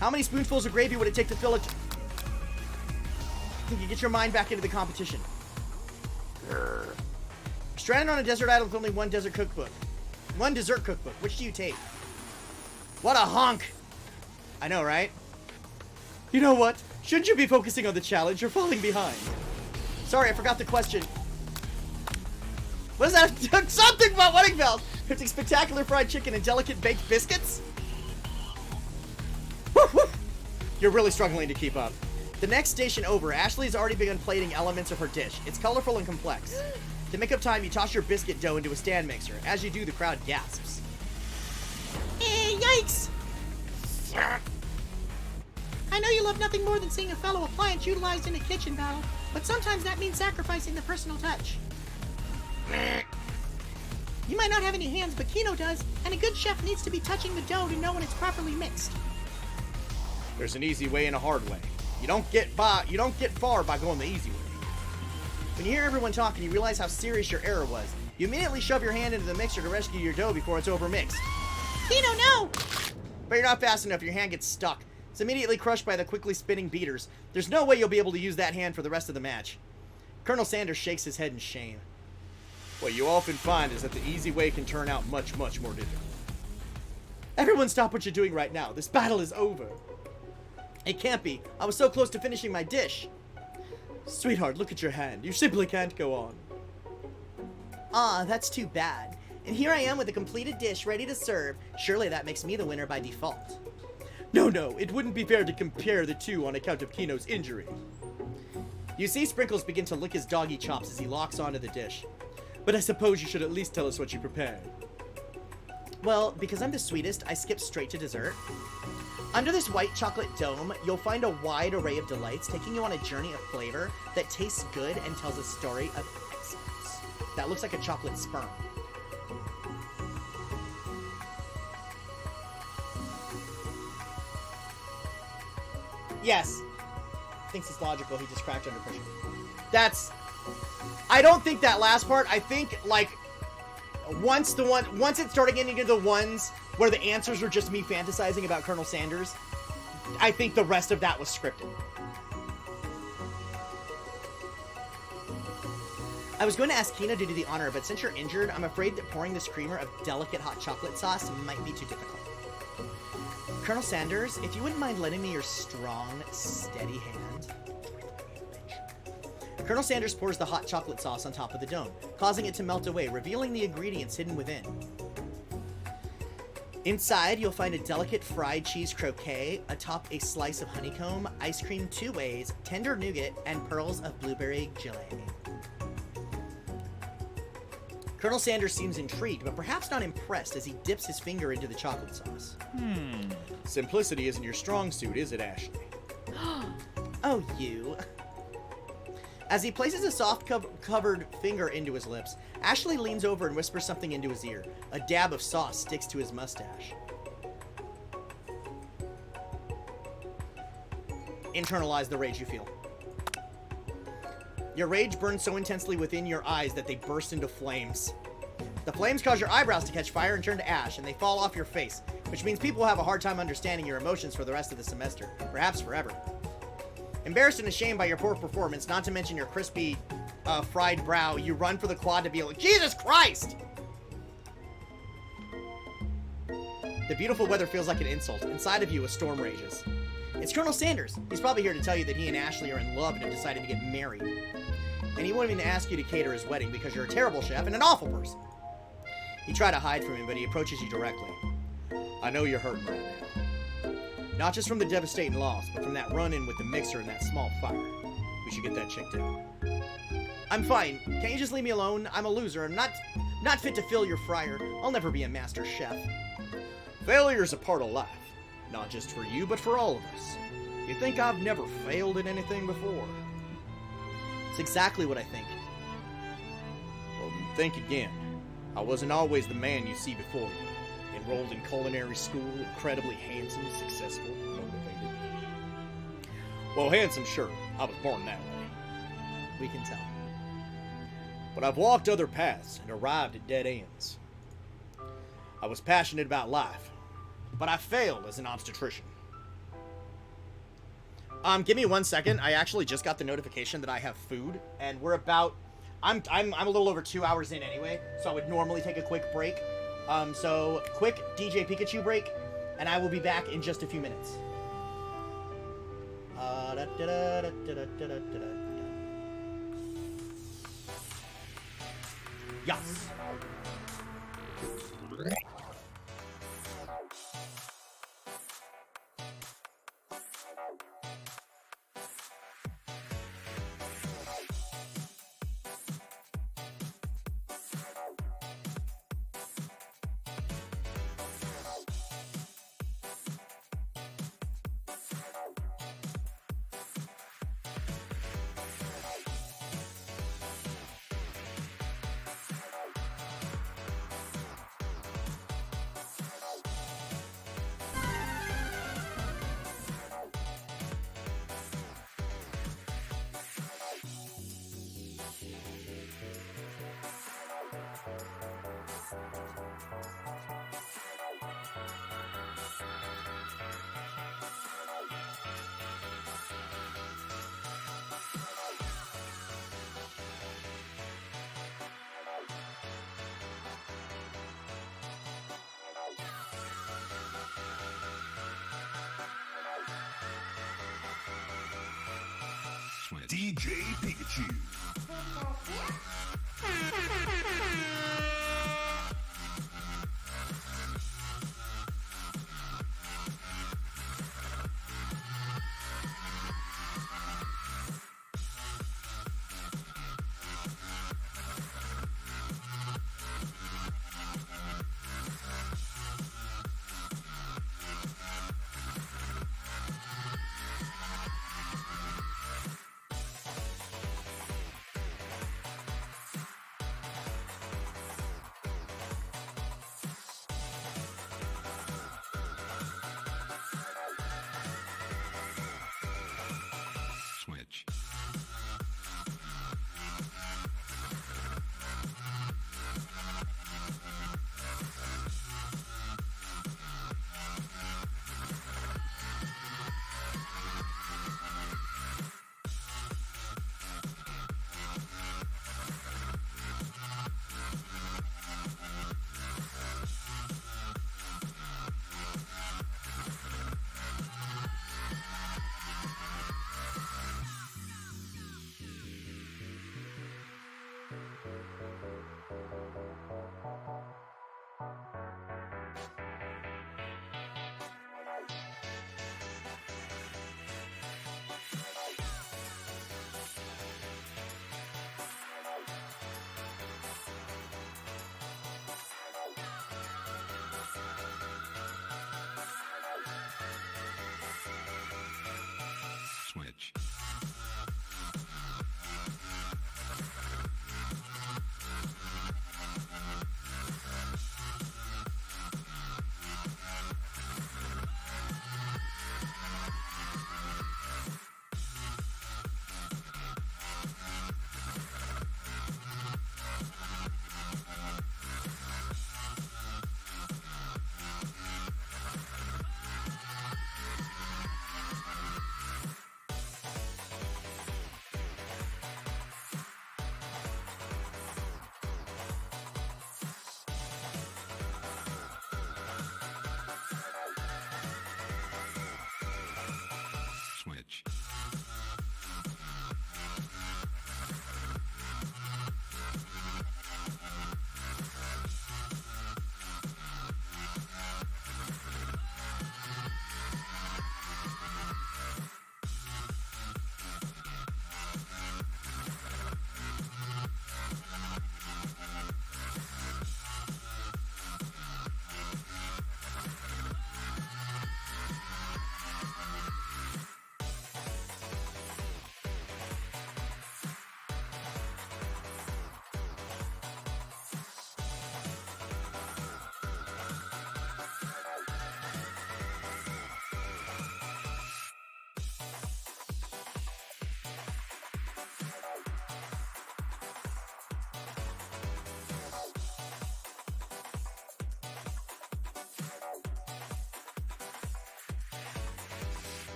How many spoonfuls of gravy would it take to fill it? I think you get your mind back into the competition. Stranded on a desert island with only one dessert cookbook. One dessert cookbook. Which do you take? What a honk! I know, right? You know what? Shouldn't you be focusing on the challenge? You're falling behind. Sorry, I forgot the question. What is that? Something about wedding bells! Picking spectacular fried chicken and delicate baked biscuits? Woof, woof. You're really struggling to keep up. The next station over, Ashley has already begun plating elements of her dish. It's colorful and complex. To make up time, you toss your biscuit dough into a stand mixer. As you do, the crowd gasps. Yikes! I know you love nothing more than seeing a fellow appliance utilized in a kitchen battle, but sometimes that means sacrificing the personal touch. You might not have any hands, but Kino does, and a good chef needs to be touching the dough to know when it's properly mixed. There's an easy way and a hard way. You don't get far by going the easy way. When you hear everyone talking, you realize how serious your error was. You immediately shove your hand into the mixer to rescue your dough before it's overmixed. Kino, no! But you're not fast enough, your hand gets stuck. It's immediately crushed by the quickly spinning beaters. There's no way you'll be able to use that hand for the rest of the match. Colonel Sanders shakes his head in shame. What you often find is that the easy way can turn out much, much more difficult. Everyone stop what you're doing right now. This battle is over. It can't be. I was so close to finishing my dish. Sweetheart, look at your hand. You simply can't go on. Ah, that's too bad. And here I am with a completed dish ready to serve. Surely that makes me the winner by default. No, it wouldn't be fair to compare the two on account of Kino's injury. You see Sprinkles begin to lick his doggy chops as he locks onto the dish. But I suppose you should at least tell us what you prepared. Well, because I'm the sweetest, I skip straight to dessert. Under this white chocolate dome, you'll find a wide array of delights, taking you on a journey of flavor that tastes good and tells a story of excellence. That looks like a chocolate sperm. Yes. Thinks it's logical, he just cracked under pressure. I don't think that last part, I think, like, once it started getting into the ones where the answers were just me fantasizing about Colonel Sanders, I think the rest of that was scripted. I was going to ask Kino to do the honor, but since you're injured, I'm afraid that pouring this creamer of delicate hot chocolate sauce might be too difficult. Colonel Sanders, if you wouldn't mind lending me your strong, steady hand. Colonel Sanders pours the hot chocolate sauce on top of the dome, causing it to melt away, revealing the ingredients hidden within. Inside, you'll find a delicate fried cheese croquet atop a slice of honeycomb, ice cream 2 ways, tender nougat, and pearls of blueberry gelée. Colonel Sanders seems intrigued, but perhaps not impressed as he dips his finger into the chocolate sauce. Simplicity isn't your strong suit, is it, Ashley? Oh, you. As he places a soft covered finger into his lips, Ashley leans over and whispers something into his ear. A dab of sauce sticks to his mustache. Internalize the rage you feel. Your rage burns so intensely within your eyes that they burst into flames. The flames cause your eyebrows to catch fire and turn to ash, and they fall off your face, which means people will have a hard time understanding your emotions for the rest of the semester, perhaps forever. Embarrassed and ashamed by your poor performance, not to mention your crispy, fried brow, you run for the quad to be like, Jesus Christ! The beautiful weather feels like an insult. Inside of you, a storm rages. It's Colonel Sanders. He's probably here to tell you that he and Ashley are in love and have decided to get married. And he won't even ask you to cater his wedding because you're a terrible chef and an awful person. You try to hide from him, but he approaches you directly. I know you're hurting right now. Not just from the devastating loss, but from that run-in with the mixer and that small fire. We should get that checked out. I'm fine. Can't you just leave me alone? I'm a loser. I'm not fit to fill your fryer. I'll never be a master chef. Failure's a part of life. Not just for you, but for all of us. You think I've never failed at anything before? It's exactly what I think. Well, then think again. I wasn't always the man you see before you. Enrolled in culinary school, incredibly handsome, successful, motivated. Well, handsome, sure. I was born that way. We can tell. But I've walked other paths and arrived at dead ends. I was passionate about life, but I failed as an obstetrician. Give me 1 second. I actually just got the notification that I have food, and we're about... I'm a little over 2 hours in anyway, so I would normally take a quick break. So quick DJ Pikachu break, and I will be back in just a few minutes. Yes. DJ Pikachu.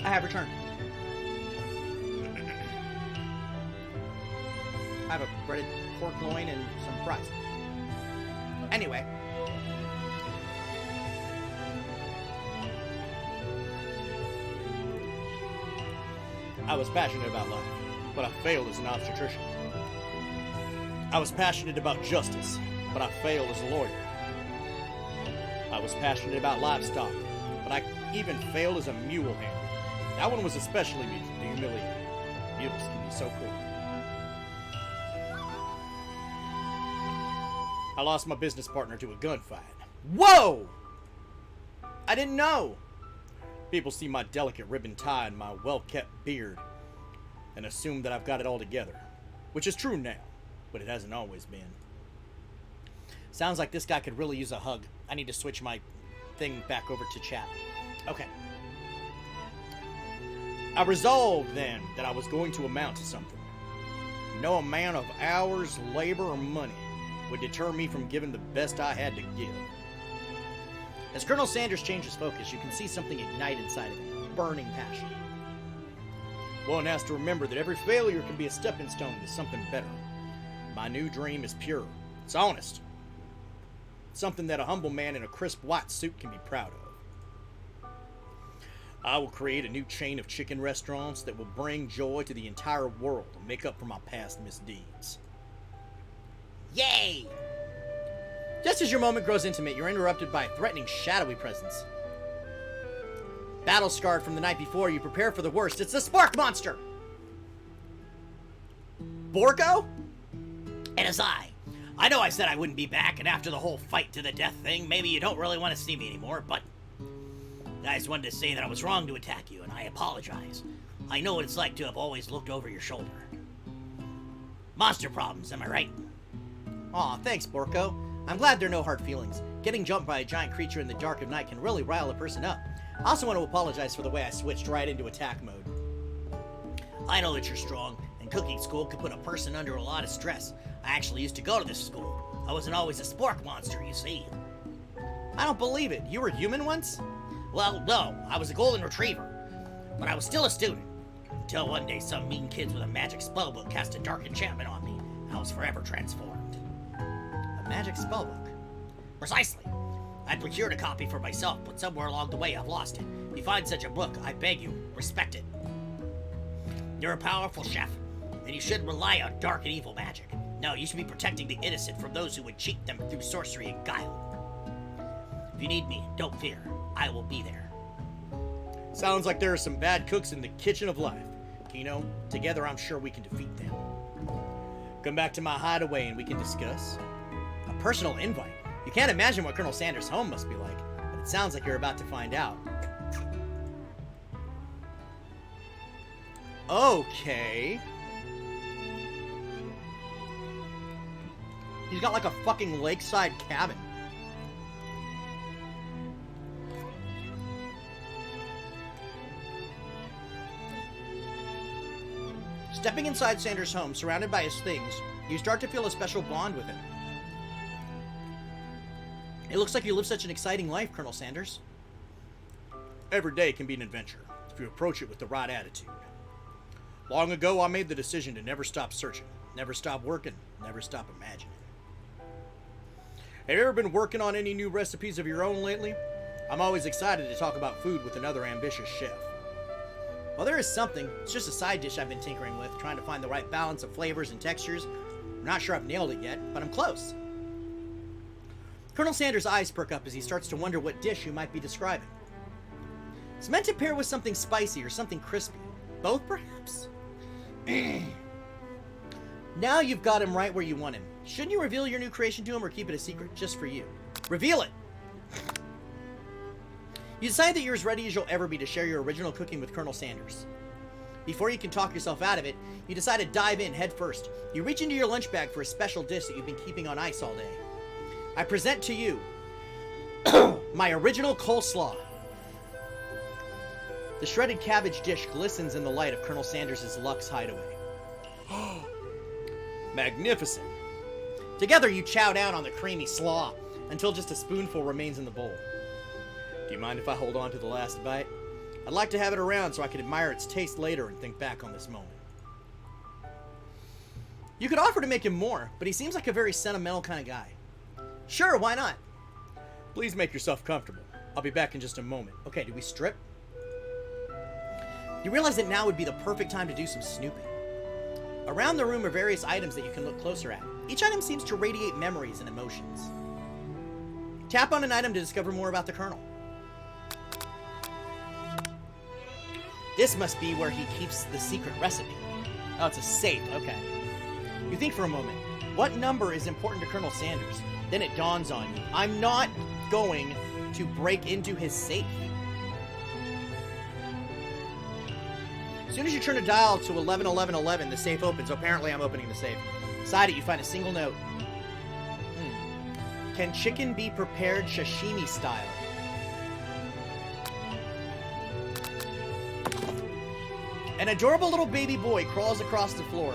I have returned. I have a breaded pork loin and some fries. Anyway. I was passionate about life, but I failed as an obstetrician. I was passionate about justice, but I failed as a lawyer. I was passionate about livestock, but I even failed as a mule handler. That one was especially humiliating. Mules can be so cool. I lost my business partner to a gunfight. Whoa! I didn't know! People see my delicate ribbon tie and my well-kept beard and assume that I've got it all together. Which is true now, but it hasn't always been. Sounds like this guy could really use a hug. I need to switch my thing back over to chat. Okay. I resolved then that I was going to amount to something. No amount of hours, labor, or money would deter me from giving the best I had to give. As Colonel Sanders changes focus, you can see something ignite inside of him, burning passion. One has to remember that every failure can be a stepping stone to something better. My new dream is pure. It's honest. It's something that a humble man in a crisp white suit can be proud of. I will create a new chain of chicken restaurants that will bring joy to the entire world and make up for my past misdeeds. Yay! Just as your moment grows intimate, you're interrupted by a threatening, shadowy presence. Battle-scarred from the night before, you prepare for the worst. It's the Spark Monster! Borko? It is I. I know I said I wouldn't be back, and after the whole fight to the death thing, maybe you don't really want to see me anymore, but I just wanted to say that I was wrong to attack you, and I apologize. I know what it's like to have always looked over your shoulder. Monster problems, am I right? Aw, thanks, Borko. I'm glad there are no hard feelings. Getting jumped by a giant creature in the dark of night can really rile a person up. I also want to apologize for the way I switched right into attack mode. I know that you're strong, and cooking school can put a person under a lot of stress. I actually used to go to this school. I wasn't always a spork monster, you see. I don't believe it. You were human once? Well, no, I was a golden retriever. But I was still a student. Until one day some mean kids with a magic spellbook cast a dark enchantment on me. I was forever transformed. A magic spellbook? Precisely. I'd procured a copy for myself, but somewhere along the way I've lost it. If you find such a book, I beg you, respect it. You're a powerful chef, and you shouldn't rely on dark and evil magic. No, you should be protecting the innocent from those who would cheat them through sorcery and guile. If you need me, don't fear. I will be there. Sounds like there are some bad cooks in the kitchen of life. Kino, together I'm sure we can defeat them. Come back to my hideaway and we can discuss. A personal invite? You can't imagine what Colonel Sanders' home must be like, but it sounds like you're about to find out. Okay. He's got like a fucking lakeside cabin. Stepping inside Sanders' home, surrounded by his things, you start to feel a special bond with him. It looks like you live such an exciting life, Colonel Sanders. Every day can be an adventure, if you approach it with the right attitude. Long ago, I made the decision to never stop searching, never stop working, never stop imagining. Have you ever been working on any new recipes of your own lately? I'm always excited to talk about food with another ambitious chef. Well, there is something. It's just a side dish I've been tinkering with, trying to find the right balance of flavors and textures. I'm not sure I've nailed it yet, but I'm close. Colonel Sanders' eyes perk up as he starts to wonder what dish you might be describing. It's meant to pair with something spicy or something crispy. Both, perhaps? Now you've got him right where you want him. Shouldn't you reveal your new creation to him or keep it a secret just for you? Reveal it! You decide that you're as ready as you'll ever be to share your original cooking with Colonel Sanders. Before you can talk yourself out of it, you decide to dive in head first. You reach into your lunch bag for a special dish that you've been keeping on ice all day. I present to you my original coleslaw. The shredded cabbage dish glistens in the light of Colonel Sanders' Lux hideaway. Magnificent. Together you chow down on the creamy slaw. until just a spoonful remains in the bowl. Do you mind if I hold on to the last bite? I'd like to have it around so I can admire its taste later and think back on this moment. You could offer to make him more, but he seems like a very sentimental kind of guy. Sure, why not? Please make yourself comfortable. I'll be back in just a moment. Okay, do we strip? You realize that now would be the perfect time to do some snooping. Around the room are various items that you can look closer at. Each item seems to radiate memories and emotions. Tap on an item to discover more about the Colonel. This must be where he keeps the secret recipe. Oh, it's a safe, okay. You think for a moment, what number is important to Colonel Sanders? Then it dawns on you. I'm not going to break into his safe. As soon as you turn a dial to 111111, the safe opens. Apparently, I'm opening the safe. Inside it, you find a single note. Can chicken be prepared sashimi style? An adorable little baby boy crawls across the floor.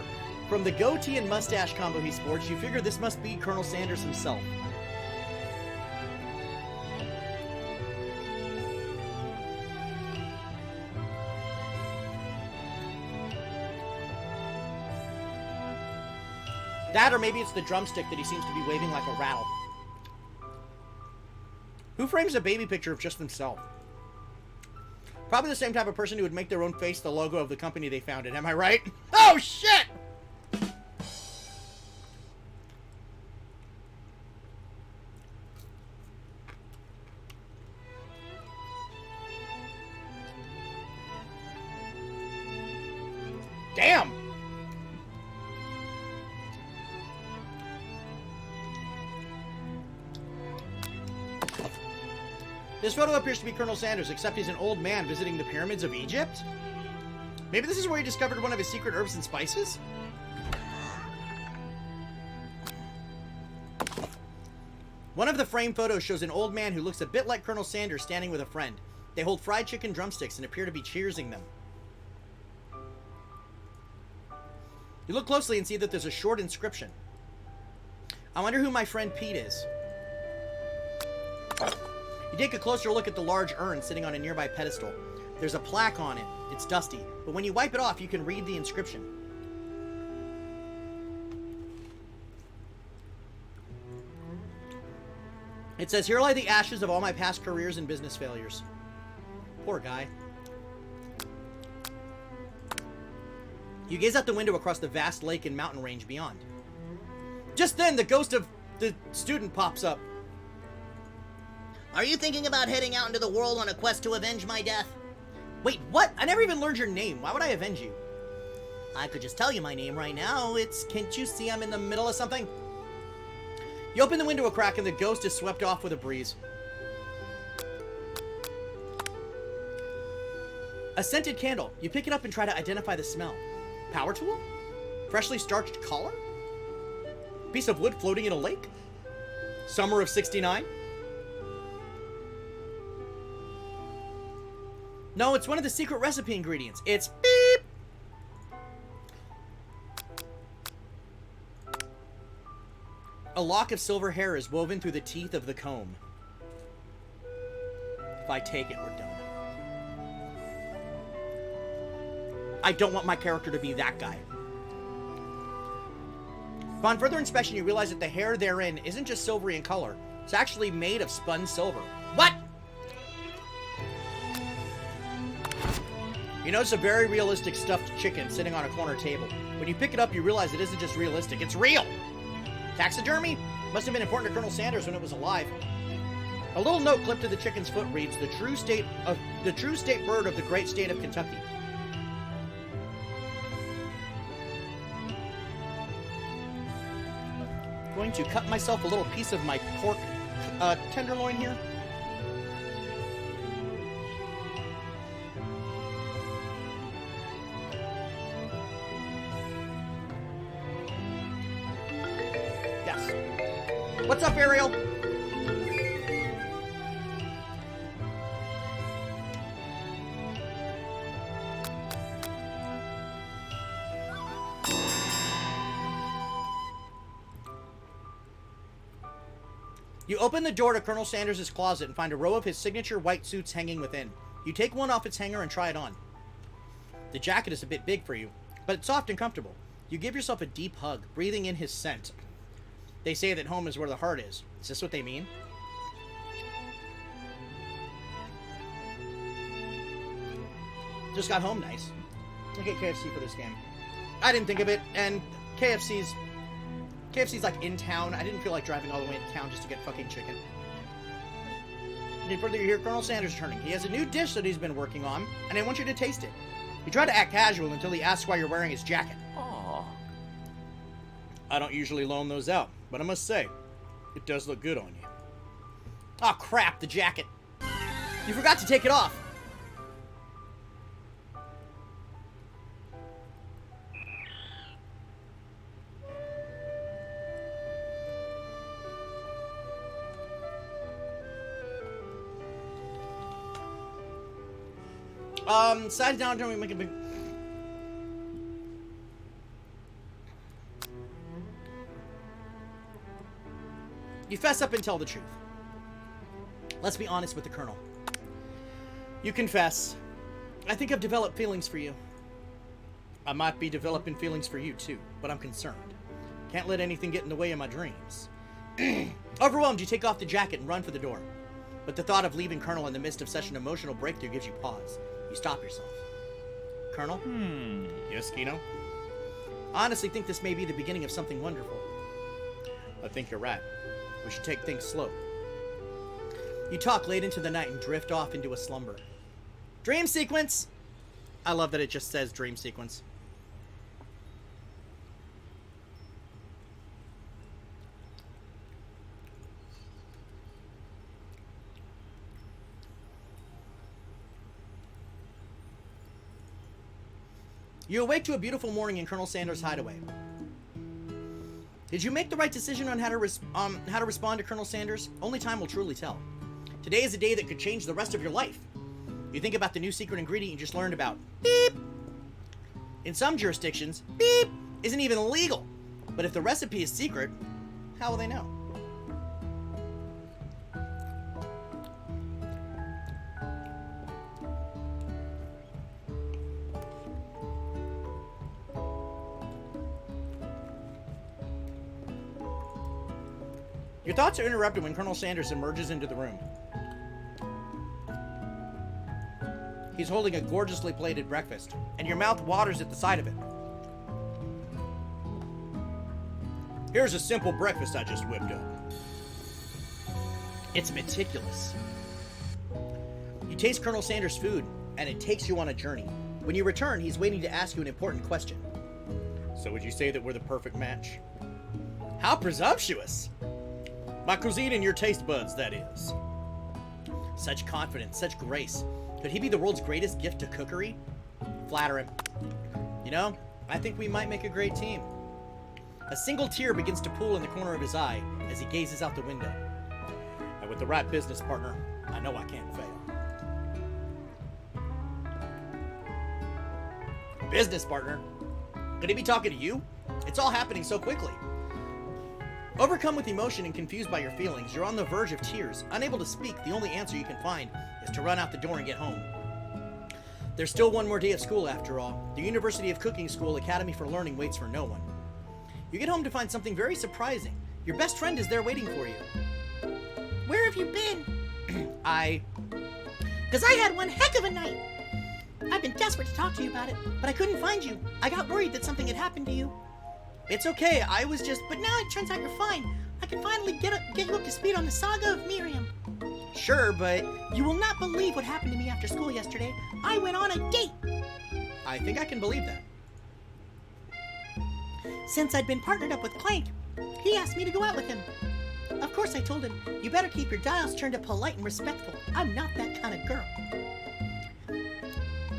From the goatee and mustache combo he sports, you figure this must be Colonel Sanders himself. That, or maybe it's the drumstick that he seems to be waving like a rattle. Who frames a baby picture of just themselves? Probably the same type of person who would make their own face the logo of the company they founded. Am I right? Oh, shit! Damn! This photo appears to be Colonel Sanders, except he's an old man visiting the pyramids of Egypt? Maybe this is where he discovered one of his secret herbs and spices? One of the framed photos shows an old man who looks a bit like Colonel Sanders standing with a friend. They hold fried chicken drumsticks and appear to be cheersing them. You look closely and see that there's a short inscription. I wonder who my friend Pete is. You take a closer look at the large urn sitting on a nearby pedestal. There's a plaque on it. It's dusty, but when you wipe it off, you can read the inscription. It says, "Here lie the ashes of all my past careers and business failures." Poor guy. You gaze out the window across the vast lake and mountain range beyond. Just then, the ghost of the student pops up. Are you thinking about heading out into the world on a quest to avenge my death? Wait, what? I never even learned your name. Why would I avenge you? I could just tell you my name right now. Can't you see I'm in the middle of something? You open the window a crack and the ghost is swept off with a breeze. A scented candle. You pick it up and try to identify the smell. Power tool? Freshly starched collar? Piece of wood floating in a lake? Summer of '69? No, it's one of the secret recipe ingredients. It's beep! A lock of silver hair is woven through the teeth of the comb. If I take it, we're done. I don't want my character to be that guy. Upon further inspection, you realize that the hair therein isn't just silvery in color. It's actually made of spun silver. What? You notice a very realistic stuffed chicken sitting on a corner table. When you pick it up, you realize it isn't just realistic, it's real! Taxidermy? Must have been important to Colonel Sanders when it was alive. A little note clipped to the chicken's foot reads, the true state bird of the great state of Kentucky. Going to cut myself a little piece of my pork tenderloin here. Yes. What's up, Ariel? You open the door to Colonel Sanders' closet and find a row of his signature white suits hanging within. You take one off its hanger and try it on. The jacket is a bit big for you, but it's soft and comfortable. You give yourself a deep hug, breathing in his scent. They say that home is where the heart is. Is this what they mean? Just got home nice. I'll get KFC for this game. I didn't think of it, and KFC's like in town. I didn't feel like driving all the way into town just to get fucking chicken. Any further, you hear Colonel Sanders turning. He has a new dish that he's been working on, and I want you to taste it. You try to act casual until he asks why you're wearing his jacket. Aww. I don't usually loan those out, but I must say, it does look good on you. Oh crap, the jacket. You forgot to take it off. Size down, don't we make a big... You fess up and tell the truth. Let's be honest with the Colonel. You confess. I think I've developed feelings for you. I might be developing feelings for you too, but I'm concerned. Can't let anything get in the way of my dreams. Overwhelmed, you take off the jacket and run for the door. But the thought of leaving Colonel in the midst of such an emotional breakthrough gives you pause. You stop yourself. Colonel? Yes, Kino? I honestly think this may be the beginning of something wonderful. I think you're right. We should take things slow. You talk late into the night and drift off into a slumber. Dream sequence! I love that it just says dream sequence. You awake to a beautiful morning in Colonel Sanders' hideaway. Did you make the right decision on how to respond to Colonel Sanders? Only time will truly tell. Today is a day that could change the rest of your life. You think about the new secret ingredient you just learned about. Beep! In some jurisdictions, beep isn't even legal. But if the recipe is secret, how will they know? Your thoughts are interrupted when Colonel Sanders emerges into the room. He's holding a gorgeously plated breakfast, and your mouth waters at the sight of it. Here's a simple breakfast I just whipped up. It's meticulous. You taste Colonel Sanders' food, and it takes you on a journey. When you return, he's waiting to ask you an important question. So would you say that we're the perfect match? How presumptuous! My cuisine and your taste buds, that is. Such confidence, such grace. Could he be the world's greatest gift to cookery? Flatter him. You know, I think we might make a great team. A single tear begins to pool in the corner of his eye as he gazes out the window. And with the right business partner, I know I can't fail. Business partner? Could he be talking to you? It's all happening so quickly. Overcome with emotion and confused by your feelings, you're on the verge of tears. Unable to speak, the only answer you can find is to run out the door and get home. There's still one more day of school after all. The University of Cooking School Academy for Learning waits for no one. You get home to find something very surprising. Your best friend is there waiting for you. Where have you been? Because I had one heck of a night. I've been desperate to talk to you about it, but I couldn't find you. I got worried that something had happened to you. It's okay, I was just... But now it turns out you're fine. I can finally get you up to speed on the saga of Miriam. Sure, but... You will not believe what happened to me after school yesterday. I went on a date. I think I can believe that. Since I'd been partnered up with Clank, he asked me to go out with him. Of course I told him, you better keep your dials turned to polite and respectful. I'm not that kind of girl.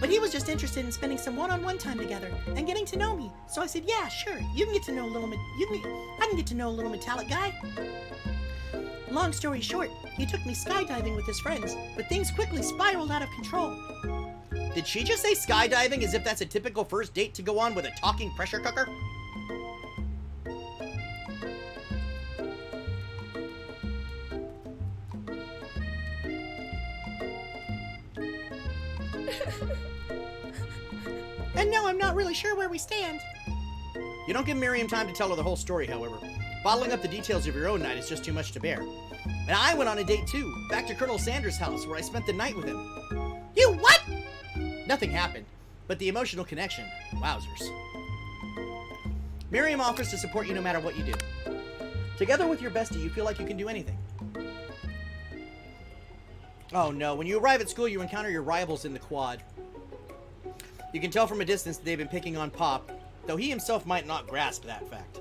But he was just interested in spending some one-on-one time together and getting to know me. So I said, yeah, sure, you can get to know a little I can get to know a little metallic guy. Long story short, he took me skydiving with his friends, but things quickly spiraled out of control. Did she just say skydiving as if that's a typical first date to go on with a talking pressure cooker? And no, I'm not really sure where we stand. You don't give Miriam time to tell her the whole story, however. Bottling up the details of your own night is just too much to bear. And I went on a date too, back to Colonel Sanders' house, where I spent the night with him. You what? Nothing happened, but the emotional connection, wowzers. Miriam offers to support you no matter what you do. Together with your bestie, you feel like you can do anything. Oh no, when you arrive at school, you encounter your rivals in the quad. You can tell from a distance that they've been picking on Pop, though he himself might not grasp that fact.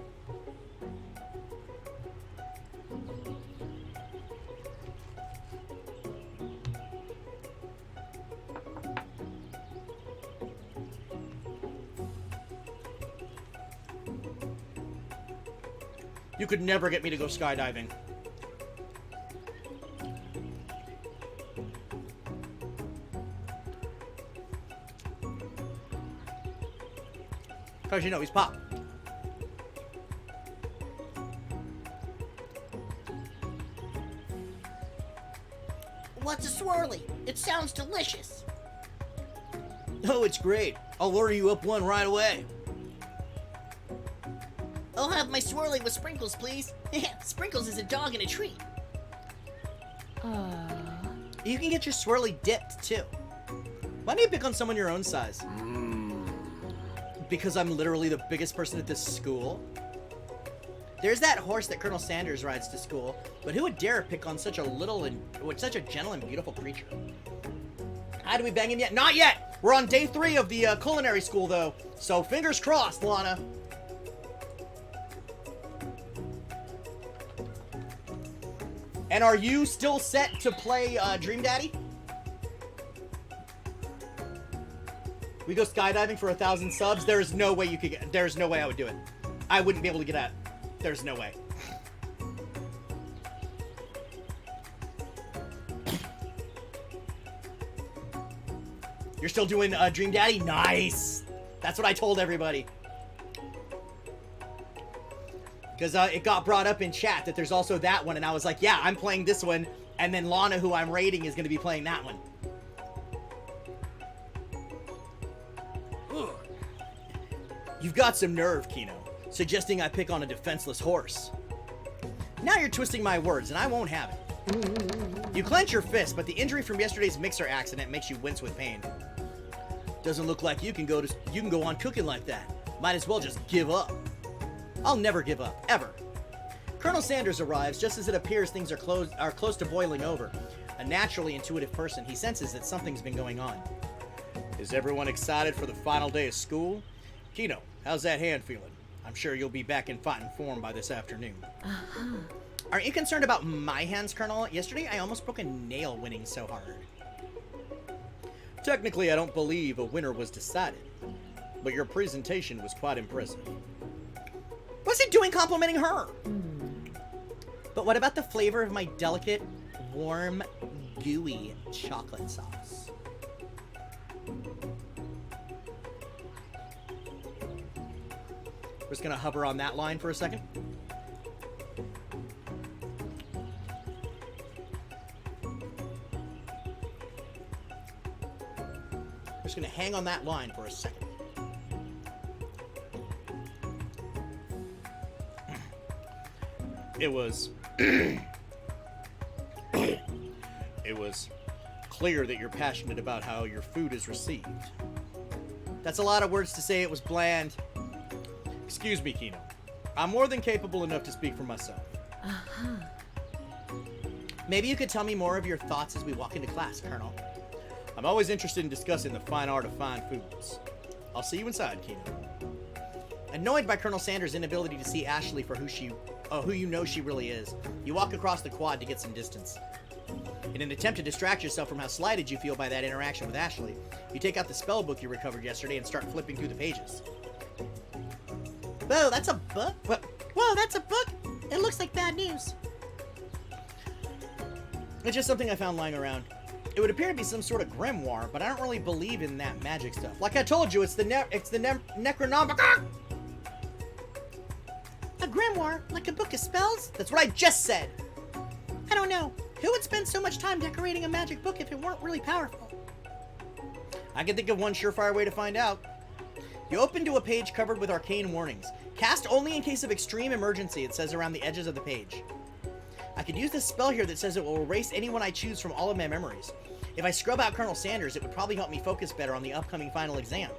You could never get me to go skydiving. Because you know he's Pop. What's a swirly? It sounds delicious. Oh, it's great. I'll order you up one right away. I'll have my swirly with sprinkles, please. Sprinkles is a dog and a treat. You can get your swirly dipped, too. Why don't you pick on someone your own size? Because I'm literally the biggest person at this school? There's that horse that Colonel Sanders rides to school, but who would dare pick on such a such a gentle and beautiful creature? How do we bang him yet? Not yet! We're on day 3 of the culinary school, though, so fingers crossed, Lana. And are you still set to play Dream Daddy? We go skydiving for 1,000 subs. There's no way you could get. There's no way I would do it. I wouldn't be able to get out. There's no way. You're still doing Dream Daddy? Nice. That's what I told everybody. Because it got brought up in chat that there's also that one, and I was like, yeah, I'm playing this one, and then Lana, who I'm raiding, is going to be playing that one. Ugh. You've got some nerve, Kino, suggesting I pick on a defenseless horse. Now you're twisting my words, and I won't have it. You clench your fist, but the injury from yesterday's mixer accident makes you wince with pain. Doesn't look like you can go on cooking like that. Might as well just give up. I'll never give up, ever. Colonel Sanders arrives just as it appears things are close to boiling over. A naturally intuitive person, he senses that something's been going on. Is everyone excited for the final day of school? Kino, how's that hand feeling? I'm sure you'll be back in fighting form by this afternoon. Aren't you concerned about my hands, Colonel? Yesterday I almost broke a nail winning so hard. Technically, I don't believe a winner was decided, but your presentation was quite impressive. What's it doing complimenting her? But what about the flavor of my delicate, warm, gooey chocolate sauce? We're just gonna hover on that line for a second. We're just gonna hang on that line for a second. It was clear that you're passionate about how your food is received. That's a lot of words to say it was bland. Excuse me, Kino. I'm more than capable enough to speak for myself. Maybe you could tell me more of your thoughts as we walk into class, Colonel. I'm always interested in discussing the fine art of fine foods. I'll see you inside, Kino. Annoyed by Colonel Sanders' inability to see Ashley for who you know she really is, you walk across the quad to get some distance. In an attempt to distract yourself from how slighted you feel by that interaction with Ashley, you take out the spell book you recovered yesterday and start flipping through the pages. Whoa, that's a book? Whoa, that's a book? It looks like bad news. It's just something I found lying around. It would appear to be some sort of grimoire, but I don't really believe in that magic stuff. Like I told you, it's the Necronomicon! A grimoire? Like a book of spells? That's what I just said! I don't know. Who would spend so much time decorating a magic book if it weren't really powerful? I can think of one surefire way to find out. You open to a page covered with arcane warnings. Cast only in case of extreme emergency, it says around the edges of the page. I could use this spell here that says it will erase anyone I choose from all of my memories. If I scrub out Colonel Sanders, it would probably help me focus better on the upcoming final exam.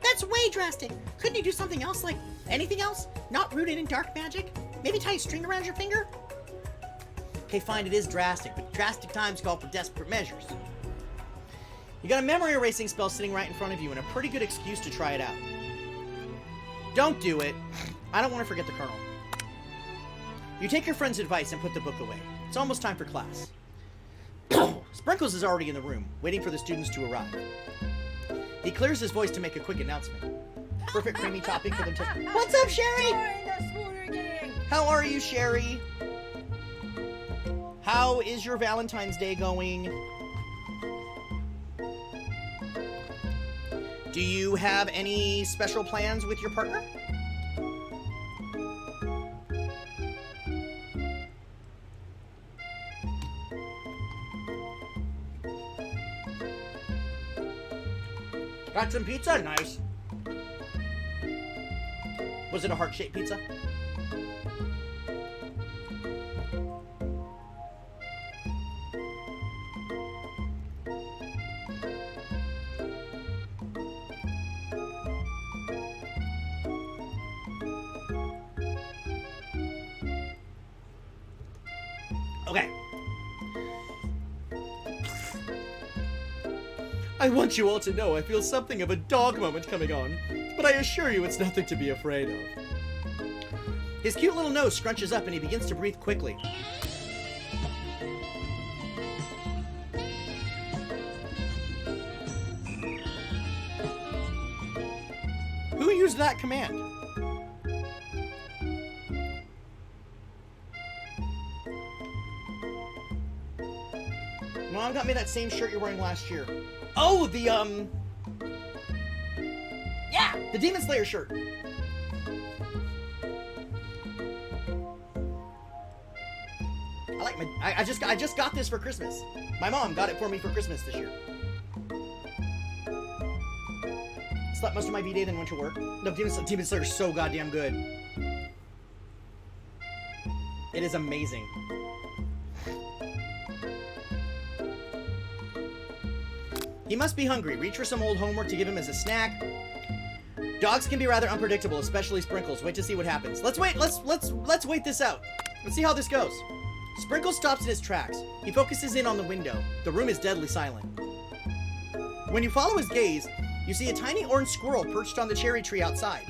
That's way drastic. Couldn't you do something else, like anything else? Not rooted in dark magic? Maybe tie a string around your finger? Okay, fine, it is drastic, but drastic times call for desperate measures. You got a memory erasing spell sitting right in front of you and a pretty good excuse to try it out. Don't do it. I don't want to forget the Colonel. You take your friend's advice and put the book away. It's almost time for class. Sprinkles is already in the room, waiting for the students to arrive. He clears his voice to make a quick announcement. Perfect creamy topping for them to... What's up, Sherry? How are you, Sherry? How is your Valentine's Day going? Do you have any special plans with your partner? Got some pizza? Nice. Was it a heart-shaped pizza? Okay. I want you all to know I feel something of a dog moment coming on, but I assure you it's nothing to be afraid of. His cute little nose scrunches up and he begins to breathe quickly. Who used that command? Mom got me that same shirt you're wearing last year. Oh, the, yeah, the Demon Slayer shirt. I like my, I just got this for Christmas. My mom got it for me for Christmas this year. Slept most of my V-Day, then went to work. No, Demon Slayer is so goddamn good. It is amazing. He must be hungry. Reach for some old homework to give him as a snack. Dogs can be rather unpredictable, especially Sprinkles. Wait to see what happens. Let's wait. Let's wait this out. Let's see how this goes. Sprinkles stops in his tracks. He focuses in on the window. The room is deadly silent. When you follow his gaze, you see a tiny orange squirrel perched on the cherry tree outside.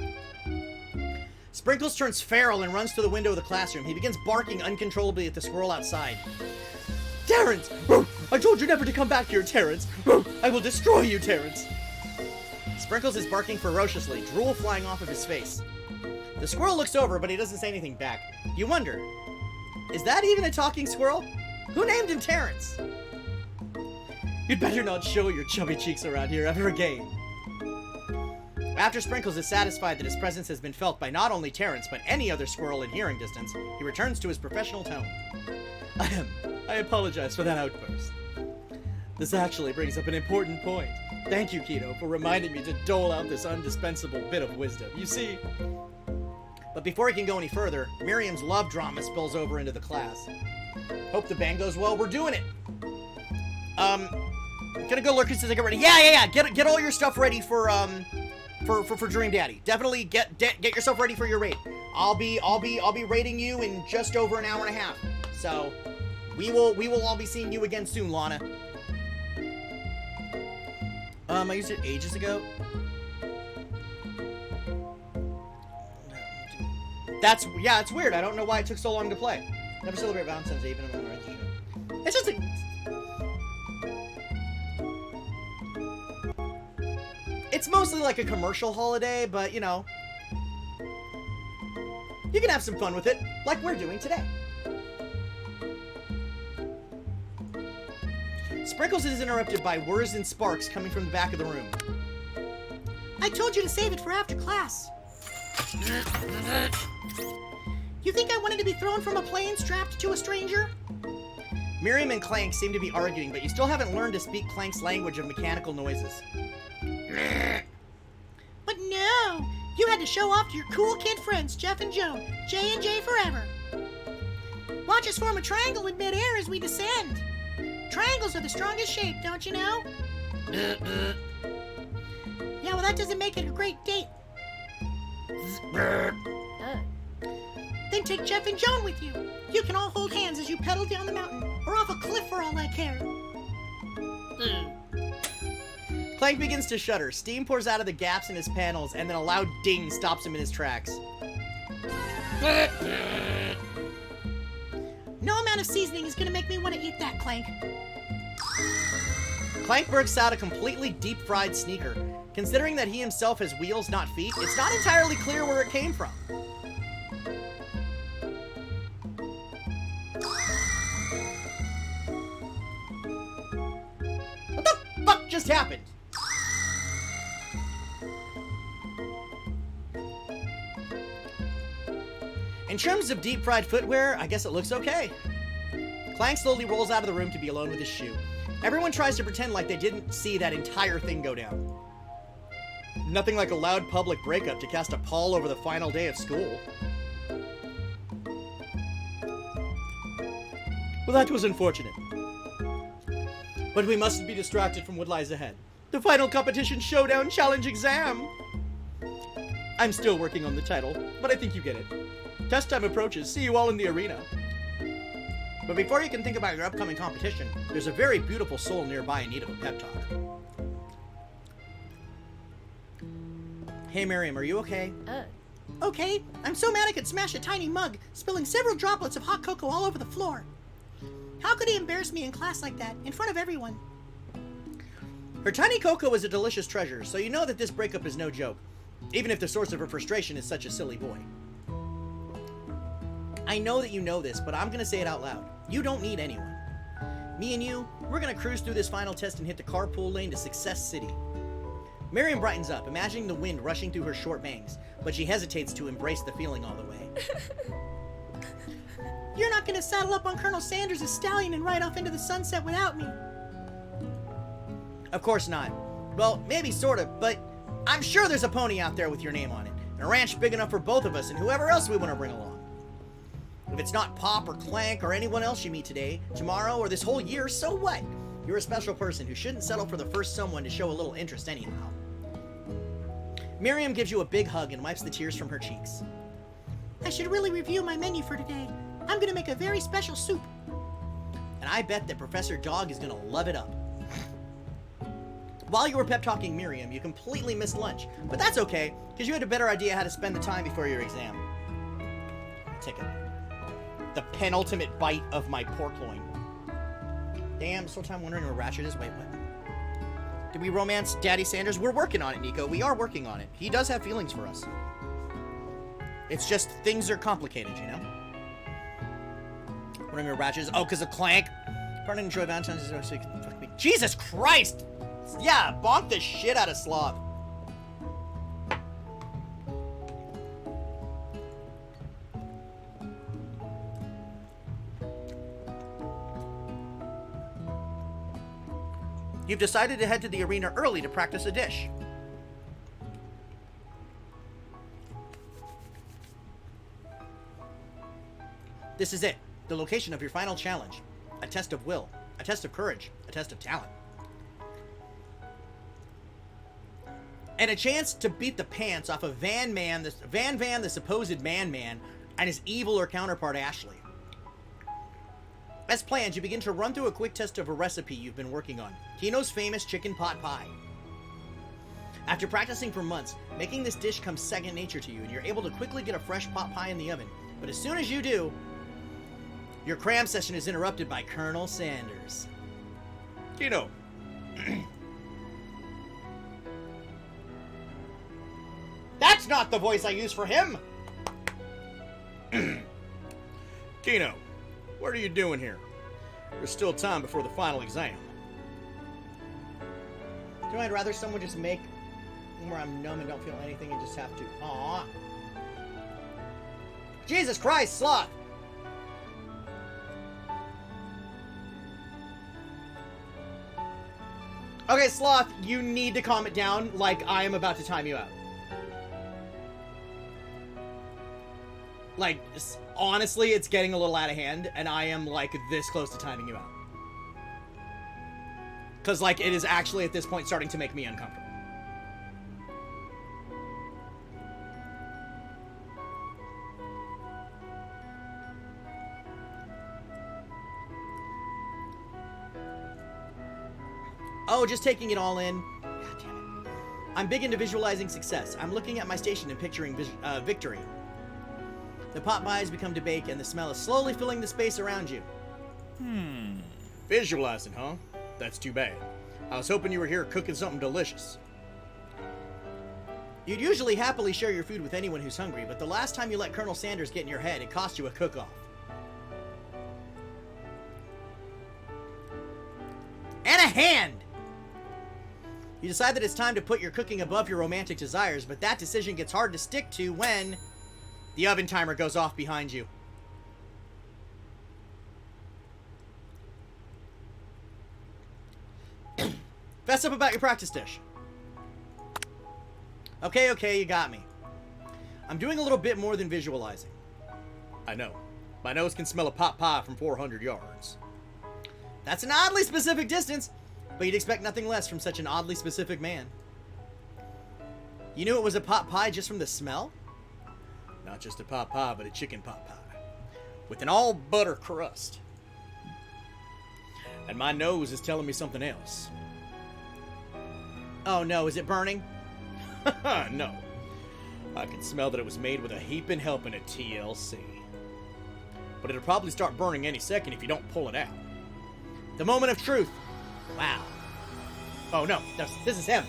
Sprinkles turns feral and runs to the window of the classroom. He begins barking uncontrollably at the squirrel outside. Terrence! I told you never to come back here, Terrence! I will destroy you, Terrence! Sprinkles is barking ferociously, drool flying off of his face. The squirrel looks over, but he doesn't say anything back. You wonder, is that even a talking squirrel? Who named him Terrence? You'd better not show your chubby cheeks around here ever again. After Sprinkles is satisfied that his presence has been felt by not only Terrence, but any other squirrel in hearing distance, he returns to his professional tone. I apologize for that outburst. This actually brings up an important point. Thank you, Keto, for reminding me to dole out this indispensable bit of wisdom. You see... But before he can go any further, Miriam's love drama spills over into the class. Hope the band goes well. We're doing it! Gonna go lurk since I get ready. Yeah. Get all your stuff ready for Dream Daddy. Definitely get yourself ready for your raid. I'll be raiding you in just over an hour and a half. So we will all be seeing you again soon, Lana. I used it ages ago. Yeah, it's weird. I don't know why it took so long to play. Never celebrate Valentine's Day even on the right. It's just it's mostly like a commercial holiday, but you know, you can have some fun with it, like we're doing today. Sprinkles is interrupted by whirs and sparks coming from the back of the room. I told you to save it for after class. You think I wanted to be thrown from a plane strapped to a stranger? Miriam and Clank seem to be arguing, but you still haven't learned to speak Clank's language of mechanical noises. But no, had to show off to your cool kid friends, Jeff and Joan. J and J forever. Watch us form a triangle in midair as we descend. Triangles are the strongest shape, don't you know? Yeah, well, that doesn't make it a great date. Then take Jeff and Joan with you. You can all hold hands as you pedal down the mountain, or off a cliff for all I care. Clank begins to shudder. Steam pours out of the gaps in his panels, and then a loud ding stops him in his tracks. No amount of seasoning is gonna make me want to eat that, Clank. Clank bursts out a completely deep-fried sneaker. Considering that he himself has wheels, not feet, it's not entirely clear where it came from. What the fuck just happened? In terms of deep-fried footwear, I guess it looks okay. Clank slowly rolls out of the room to be alone with his shoe. Everyone tries to pretend like they didn't see that entire thing go down. Nothing like a loud public breakup to cast a pall over the final day of school. Well, that was unfortunate. But we mustn't be distracted from what lies ahead. The final competition showdown challenge exam! I'm still working on the title, but I think you get it. Test time approaches. See you all in the arena. But before you can think about your upcoming competition, there's a very beautiful soul nearby in need of a pep talk. Hey, Miriam, are you okay? Okay, I'm so mad I could smash a tiny mug, spilling several droplets of hot cocoa all over the floor. How could he embarrass me in class like that, in front of everyone? Her tiny cocoa is a delicious treasure, so you know that this breakup is no joke, even if the source of her frustration is such a silly boy. I know that you know this, but I'm gonna say it out loud. You don't need anyone. Me and you, we're gonna cruise through this final test and hit the carpool lane to Success City. Miriam brightens up, imagining the wind rushing through her short bangs, but she hesitates to embrace the feeling all the way. You're not gonna saddle up on Colonel Sanders' stallion and ride off into the sunset without me. Of course not. Well, maybe sort of, but I'm sure there's a pony out there with your name on it, and a ranch big enough for both of us and whoever else we want to bring along. If it's not Pop or Clank or anyone else you meet today, tomorrow, or this whole year, so what? You're a special person who shouldn't settle for the first someone to show a little interest anyhow. Miriam gives you a big hug and wipes the tears from her cheeks. I should really review my menu for today. I'm gonna make a very special soup. And I bet that Professor Dog is gonna love it up. While you were pep-talking Miriam, you completely missed lunch. But that's okay, because you had a better idea how to spend the time before your exam. Take it. The penultimate bite of my pork loin. Damn, this whole time wondering where Ratchet is. Wait, what? Did we romance Daddy Sanders? We're working on it, Nico. We are working on it. He does have feelings for us. It's just things are complicated, you know? Wondering where Ratchet is. Oh, because of Clank. Pardon and enjoy Valentine's Day. So you can fuck me. Jesus Christ! Yeah, bonk the shit out of Sloth. You've decided to head to the arena early to practice a dish. This is it, the location of your final challenge. A test of will, a test of courage, a test of talent. And a chance to beat the pants off of Van, the supposed Man, and his eviler counterpart, Ashley. As planned, you begin to run through a quick test of a recipe you've been working on, Kino's famous chicken pot pie. After practicing for months, making this dish comes second nature to you, and you're able to quickly get a fresh pot pie in the oven. But as soon as you do, your cram session is interrupted by Colonel Sanders. Kino. That's not the voice I use for him! Kino, what are you doing here? There's still time before the final exam. You know, I'd rather someone just make where I'm numb and don't feel anything and just have to. Aww. Jesus Christ, Sloth! Okay, Sloth, you need to calm it down like I am about to time you out. Like, honestly, it's getting a little out of hand, and I am, like, this close to timing you out. Because, like, it is actually, at this point, starting to make me uncomfortable. Oh, just taking it all in. God damn it. I'm big into visualizing success. I'm looking at my station and picturing victory. The pot pie has become to bake, and the smell is slowly filling the space around you. Visualizing, huh? That's too bad. I was hoping you were here cooking something delicious. You'd usually happily share your food with anyone who's hungry, but the last time you let Colonel Sanders get in your head, it cost you a cook-off. And a hand! You decide that it's time to put your cooking above your romantic desires, but that decision gets hard to stick to when the oven timer goes off behind you. Fess up about your practice dish. Okay, you got me. I'm doing a little bit more than visualizing. I know. My nose can smell a pot pie from 400 yards. That's an oddly specific distance, but you'd expect nothing less from such an oddly specific man. You knew it was a pot pie just from the smell? Not just a pot pie, but a chicken pot pie. With an all butter crust. And my nose is telling me something else. Oh no, is it burning? No. I can smell that it was made with a heaping helping of TLC. But it'll probably start burning any second if you don't pull it out. The moment of truth. Wow. Oh no, this is him.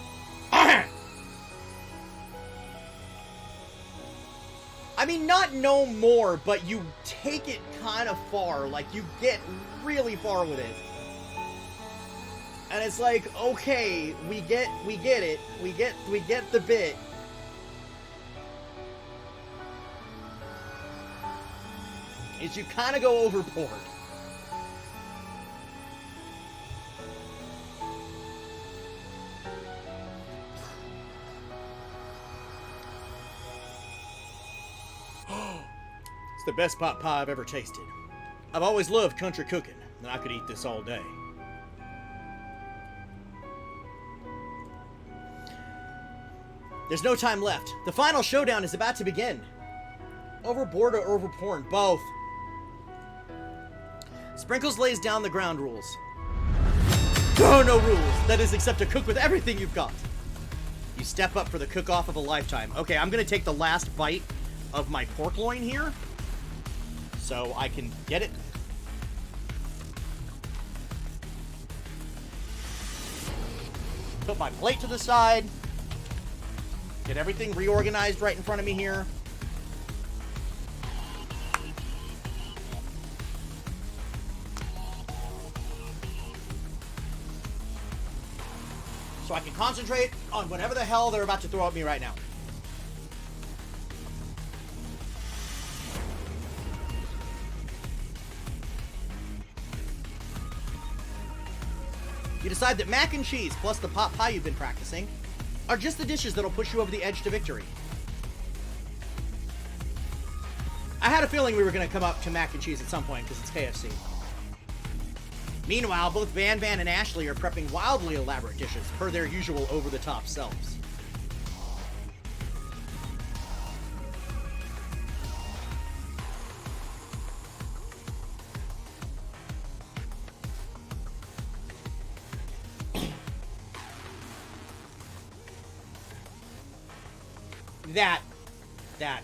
I mean, not no more, but you take it kind of far. Like, you get really far with it. And it's like, okay, we get it. We get the bit. Is you kind of go overboard. It's the best pot pie I've ever tasted. I've always loved country cooking, and I could eat this all day. There's no time left. The final showdown is about to begin. Overboard or overporn? Both. Sprinkles lays down the ground rules. Oh, no rules. That is, except to cook with everything you've got. You step up for the cook-off of a lifetime. Okay, I'm gonna take the last bite of my pork loin here, so I can get it. Put my plate to the side. Get everything reorganized right in front of me here. So I can concentrate on whatever the hell they're about to throw at me right now. You decide that mac and cheese plus the pot pie you've been practicing are just the dishes that'll push you over the edge to victory. I had a feeling we were going to come up to mac and cheese at some point because it's KFC. Meanwhile, both Van and Ashley are prepping wildly elaborate dishes per their usual over-the-top selves. That.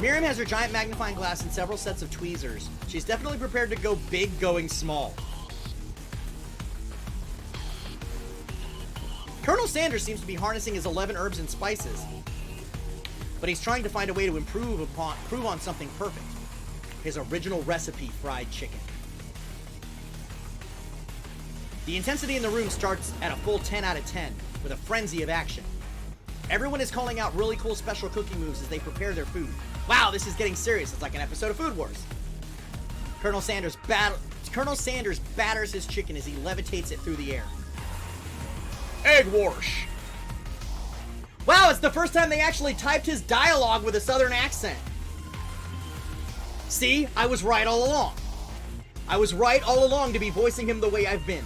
Miriam has her giant magnifying glass and several sets of tweezers. She's definitely prepared to go big going small. Colonel Sanders seems to be harnessing his 11 herbs and spices, but he's trying to find a way to improve on something perfect. His original recipe fried chicken. The intensity in the room starts at a full 10 out of 10, with a frenzy of action. Everyone is calling out really cool special cooking moves as they prepare their food. Wow, this is getting serious. It's like an episode of Food Wars. Colonel Sanders batters his chicken as he levitates it through the air. Egg wash! Wow, it's the first time they actually typed his dialogue with a southern accent. See, I was right all along. I was right all along to be voicing him the way I've been.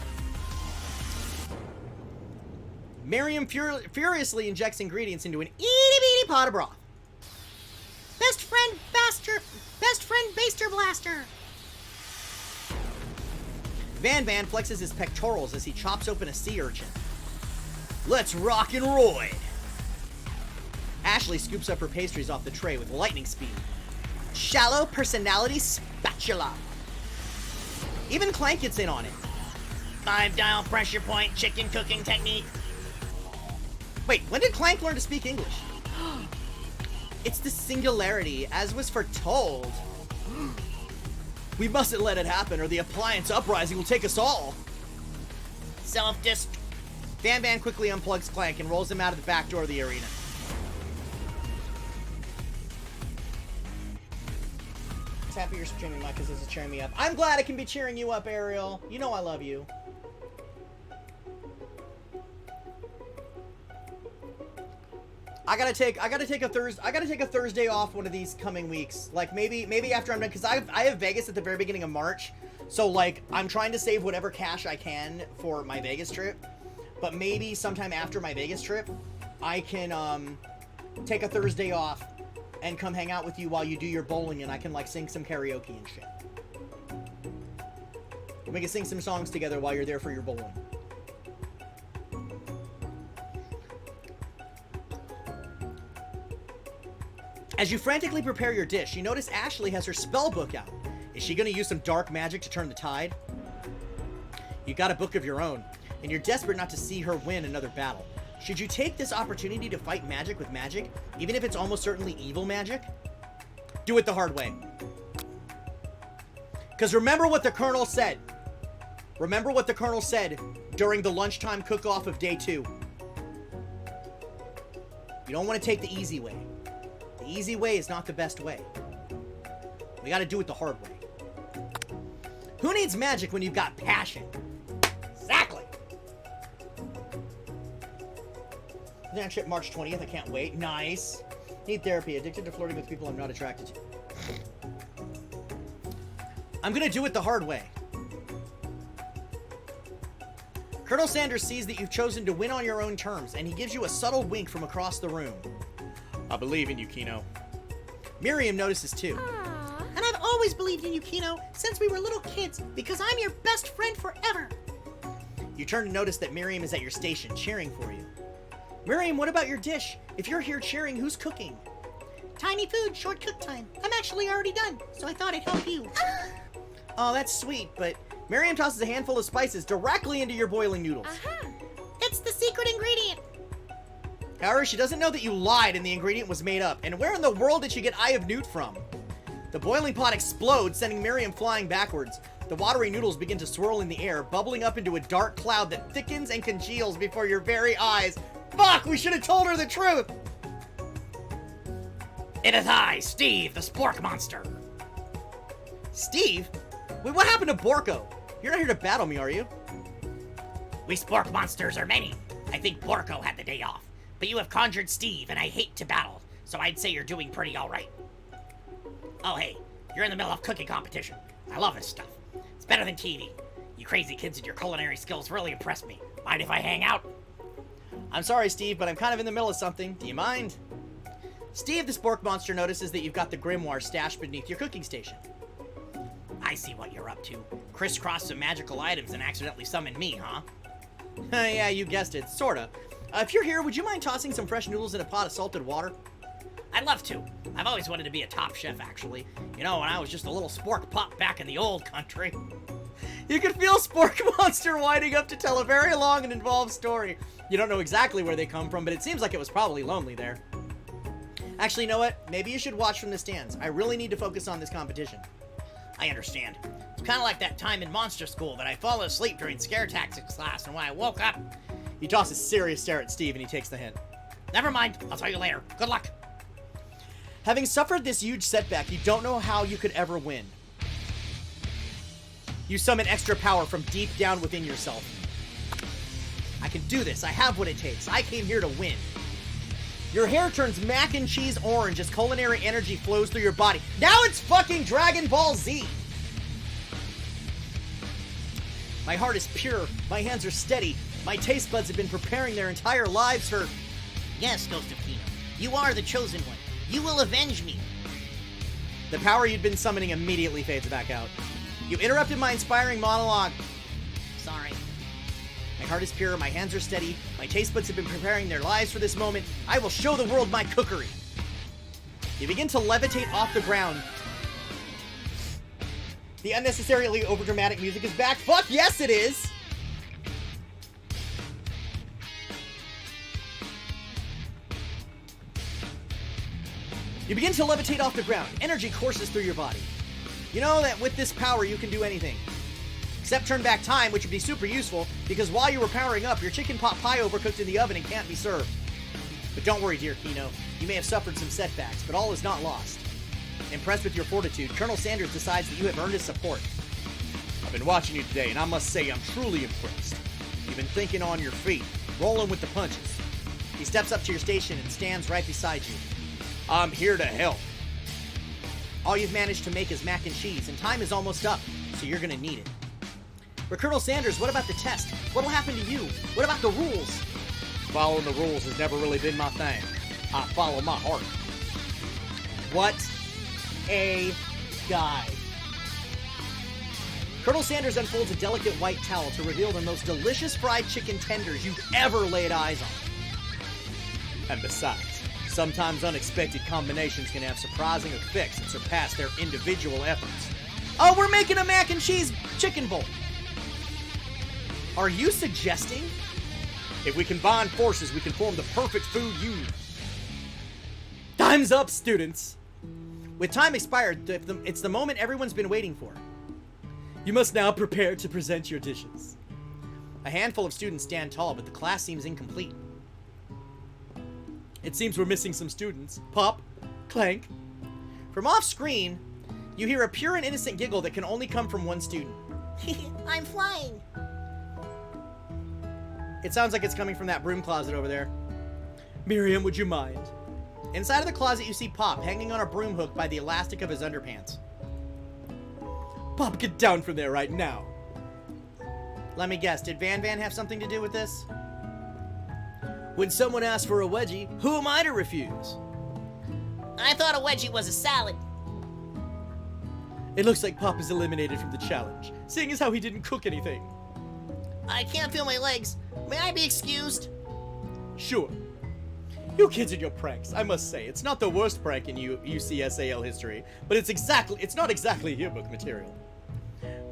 Miriam furiously injects ingredients into an itty-bitty pot of broth. Best friend Baster Blaster. Van flexes his pectorals as he chops open a sea urchin. Let's rock and roid! Ashley scoops up her pastries off the tray with lightning speed. Shallow personality spatula. Even Clank gets in on it. 5-dial pressure point chicken cooking technique. Wait, when did Clank learn to speak English? It's the singularity, as was foretold. We mustn't let it happen, or the appliance uprising will take us all. Self-dist. Van quickly unplugs Clank and rolls him out of the back door of the arena. It's happy you're streaming, Mike, because this is cheering me up. I'm glad I can be cheering you up, Ariel. You know I love you. I gotta take a Thursday off one of these coming weeks. Like maybe after I'm done, because I have Vegas at the very beginning of March. So like I'm trying to save whatever cash I can for my Vegas trip. But maybe sometime after my Vegas trip, I can take a Thursday off and come hang out with you while you do your bowling, and I can like sing some karaoke and shit. We can sing some songs together while you're there for your bowling. As you frantically prepare your dish, you notice Ashley has her spell book out. Is she going to use some dark magic to turn the tide? You got a book of your own, and you're desperate not to see her win another battle. Should you take this opportunity to fight magic with magic, even if it's almost certainly evil magic? Do it the hard way. Because remember what the Colonel said. Remember what the Colonel said during the lunchtime cook-off of day 2. You don't want to take the easy way. The easy way is not the best way. We gotta do it the hard way. Who needs magic when you've got passion? Exactly! That shit March 20th, I can't wait. Nice. Need therapy. Addicted to flirting with people I'm not attracted to. I'm gonna do it the hard way. Colonel Sanders sees that you've chosen to win on your own terms, and he gives you a subtle wink from across the room. I believe in you, Kino. Miriam notices too. And I've always believed in you, Kino, since we were little kids, because I'm your best friend forever. You turn to notice that Miriam is at your station, cheering for you. Miriam, what about your dish? If you're here cheering, who's cooking? Tiny food, short cook time. I'm actually already done, so I thought I'd help you. Oh, that's sweet, but Miriam tosses a handful of spices directly into your boiling noodles. It's the secret ingredient. However, she doesn't know that you lied and the ingredient was made up. And where in the world did she get Eye of Newt from? The boiling pot explodes, sending Miriam flying backwards. The watery noodles begin to swirl in the air, bubbling up into a dark cloud that thickens and congeals before your very eyes. Fuck, we should have told her the truth! It is I, Steve, the spork monster. Steve? Wait, what happened to Borko? You're not here to battle me, are you? We spork monsters are many. I think Borko had the day off. But you have conjured Steve, and I hate to battle, so I'd say you're doing pretty alright. Oh hey, you're in the middle of cooking competition. I love this stuff. It's better than TV. You crazy kids and your culinary skills really impress me. Mind if I hang out? I'm sorry, Steve, but I'm kind of in the middle of something. Do you mind? Steve, the spork monster, notices that you've got the grimoire stashed beneath your cooking station. I see what you're up to. Crisscross some magical items and accidentally summon me, huh? Yeah, you guessed it. Sorta. If you're here, would you mind tossing some fresh noodles in a pot of salted water? I'd love to. I've always wanted to be a top chef, actually. You know, when I was just a little spork pup back in the old country. You can feel Spork Monster winding up to tell a very long and involved story. You don't know exactly where they come from, but it seems like it was probably lonely there. Actually, you know what? Maybe you should watch from the stands. I really need to focus on this competition. I understand. It's kind of like that time in monster school that I fall asleep during scare tactics class, and when I woke up... He tosses a serious stare at Steve, and he takes the hint. Never mind. I'll tell you later. Good luck. Having suffered this huge setback, you don't know how you could ever win. You summon extra power from deep down within yourself. I can do this. I have what it takes. I came here to win. Your hair turns mac and cheese orange as culinary energy flows through your body. Now it's fucking Dragon Ball Z! My heart is pure, my hands are steady, my taste buds have been preparing their entire lives for... Yes, Ghost of Kino. You are the chosen one. You will avenge me. The power you'd been summoning immediately fades back out. You interrupted my inspiring monologue. Sorry. My heart is pure, my hands are steady, my taste buds have been preparing their lives for this moment. I will show the world my cookery. You begin to levitate off the ground. The unnecessarily overdramatic music is back. Fuck yes, it is! You begin to levitate off the ground. Energy courses through your body. You know that with this power, you can do anything. Except turn back time, which would be super useful, because while you were powering up, your chicken pot pie overcooked in the oven and can't be served. But don't worry, dear Kino. You may have suffered some setbacks, but all is not lost. Impressed with your fortitude, Colonel Sanders decides that you have earned his support. I've been watching you today, and I must say I'm truly impressed. You've been thinking on your feet, rolling with the punches. He steps up to your station and stands right beside you. I'm here to help. All you've managed to make is mac and cheese, and time is almost up, so you're gonna need it. But Colonel Sanders, what about the test? What'll happen to you? What about the rules? Following the rules has never really been my thing. I follow my heart. What a guy. Colonel Sanders unfolds a delicate white towel to reveal the most delicious fried chicken tenders you've ever laid eyes on. And besides, sometimes unexpected combinations can have surprising effects that surpass their individual efforts. Oh, we're making a mac and cheese chicken bowl. Are you suggesting? If we combine forces, we can form the perfect food union. Time's up, students. With time expired, it's the moment everyone's been waiting for. You must now prepare to present your dishes. A handful of students stand tall, but the class seems incomplete. It seems we're missing some students. Pop, clank. From off screen, you hear a pure and innocent giggle that can only come from one student. I'm flying. It sounds like it's coming from that broom closet over there. Miriam, would you mind? Inside of the closet, you see Pop hanging on a broom hook by the elastic of his underpants. Pop, get down from there right now. Let me guess, did Van Van have something to do with this? When someone asks for a wedgie, who am I to refuse? I thought a wedgie was a salad. It looks like Pop is eliminated from the challenge, seeing as how he didn't cook anything. I can't feel my legs. May I be excused? Sure. You kids and your pranks, I must say, it's not the worst prank in UCSAL history, but it's not exactly yearbook material.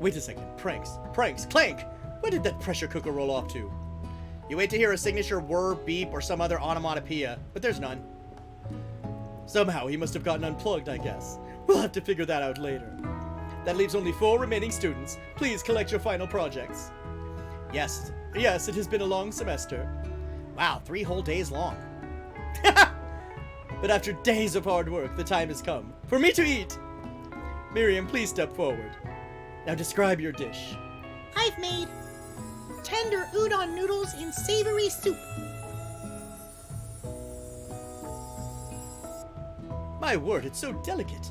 Wait a second, pranks, clank! Where did that pressure cooker roll off to? You wait to hear a signature whir, beep, or some other onomatopoeia, but there's none. Somehow he must have gotten unplugged, I guess. We'll have to figure that out later. That leaves only 4 remaining students. Please collect your final projects. Yes, it has been a long semester. Wow, 3 whole days long. But after days of hard work, the time has come for me to eat. Miriam, please step forward. Now describe your dish. I've made tender udon noodles in savory soup. My word, it's so delicate.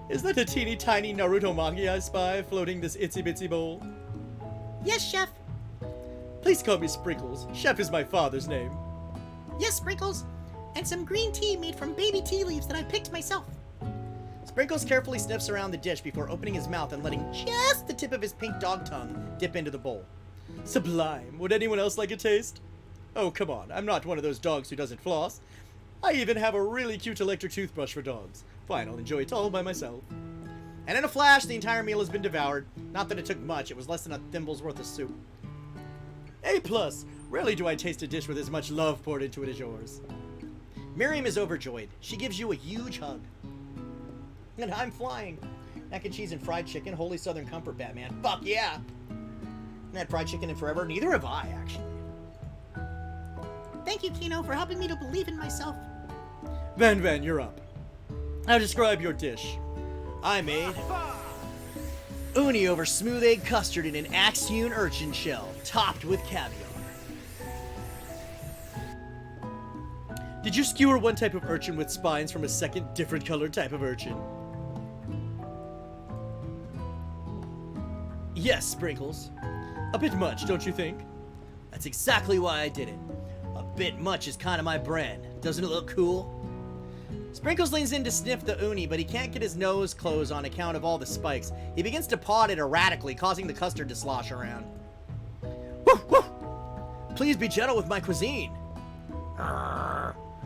Is that a teeny tiny Naruto magi I spy floating this itsy bitsy bowl? Yes, Chef. Please call me Sprinkles. Chef is my father's name. Yes, Sprinkles. And some green tea made from baby tea leaves that I picked myself. Sprinkles carefully sniffs around the dish before opening his mouth and letting just the tip of his pink dog tongue dip into the bowl. Sublime. Would anyone else like a taste? Oh, come on. I'm not one of those dogs who doesn't floss. I even have a really cute electric toothbrush for dogs. Fine, I'll enjoy it all by myself. And in a flash, the entire meal has been devoured. Not that it took much. It was less than a thimble's worth of soup. A+. Rarely do I taste a dish with as much love poured into it as yours. Miriam is overjoyed. She gives you a huge hug. And I'm flying. Mac and cheese and fried chicken. Holy Southern Comfort, Batman. Fuck yeah! Haven't had fried chicken in forever. Neither have I, actually. Thank you, Kino, for helping me to believe in myself. Van, you're up. Now describe your dish. I made uni over smooth egg custard in an axe-hewn urchin shell, topped with caviar. Did you skewer one type of urchin with spines from a second different colored type of urchin? Yes, Sprinkles. A bit much, don't you think? That's exactly why I did it. A bit much is kind of my brand. Doesn't it look cool? Sprinkles leans in to sniff the uni, but he can't get his nose closed on account of all the spikes. He begins to paw at it erratically, causing the custard to slosh around. Woof, woof. Please be gentle with my cuisine.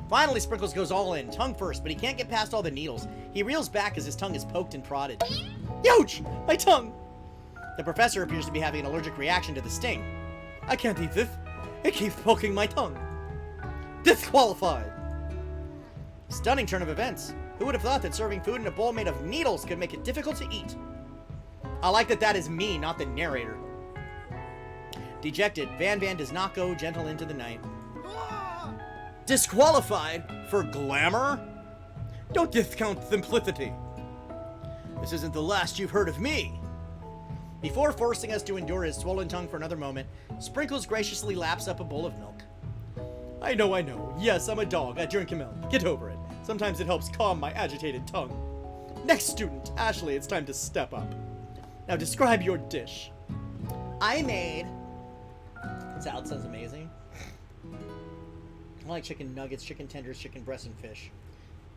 Finally, Sprinkles goes all in, tongue first, but he can't get past all the needles. He reels back as his tongue is poked and prodded. Ouch! My tongue! The professor appears to be having an allergic reaction to the sting. I can't eat this. It keeps poking my tongue. Disqualified! Stunning turn of events. Who would have thought that serving food in a bowl made of needles could make it difficult to eat? I like that is me, not the narrator. Dejected, Van does not go gentle into the night. Disqualified for glamour? Don't discount simplicity. This isn't the last you've heard of me. Before forcing us to endure his swollen tongue for another moment, Sprinkles graciously laps up a bowl of milk. I know. Yes, I'm a dog. I drink milk. Get over it. Sometimes it helps calm my agitated tongue. Next student, Ashley, it's time to step up. Now describe your dish. I made... Salad sounds amazing. I like chicken nuggets, chicken tenders, chicken breast, and fish.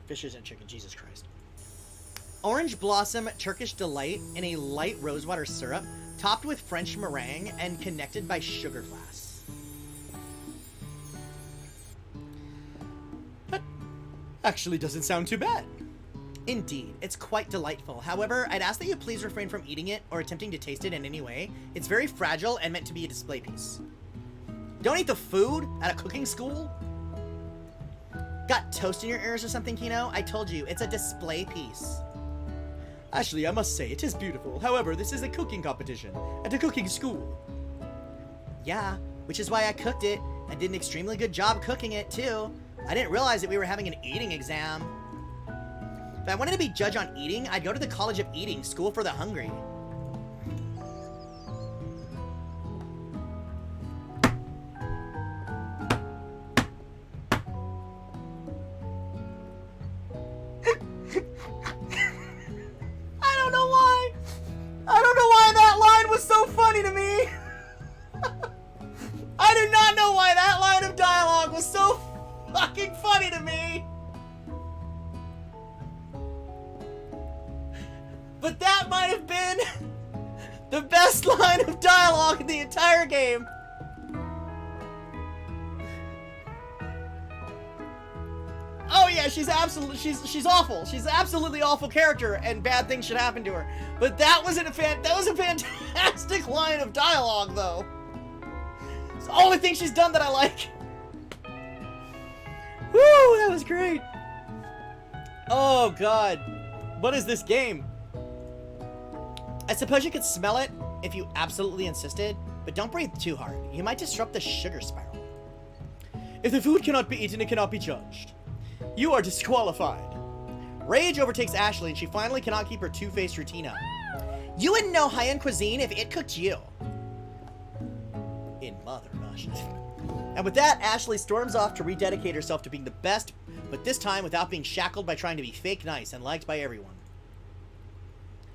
Fish isn't chicken, Jesus Christ. Orange Blossom Turkish Delight in a light rosewater syrup, topped with French meringue and connected by sugar glass. That actually doesn't sound too bad. Indeed, it's quite delightful. However, I'd ask that you please refrain from eating it or attempting to taste it in any way. It's very fragile and meant to be a display piece. Don't eat the food at a cooking school? Got toast in your ears or something, Kino? I told you, it's a display piece. Actually, I must say, it is beautiful. However, this is a cooking competition at a cooking school. Yeah, which is why I cooked it. I did an extremely good job cooking it, too. I didn't realize that we were having an eating exam. If I wanted to be judged on eating, I'd go to the College of Eating, School for the Hungry. I don't know why that line was so funny to me. I do not know why that line of dialogue was so fucking funny to me. But that might have been the best line of dialogue in the entire game. Oh yeah, she's awful. She's an absolutely awful character, and bad things should happen to her. But that was a fantastic line of dialogue, though. It's the only thing she's done that I like. Woo, that was great. Oh god, what is this game? I suppose you could smell it if you absolutely insisted, but don't breathe too hard. You might disrupt the sugar spiral. If the food cannot be eaten, it cannot be judged. You are disqualified. Rage overtakes Ashley, and she finally cannot keep her two-faced routine up. You wouldn't know high-end cuisine if it cooked you. In Mother Russia. And with that, Ashley storms off to rededicate herself to being the best, but this time without being shackled by trying to be fake nice and liked by everyone.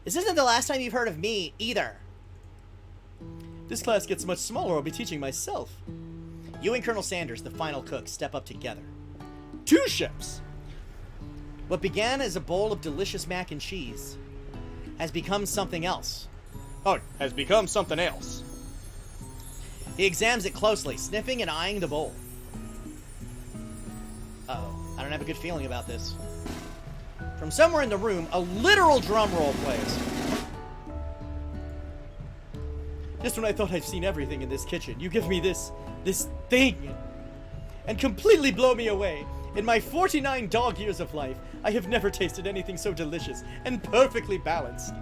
This isn't the last time you've heard of me, either. This class gets much smaller, I'll be teaching myself. You and Colonel Sanders, the final cook, step up together. Two chefs! What began as a bowl of delicious mac and cheese has become something else. Oh, has become something else. He examines it closely, sniffing and eyeing the bowl. Uh-oh, I don't have a good feeling about this. From somewhere in the room, a literal drum roll plays. Just when I thought I've seen everything in this kitchen, you give me this thing, and completely blow me away. In my 49 dog years of life, I have never tasted anything so delicious and perfectly balanced.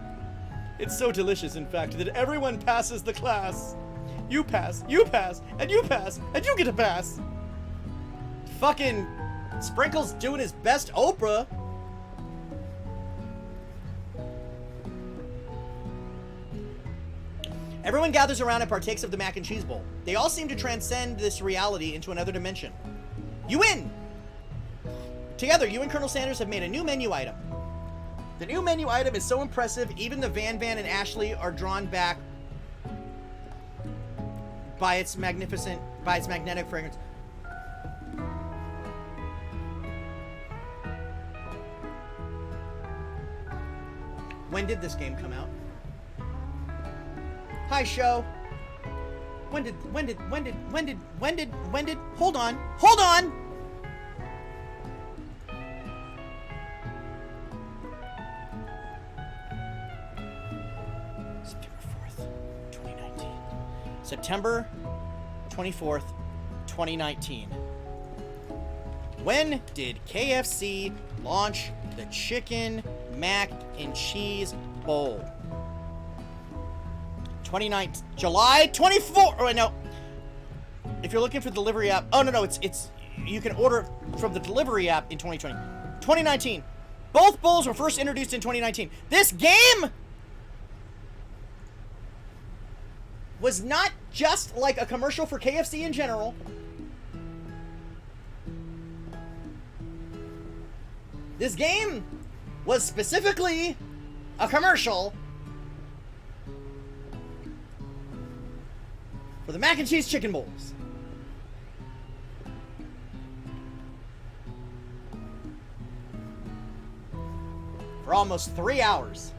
It's so delicious, in fact, that everyone passes the class. You pass, and you pass, and you get a pass. Fucking Sprinkles doing his best Oprah. Everyone gathers around and partakes of the mac and cheese bowl. They all seem to transcend this reality into another dimension. You win! Together, you and Colonel Sanders have made a new menu item. The new menu item is so impressive, even the Van and Ashley are drawn back by its magnetic fragrance. When did this game come out? Hi, show. When did, hold on. September 24th, 2019. When did KFC launch the Chicken Mac and Cheese Bowl? 29th, July 24th. Oh, no. If you're looking for the delivery app, oh no, it's you can order it from the delivery app in 2020. 2019. Both bowls were first introduced in 2019. This game was not just like a commercial for KFC in general. This game was specifically a commercial for the mac and cheese chicken bowls. For almost 3 hours.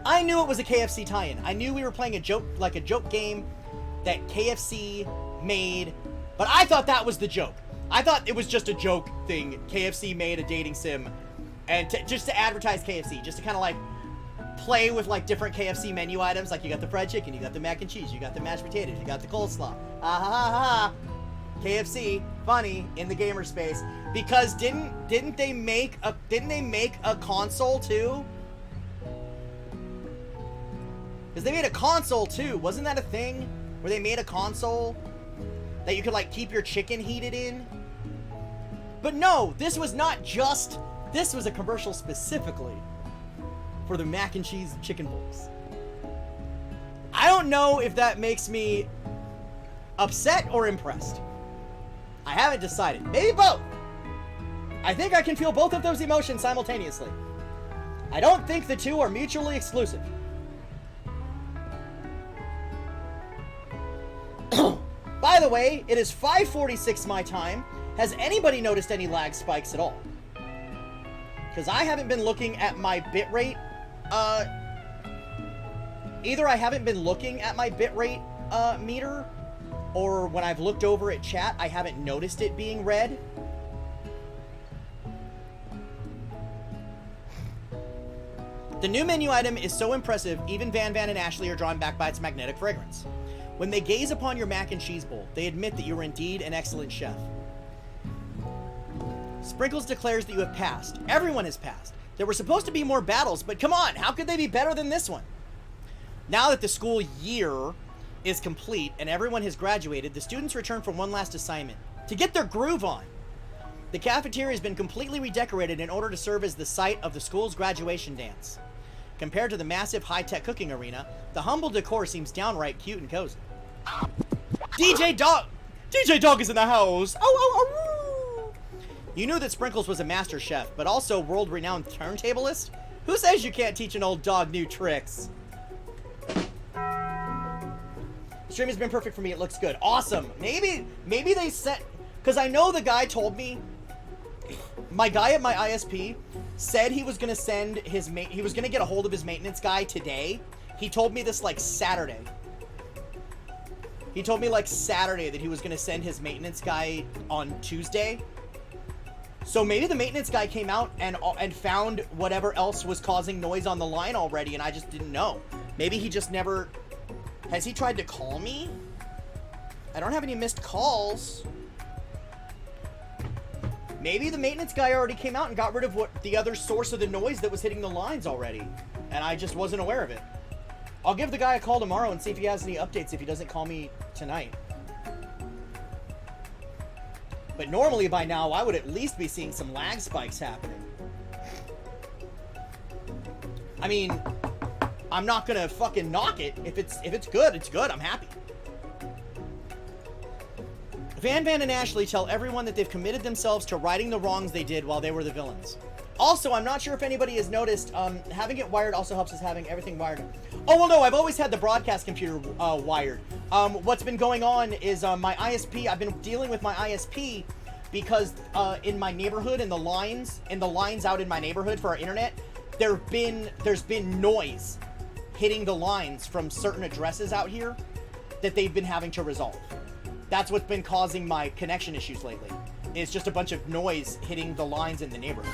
I knew it was a KFC tie-in. I knew we were playing a joke game that KFC made, but I thought that was the joke. I thought it was just a joke thing. KFC made a dating sim, and just to advertise KFC, just to kind of like play with like different KFC menu items. Like you got the fried chicken, you got the mac and cheese, you got the mashed potatoes, you got the coleslaw. Ah ha ha ha! KFC, funny in the gamer space because didn't they make a console too? Because they made a console too. Wasn't that a thing? Where they made a console that you could like keep your chicken heated in? But no, this was not just... This was a commercial specifically for the mac and cheese chicken bowls. I don't know if that makes me upset or impressed. I haven't decided. Maybe both. I think I can feel both of those emotions simultaneously. I don't think the two are mutually exclusive. By the way, it is 5:46 my time. Has anybody noticed any lag spikes at all? Because I haven't been looking at my bitrate. Either I haven't been looking at my bitrate meter, or when I've looked over at chat, I haven't noticed it being red. The new menu item is so impressive, even Van and Ashley are drawn back by its magnetic fragrance. When they gaze upon your mac and cheese bowl, they admit that you are indeed an excellent chef. Sprinkles declares that you have passed. Everyone has passed. There were supposed to be more battles, but come on, how could they be better than this one? Now that the school year is complete and everyone has graduated, the students return for one last assignment, to get their groove on. The cafeteria has been completely redecorated in order to serve as the site of the school's graduation dance. Compared to the massive high-tech cooking arena, the humble decor seems downright cute and cozy. DJ Dog is in the house. Oh. You knew that Sprinkles was a master chef, but also world-renowned turntablist? Who says you can't teach an old dog new tricks? The stream has been perfect for me. It looks good. Awesome. Maybe they sent... Because I know the guy told me... My guy at my ISP said he was going to send his... He was going to get a hold of his maintenance guy today. He told me this, like, Saturday. He told me, like, Saturday that he was going to send his maintenance guy on Tuesday. So maybe the maintenance guy came out and found whatever else was causing noise on the line already, and I just didn't know. Maybe he just never... Has he tried to call me? I don't have any missed calls. Maybe the maintenance guy already came out and got rid of what the other source of the noise that was hitting the lines already, and I just wasn't aware of it. I'll give the guy a call tomorrow and see if he has any updates if he doesn't call me tonight. But normally by now, I would at least be seeing some lag spikes happening. I mean, I'm not gonna fucking knock it. If it's good, it's good. I'm happy. Van and Ashley tell everyone that they've committed themselves to righting the wrongs they did while they were the villains. Also, I'm not sure if anybody has noticed, having it wired also helps us having everything wired. Oh, well, no, I've always had the broadcast computer wired. What's been going on is my ISP, I've been dealing with my ISP because in my neighborhood, in the lines out in my neighborhood for our internet, there's been noise hitting the lines from certain addresses out here that they've been having to resolve. That's what's been causing my connection issues lately. It's just a bunch of noise hitting the lines in the neighborhood.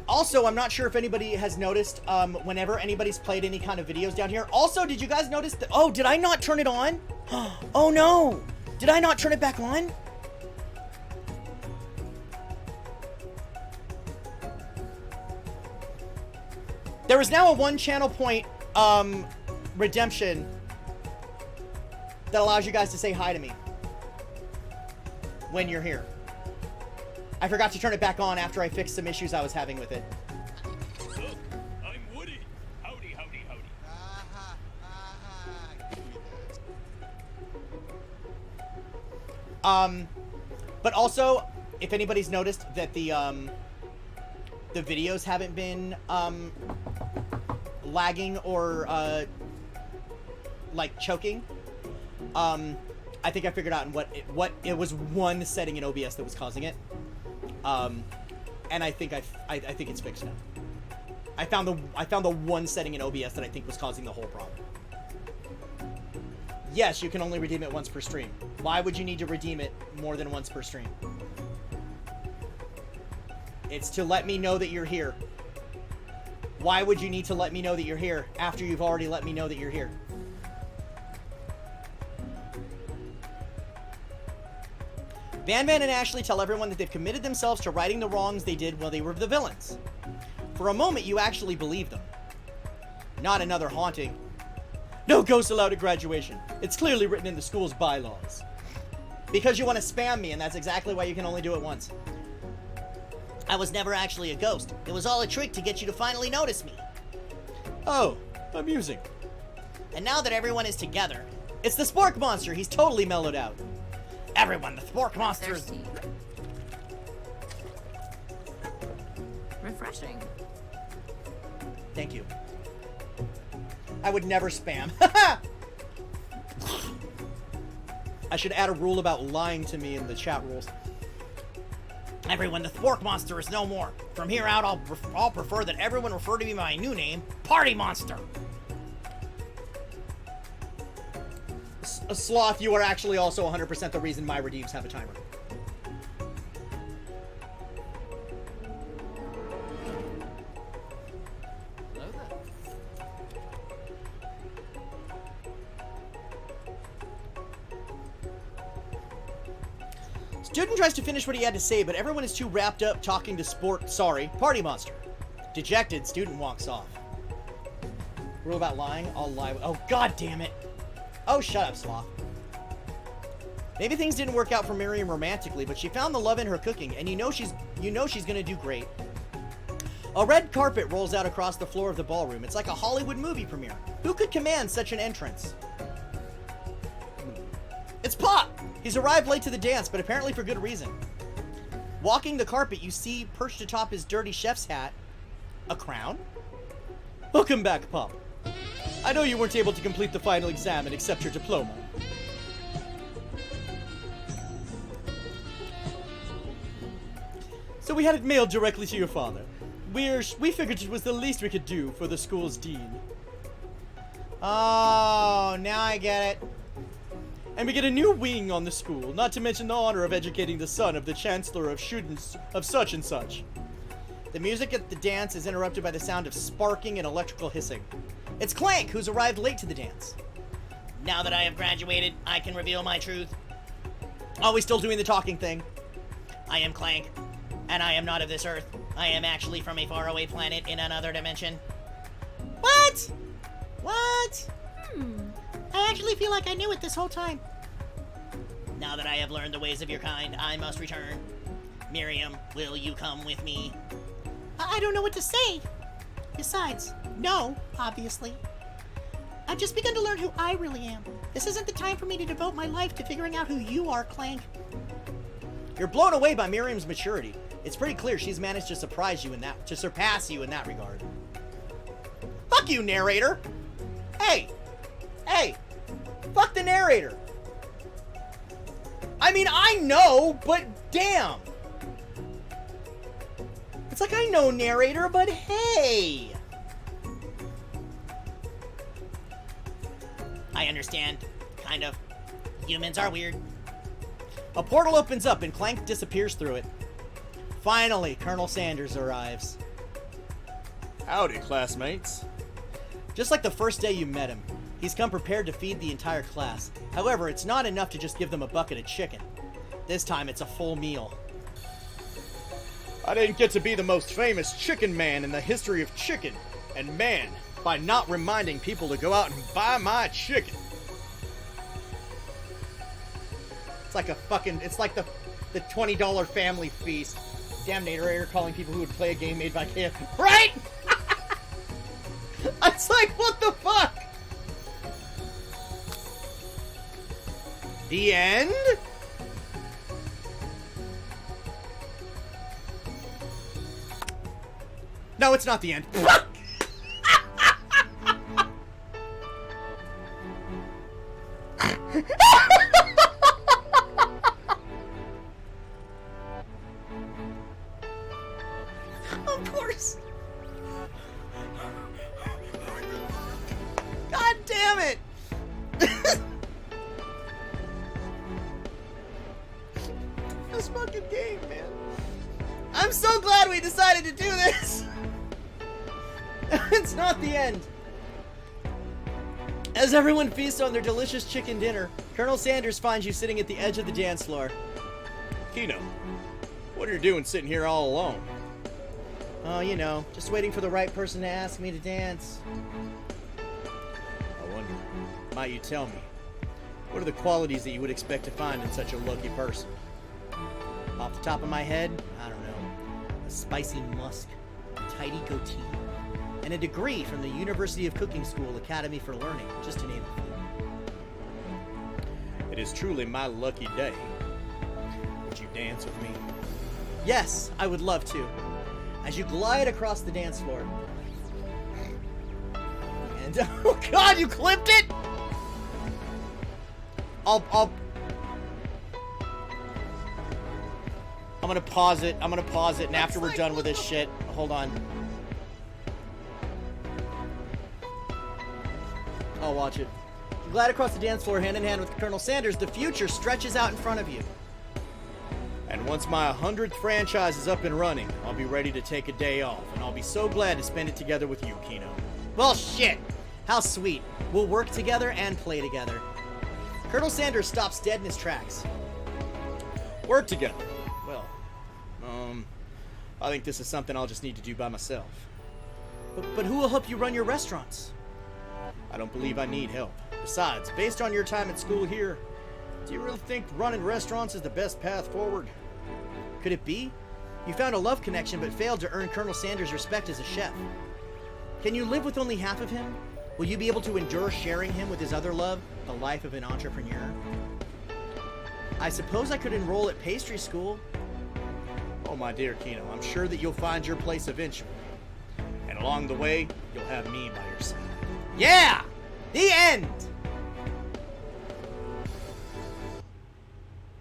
Also, I'm not sure if anybody has noticed, whenever anybody's played any kind of videos down here. Also, did you guys notice that? Oh, did I not turn it on? Oh no! Did I not turn it back on? There is now a 1 channel point, redemption that allows you guys to say hi to me when you're here. I forgot to turn it back on after I fixed some issues I was having with it. Look, I'm Woody. Howdy, howdy, howdy. But also, if anybody's noticed that the videos haven't been, lagging or, like, choking, I think I figured out what it was one setting in OBS that was causing it. And I think I think it's fixed now. I found the one setting in OBS that I think was causing the whole problem. Yes, you can only redeem it once per stream. Why would you need to redeem it more than once per stream? It's to let me know that you're here. Why would you need to let me know that you're here after you've already let me know that you're here? Van and Ashley tell everyone that they've committed themselves to righting the wrongs they did while they were the villains. For a moment, you actually believe them. Not another haunting. No ghosts allowed at graduation. It's clearly written in the school's bylaws. Because you want to spam me, and that's exactly why you can only do it once. I was never actually a ghost. It was all a trick to get you to finally notice me. Oh, amusing. And now that everyone is together, it's the Spork Monster. He's totally mellowed out. Everyone, the Spork Monster is... Refreshing. Thank you. I would never spam. I should add a rule about lying to me in the chat rules. Everyone, the Spork Monster is no more. From here out, I'll prefer that everyone refer to me by my new name, Party Monster. Sloth, you are actually also 100% the reason my redeems have a timer. Student tries to finish what he had to say, but everyone is too wrapped up talking to Party Monster. Dejected, student walks off. Rule about lying? I'll lie. Oh, god damn it. Oh, shut up, Sloth. Maybe things didn't work out for Miriam romantically, but she found the love in her cooking, and you know she's gonna do great. A red carpet rolls out across the floor of the ballroom. It's like a Hollywood movie premiere. Who could command such an entrance? It's Pop! He's arrived late to the dance, but apparently for good reason. Walking the carpet, you see perched atop his dirty chef's hat, a crown? Welcome back, Pop. I know you weren't able to complete the final exam and accept your diploma. So we had it mailed directly to your father. We figured it was the least we could do for the school's dean. Oh, now I get it. And we get a new wing on the school, not to mention the honor of educating the son of the chancellor of students of such and such. The music at the dance is interrupted by the sound of sparking and electrical hissing. It's Clank, who's arrived late to the dance. Now that I have graduated, I can reveal my truth. Oh, we still doing the talking thing. I am Clank, and I am not of this earth. I am actually from a faraway planet in another dimension. What? What? I actually feel like I knew it this whole time. Now that I have learned the ways of your kind, I must return. Miriam, will you come with me? I don't know what to say. Besides, no, obviously. I've just begun to learn who I really am. This isn't the time for me to devote my life to figuring out who you are, Clank. You're blown away by Miriam's maturity. It's pretty clear she's managed to surprise you in that, to surpass you in that regard. Fuck you, narrator! Hey! Hey! Fuck the narrator! I mean, I know, but damn! It's like I know narrator, but hey! I understand. Kind of. Humans are weird. A portal opens up and Clank disappears through it. Finally, Colonel Sanders arrives. Howdy, classmates. Just like the first day you met him, he's come prepared to feed the entire class. However, it's not enough to just give them a bucket of chicken. This time, it's a full meal. I didn't get to be the most famous chicken man in the history of chicken. And man, by not reminding people to go out and buy my chicken. It's like the $20 family feast. Damn narrator calling people who would play a game made by KF. Right? It's like, what the fuck? The end? No, it's not the end. Of course. God damn it. This fucking game, man. I'm so glad we decided to do this. It's not the end. As everyone feasts on their delicious chicken dinner, Colonel Sanders finds you sitting at the edge of the dance floor. Kino, what are you doing sitting here all alone? Oh, you know, just waiting for the right person to ask me to dance. I wonder, might you tell me, what are the qualities that you would expect to find in such a lucky person? Off the top of my head, I don't know. A spicy musk, a tidy goatee, and a degree from the University of Cooking School Academy for Learning, just to name a few. It is truly my lucky day. Would you dance with me? Yes, I would love to. As you glide across the dance floor. And, oh god, you clipped it? I'm gonna pause it, and after we're done with this shit, hold on. I'll watch it. You glide across the dance floor hand in hand with Colonel Sanders, the future stretches out in front of you. And once my 100th franchise is up and running, I'll be ready to take a day off, and I'll be so glad to spend it together with you, Kino. Well, shit! How sweet. We'll work together and play together. Colonel Sanders stops dead in his tracks. Work together. Well, I think this is something I'll just need to do by myself. But who will help you run your restaurants? I don't believe I need help. Besides, based on your time at school here, do you really think running restaurants is the best path forward? Could it be? You found a love connection but failed to earn Colonel Sanders' respect as a chef. Can you live with only half of him? Will you be able to endure sharing him with his other love, the life of an entrepreneur? I suppose I could enroll at pastry school. Oh, my dear Kino, I'm sure that you'll find your place eventually. And along the way, you'll have me by your side. Yeah! The end!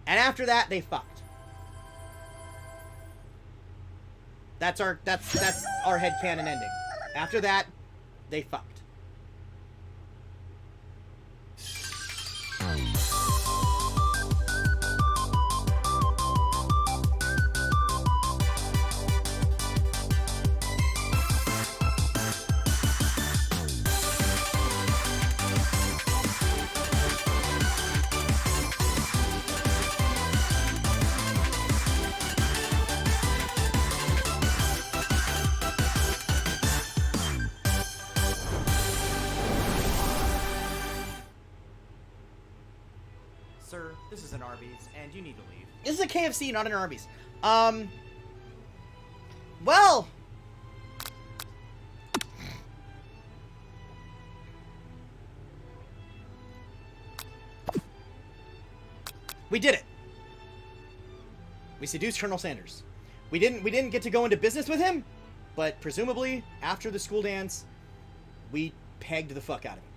And after that, they fucked. That's our headcanon ending. After that, they fucked. Sir, this is an Arby's, and you need to leave. This is a KFC, not an Arby's. Well, we did it. We seduced Colonel Sanders. We didn't get to go into business with him, but presumably after the school dance, we pegged the fuck out of him.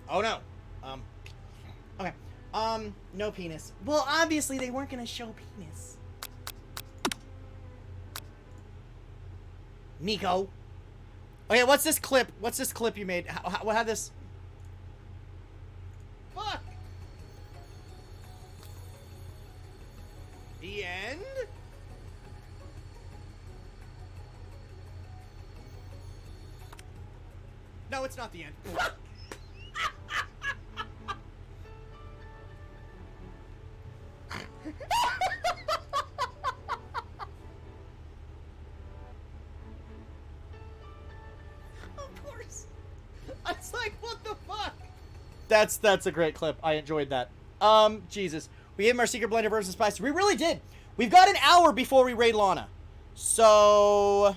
Oh no. Oh no. Okay. No penis. Well, obviously they weren't gonna show penis. Nico. Okay, what's this clip? What's this clip you made? What had this? Fuck. The end? No, it's not the end. Of course. It's like, what the fuck? That's a great clip. I enjoyed that. Jesus. We gave him our secret blend of herbs and spices. We really did. We've got an hour before we raid Lana. So...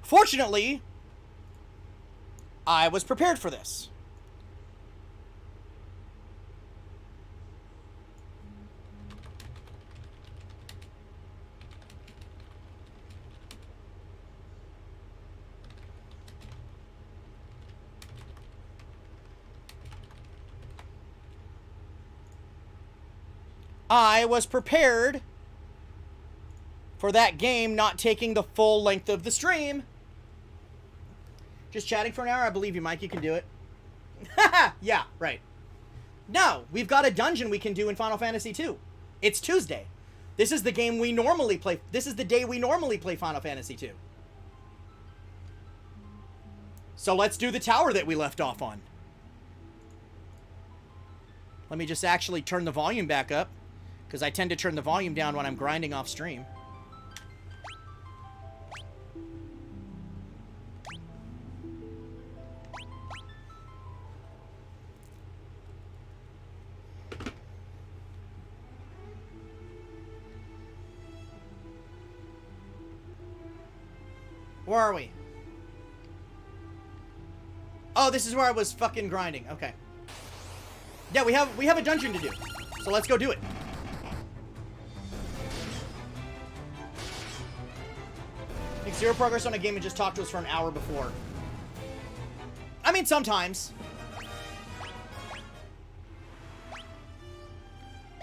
Fortunately, I was prepared for this. I was prepared for that game not taking the full length of the stream. Just chatting for an hour? I believe you, Mike. You can do it. Yeah, right. No, we've got a dungeon we can do in Final Fantasy II. It's Tuesday. This is the game we normally play. This is the day we normally play Final Fantasy II. So let's do the tower that we left off on. Let me just actually turn the volume back up, because I tend to turn the volume down when I'm grinding off stream. Where are we? Oh, this is where I was fucking grinding. Okay. Yeah, we have a dungeon to do. So let's go do it. Make zero progress on a game and just talk to us for an hour before. I mean, sometimes.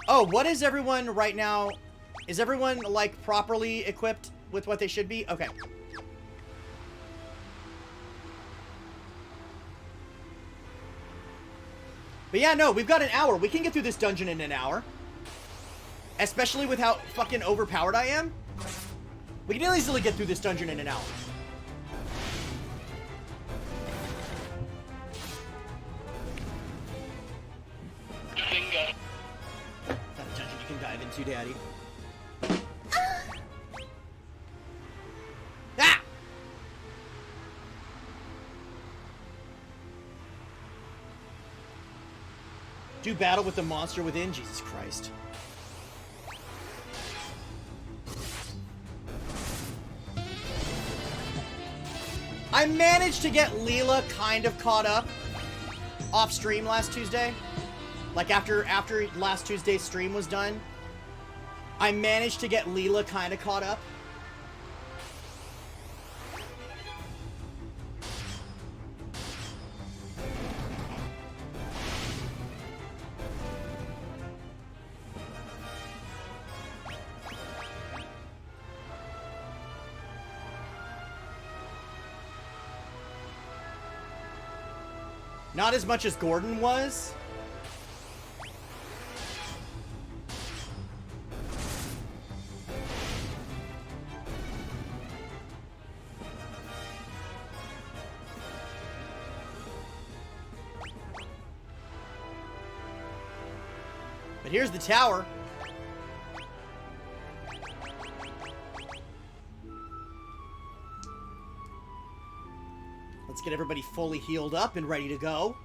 Oh, what is everyone right now? Is everyone, like, properly equipped with what they should be? Okay. But yeah, no, we've got an hour. We can get through this dungeon in an hour. Especially with how fucking overpowered I am. We can easily get through this dungeon in an hour. Bingo. Not a dungeon you can dive into, Daddy. Ah! Do battle with the monster within? Jesus Christ. I managed to get Leela kind of caught up off stream last Tuesday. Like after last Tuesday's stream was done, I managed to get Leela kind of caught up. Not as much as Gordon was, But here's the tower. Let's get everybody fully healed up and ready to go.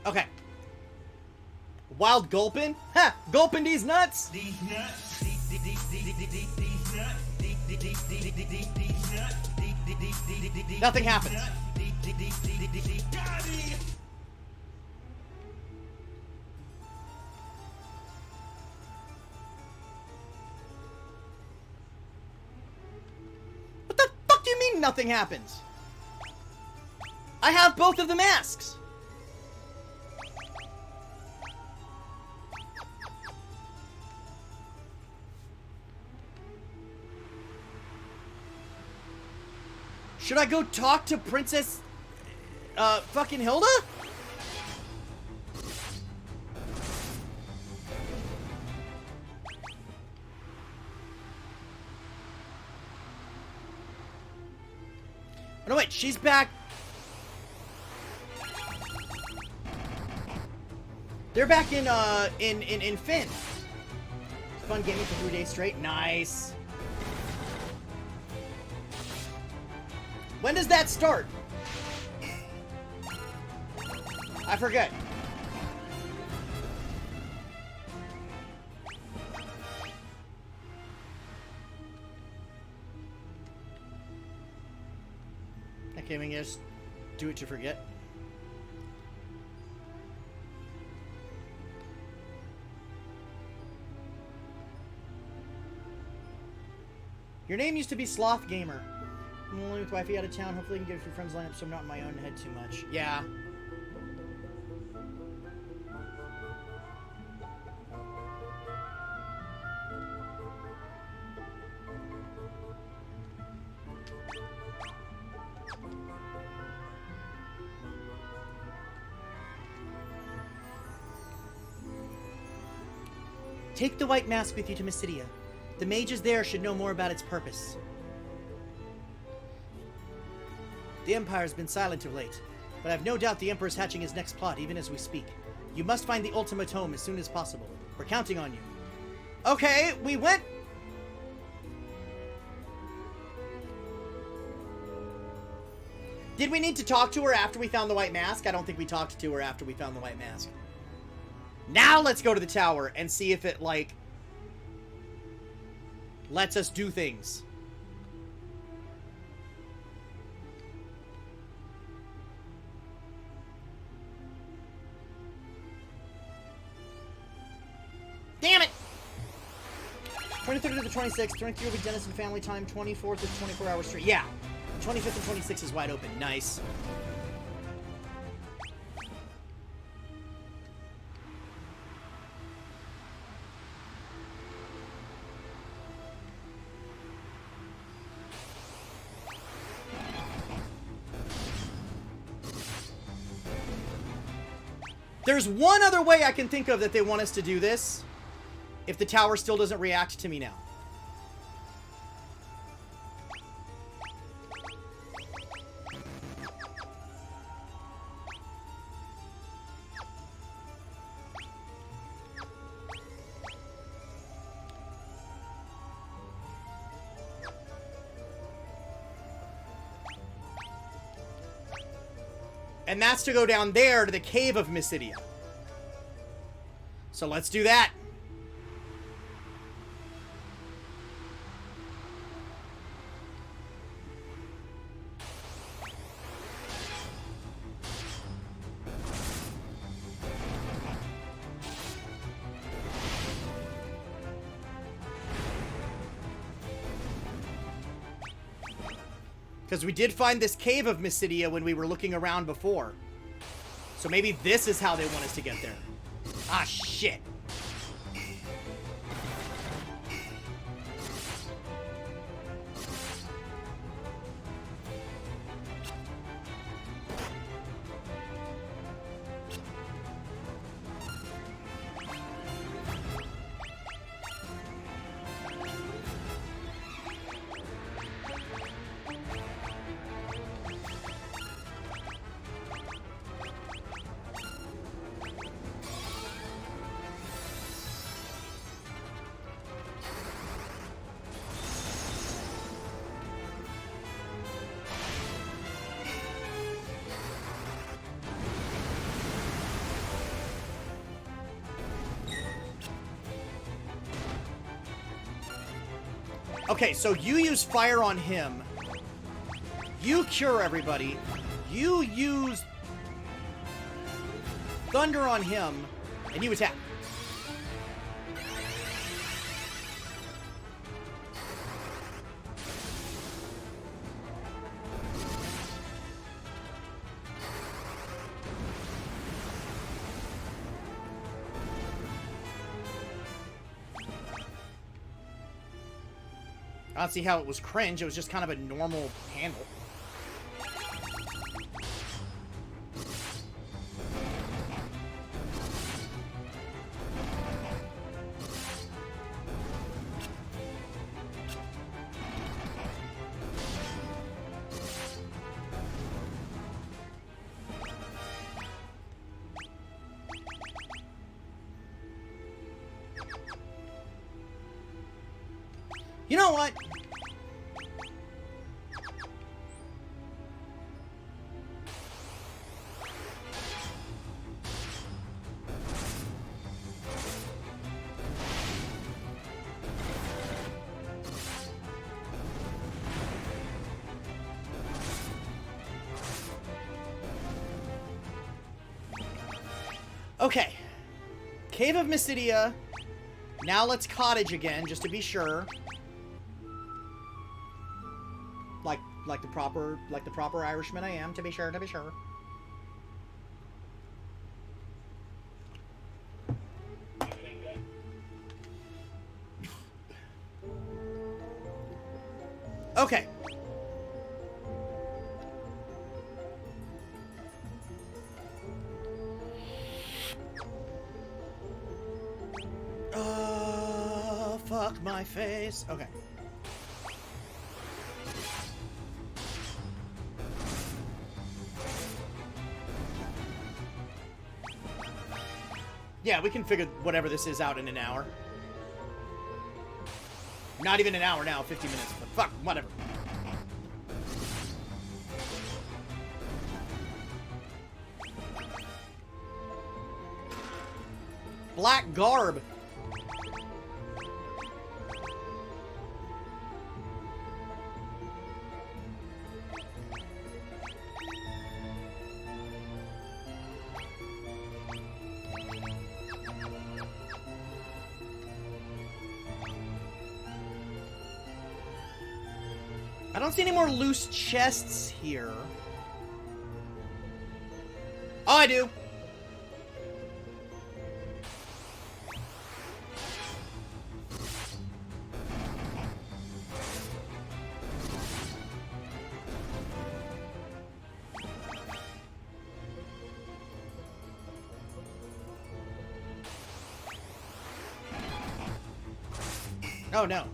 Okay. Wild gulpin? Ha! Gulpin these nuts! These nuts. Nothing happens. What the fuck do you mean nothing happens? I have both of the masks. Should I go talk to Princess, fucking Hilda? Oh, no, wait, she's back. They're back in Finn. Fun gaming for 3 days straight. Nice. When does that start? I forget. Okay, we can just do it to forget. Your name used to be Sloth Gamer. I'm only with wifey out of town. Hopefully I can get a few friends lined up so I'm not in my own head too much. Yeah. Take the white mask with you to Mysidia. The mages there should know more about its purpose. The Empire's been silent of late, but I've no doubt the Emperor's hatching his next plot even as we speak. You must find the Ultima Tome as soon as possible. We're counting on you. Okay, we went... Did we need to talk to her after we found the white mask? I don't think we talked to her after we found the white mask. Now let's go to the tower and see if it, like, lets us do things. Damn it! 23rd to the 26th, 23 will be Dennis and family time, 24th is 24 hours straight. Yeah, 25th and 26th is wide open. Nice. There's one other way I can think of that they want us to do this. If the tower still doesn't react to me now. And that's to go down there to the Cave of Mysidia. So let's do that. Because we did find this Cave of Mysidia when we were looking around before. So maybe this is how they want us to get there. Ah, shit. Okay, so you use fire on him. You cure everybody. You use thunder on him, and you attack. I don't see how it was cringe. It was just kind of a normal handle. You know what? Okay. Cave of Mysidia. Now let's cottage again, just to be sure. Like the proper Irishman I am, to be sure, to be sure. Okay. Fuck my face. Okay. Yeah, we can figure whatever this is out in an hour. Not even an hour now, 50 minutes, but fuck, whatever. Black garb. I don't see any more loose chests here. Oh, I do. Oh, no.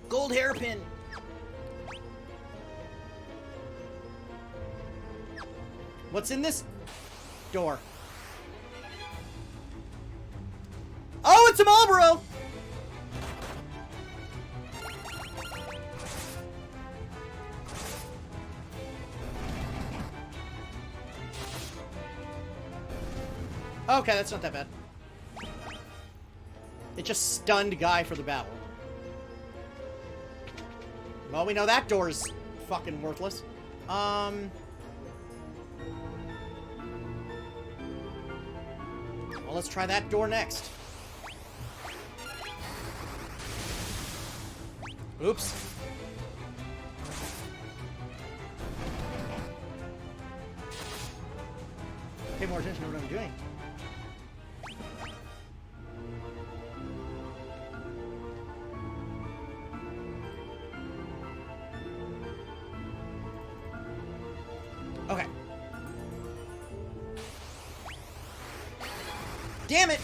Gold hairpin. What's in this door? Oh, it's a Marlboro! Okay, that's not that bad. It just stunned Guy for the battle. Well, we know that door's fucking worthless. Well, let's try that door next. Oops. Pay more attention to what I'm doing. Okay. Damn it!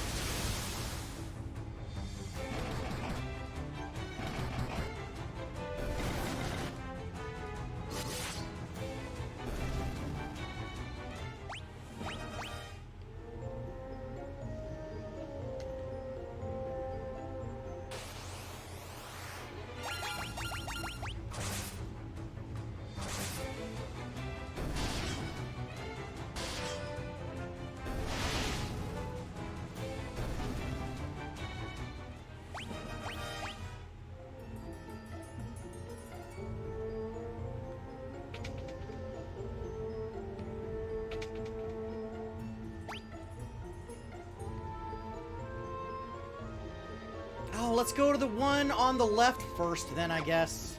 Oh, let's go to the one on the left first, then, I guess.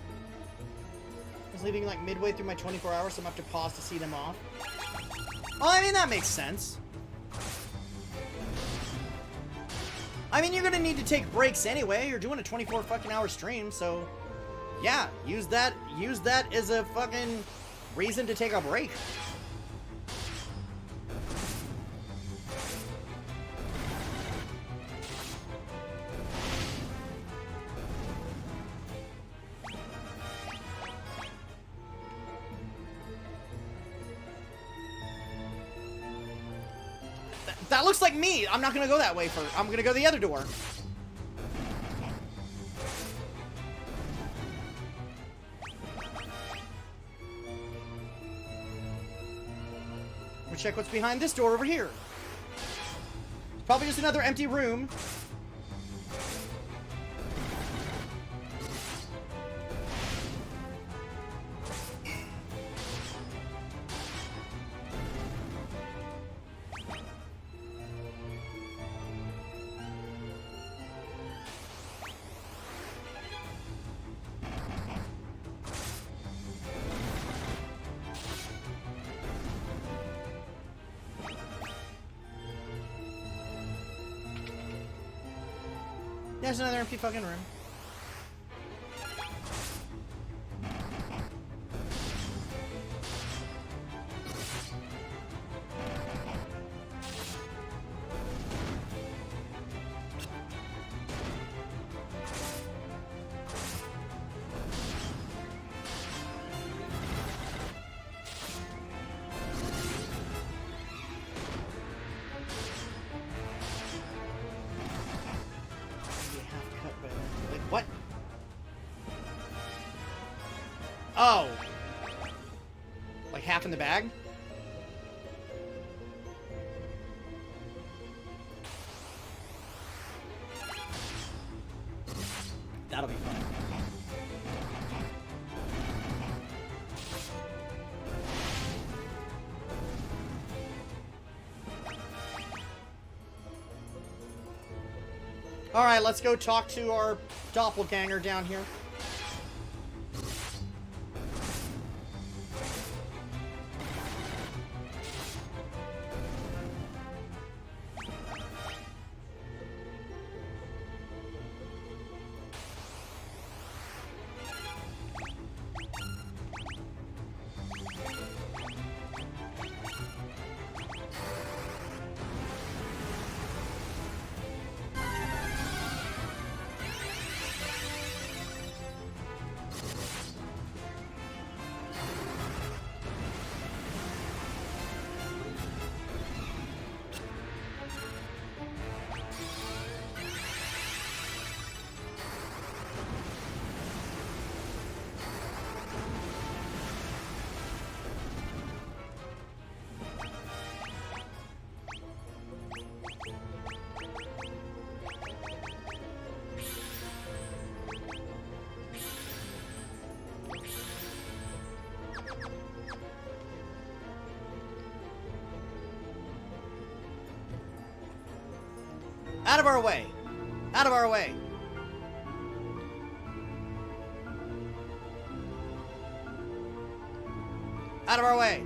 I was leaving, like, midway through my 24 hours, so I'm going to have to pause to see them off. Well, I mean, that makes sense. I mean, you're going to need to take breaks anyway. You're doing a 24 fucking hour stream, so... Yeah, use that as a fucking reason to take a break. That looks like me. I'm not gonna go that way first. I'm gonna go the other door. We'll check what's behind this door over here. It's probably just another empty room. There's another empty fucking room. What? Oh. Like half in the bag? That'll be fun. Alright, let's go talk to our doppelganger down here. Out of our way. Out of our way. Out of our way.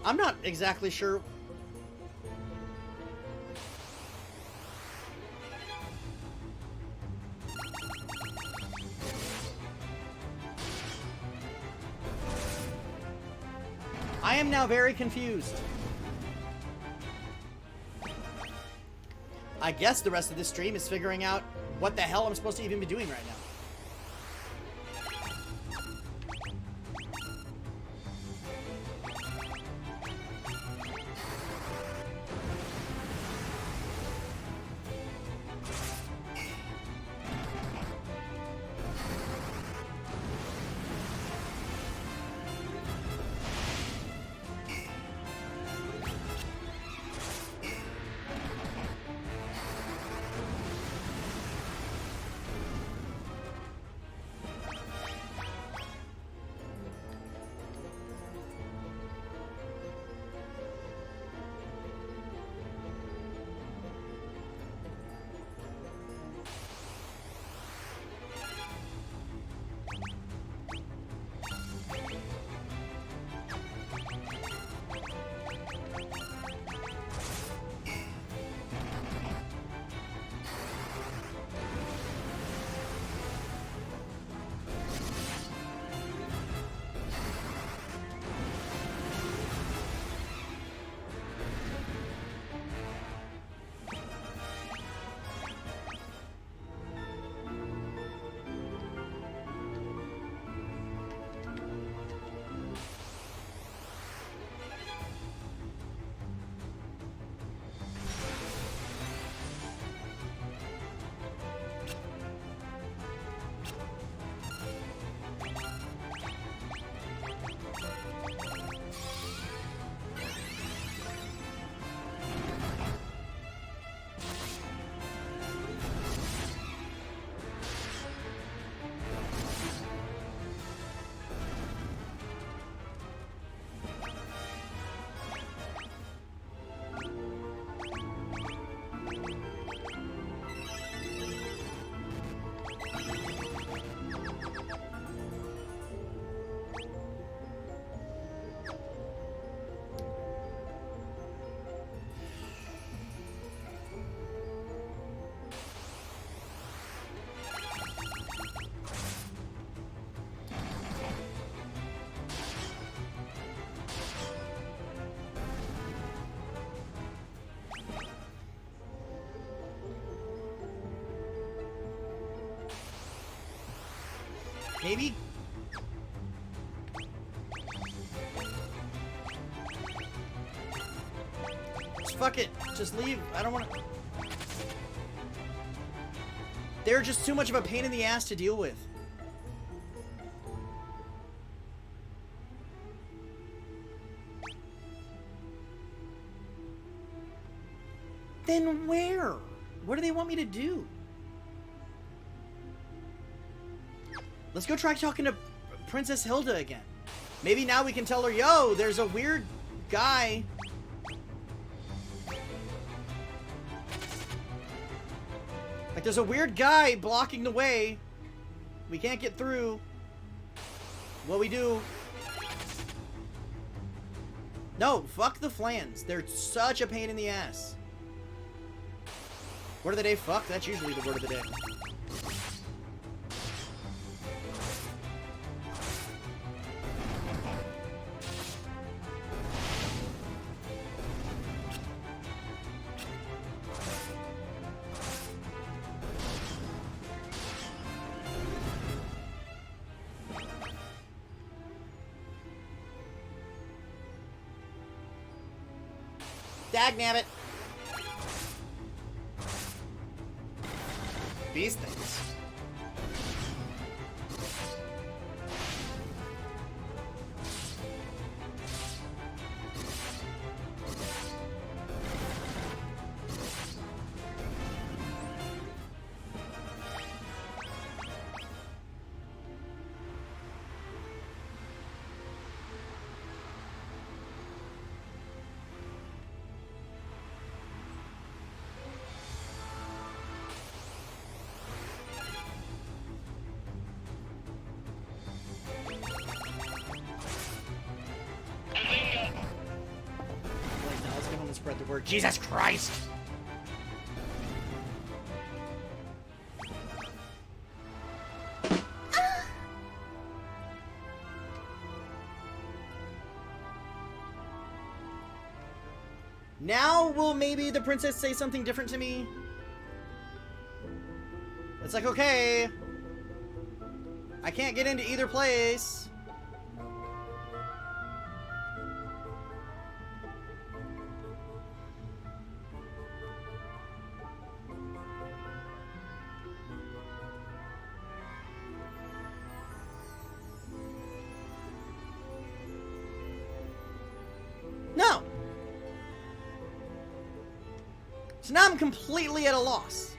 I'm not exactly sure. I am now very confused. I guess the rest of this stream is figuring out what the hell I'm supposed to even be doing right now. Maybe? Just fuck it. Just leave. I don't want to... They're just too much of a pain in the ass to deal with. Then where? What do they want me to do? Let's go try talking to Princess Hilda again. Maybe now we can tell her, yo, there's a weird guy. Like, there's a weird guy blocking the way. We can't get through. What we do? No, fuck the flans. They're such a pain in the ass. Word of the day, fuck? That's usually the word of the day. Dagnabbit. These things. Spread the word. Jesus Christ! Now will maybe the princess say something different to me? It's like, okay, I can't get into either place. No! So now I'm completely at a loss.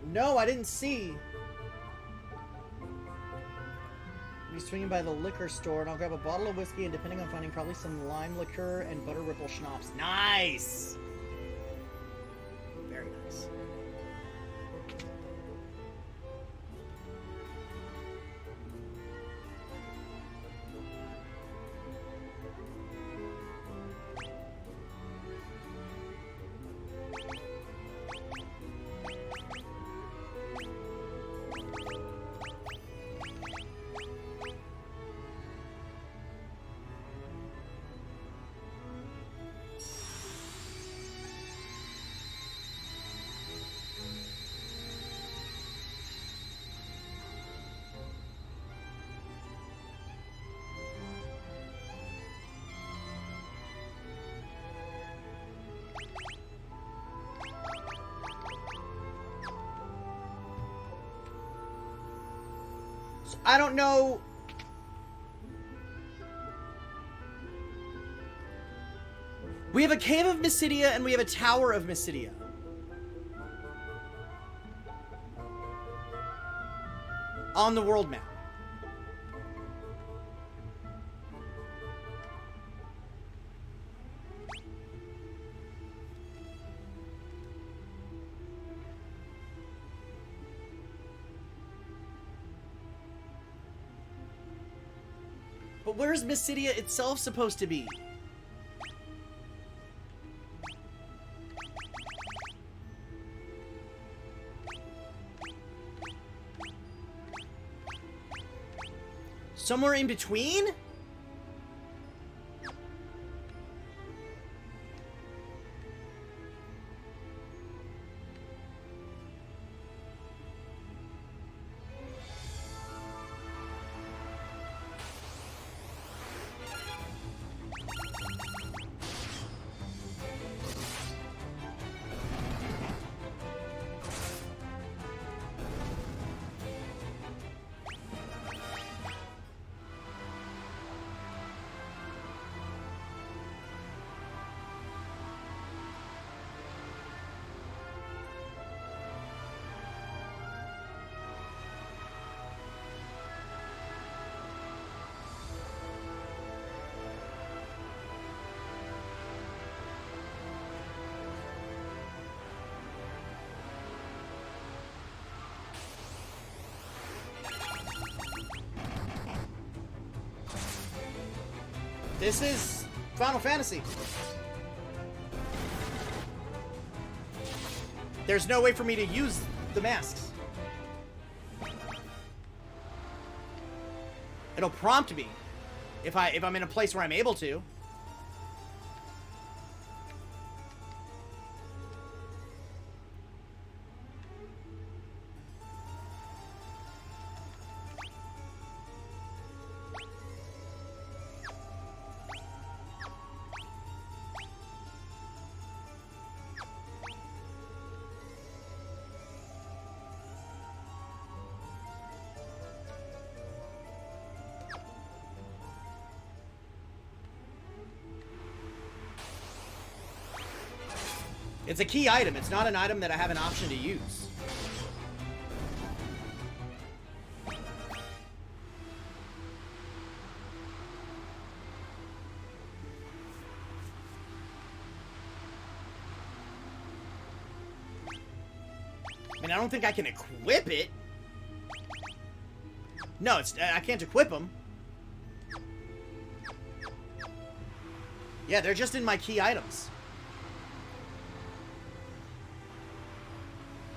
No, I didn't see. I'll be swinging by the liquor store and I'll grab a bottle of whiskey and depending on finding probably some lime liqueur and butter ripple schnapps. Nice! Very nice. I don't know. We have a cave of Mysidia and we have a tower of Mysidia. On the world map. But where's Mysidia itself supposed to be? Somewhere in between? This is Final Fantasy. There's no way for me to use the masks. It'll prompt me if I'm in a place where I'm able to. It's a key item. It's not an item that I have an option to use. I mean, I don't think I can equip it. No, I can't equip them. Yeah, they're just in my key items.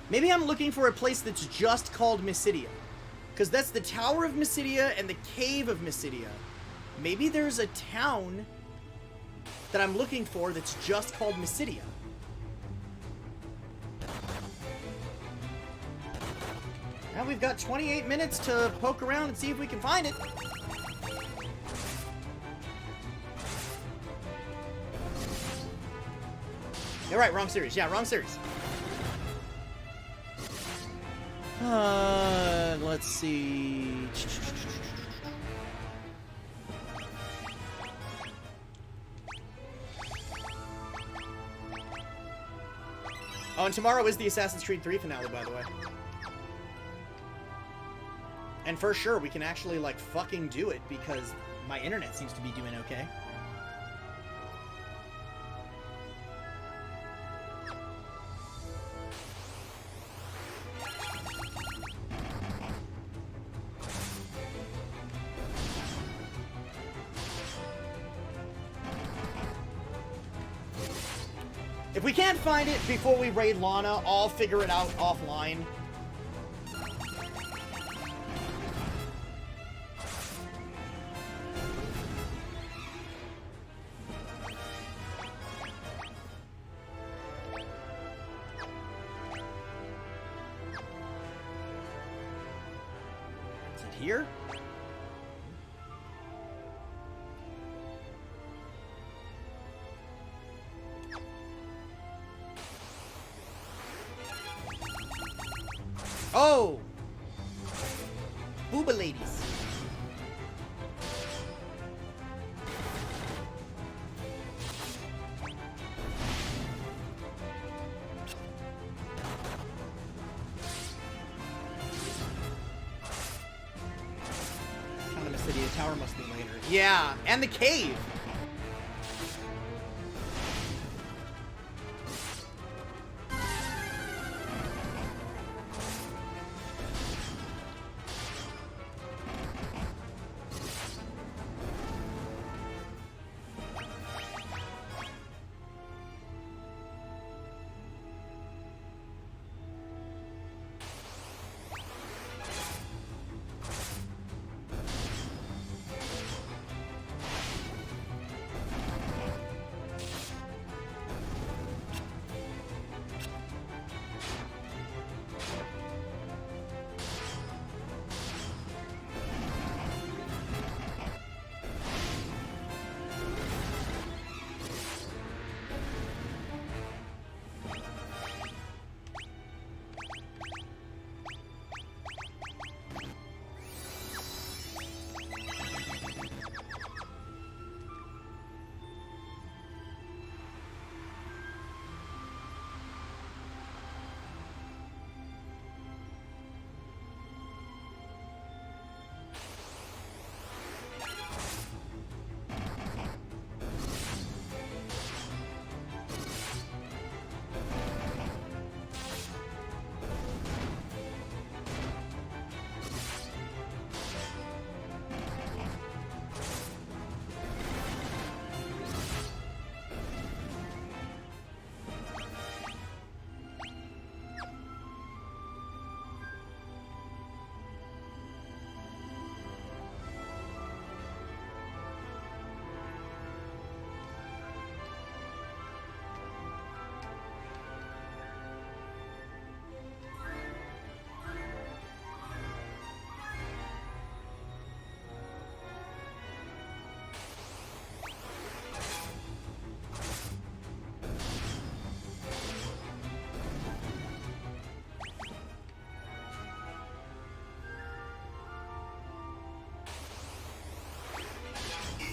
Maybe I'm looking for a place that's just called Mysidia. Because that's the Tower of Mysidia and the Cave of Mysidia. Maybe there's a town that I'm looking for that's just called Mysidia. Now we've got 28 minutes to poke around and see if we can find it. You're right, wrong series. Yeah, wrong series. Let's see. Oh, and tomorrow is the Assassin's Creed 3 finale, by the way. And for sure, we can actually, like, fucking do it, because my internet seems to be doing okay. If we can't find it before we raid Lana, I'll figure it out offline. Is it here? Oh! Booba ladies. Kind of a city. The tower must be later. Yeah, and the cave.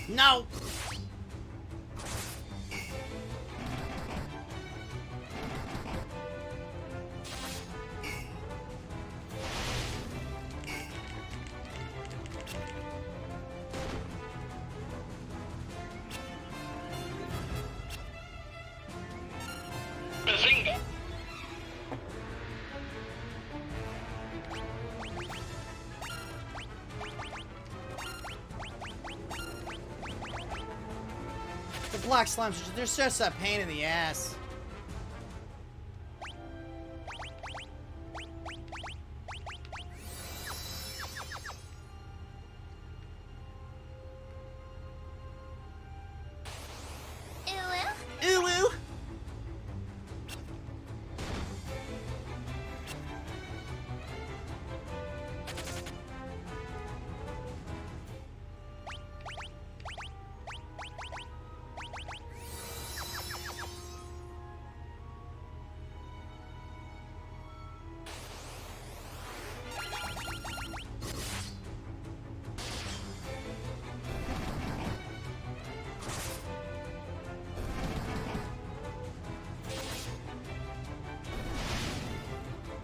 No! Bazinga! The black slimes, they're just a pain in the ass. Ooh, ooh.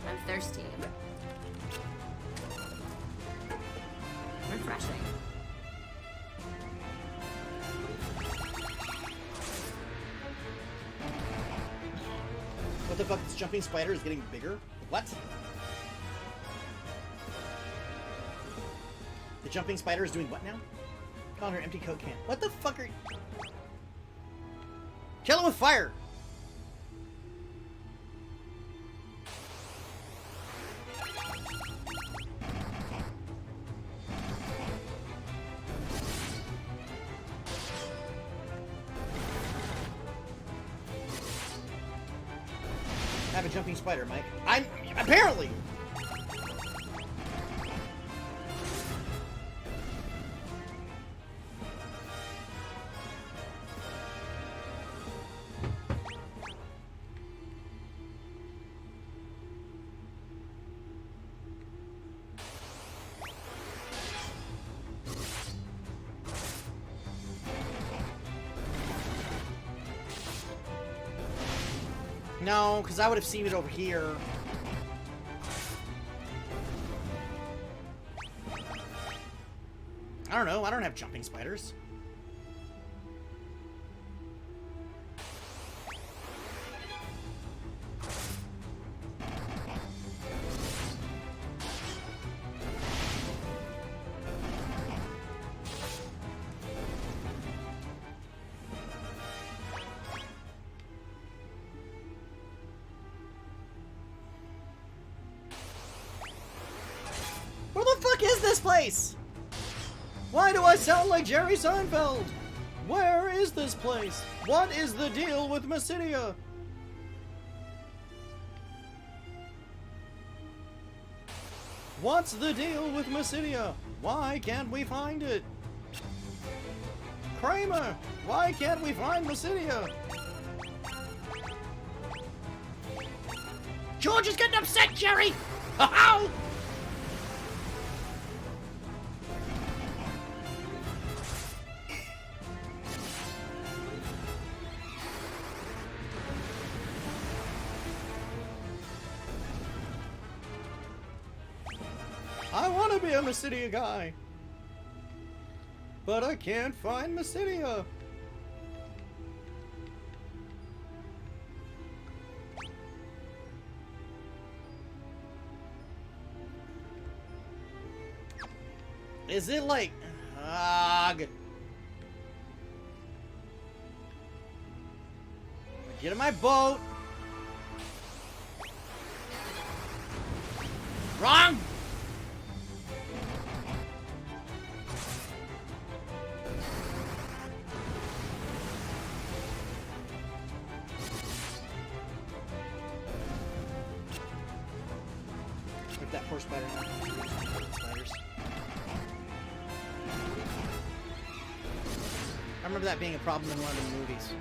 I'm thirsty. Refreshing. What the fuck? This jumping spider is getting bigger? What? The jumping spider is doing what now? On her empty Coke can. What the fuck are you? Kill him with fire! I have a jumping spider, Mike. I'm apparently. No, because I would have seen it over here. I don't know. I don't have jumping spiders. Where the fuck is this place? Why do I sound like Jerry Seinfeld? Where is this place? What is the deal with Mysidia? What's the deal with Mysidia? Why can't we find it? Kramer, why can't we find Mysidia? George is getting upset, Jerry! How? I want to be a Mysidia guy, but I can't find Mysidia. Is it like... Get in my boat. Wrong! With that poor spider. Spiders. I remember that being a problem in one of the movies.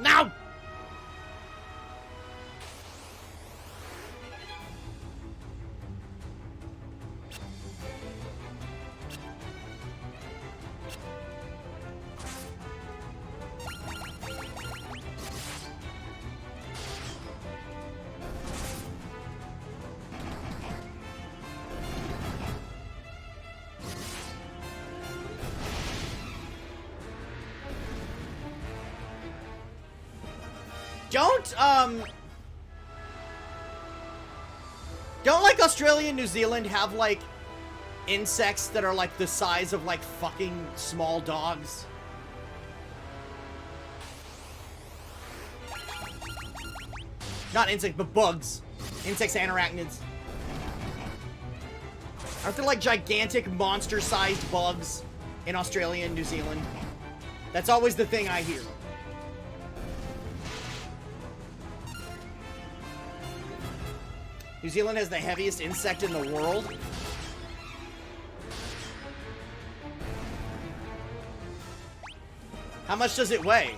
No! Don't like Australia and New Zealand have like insects that are like the size of like fucking small dogs? Not insects, but bugs. Insects and arachnids. Aren't there like gigantic monster-sized bugs in Australia and New Zealand? That's always the thing I hear. New Zealand has the heaviest insect in the world. How much does it weigh?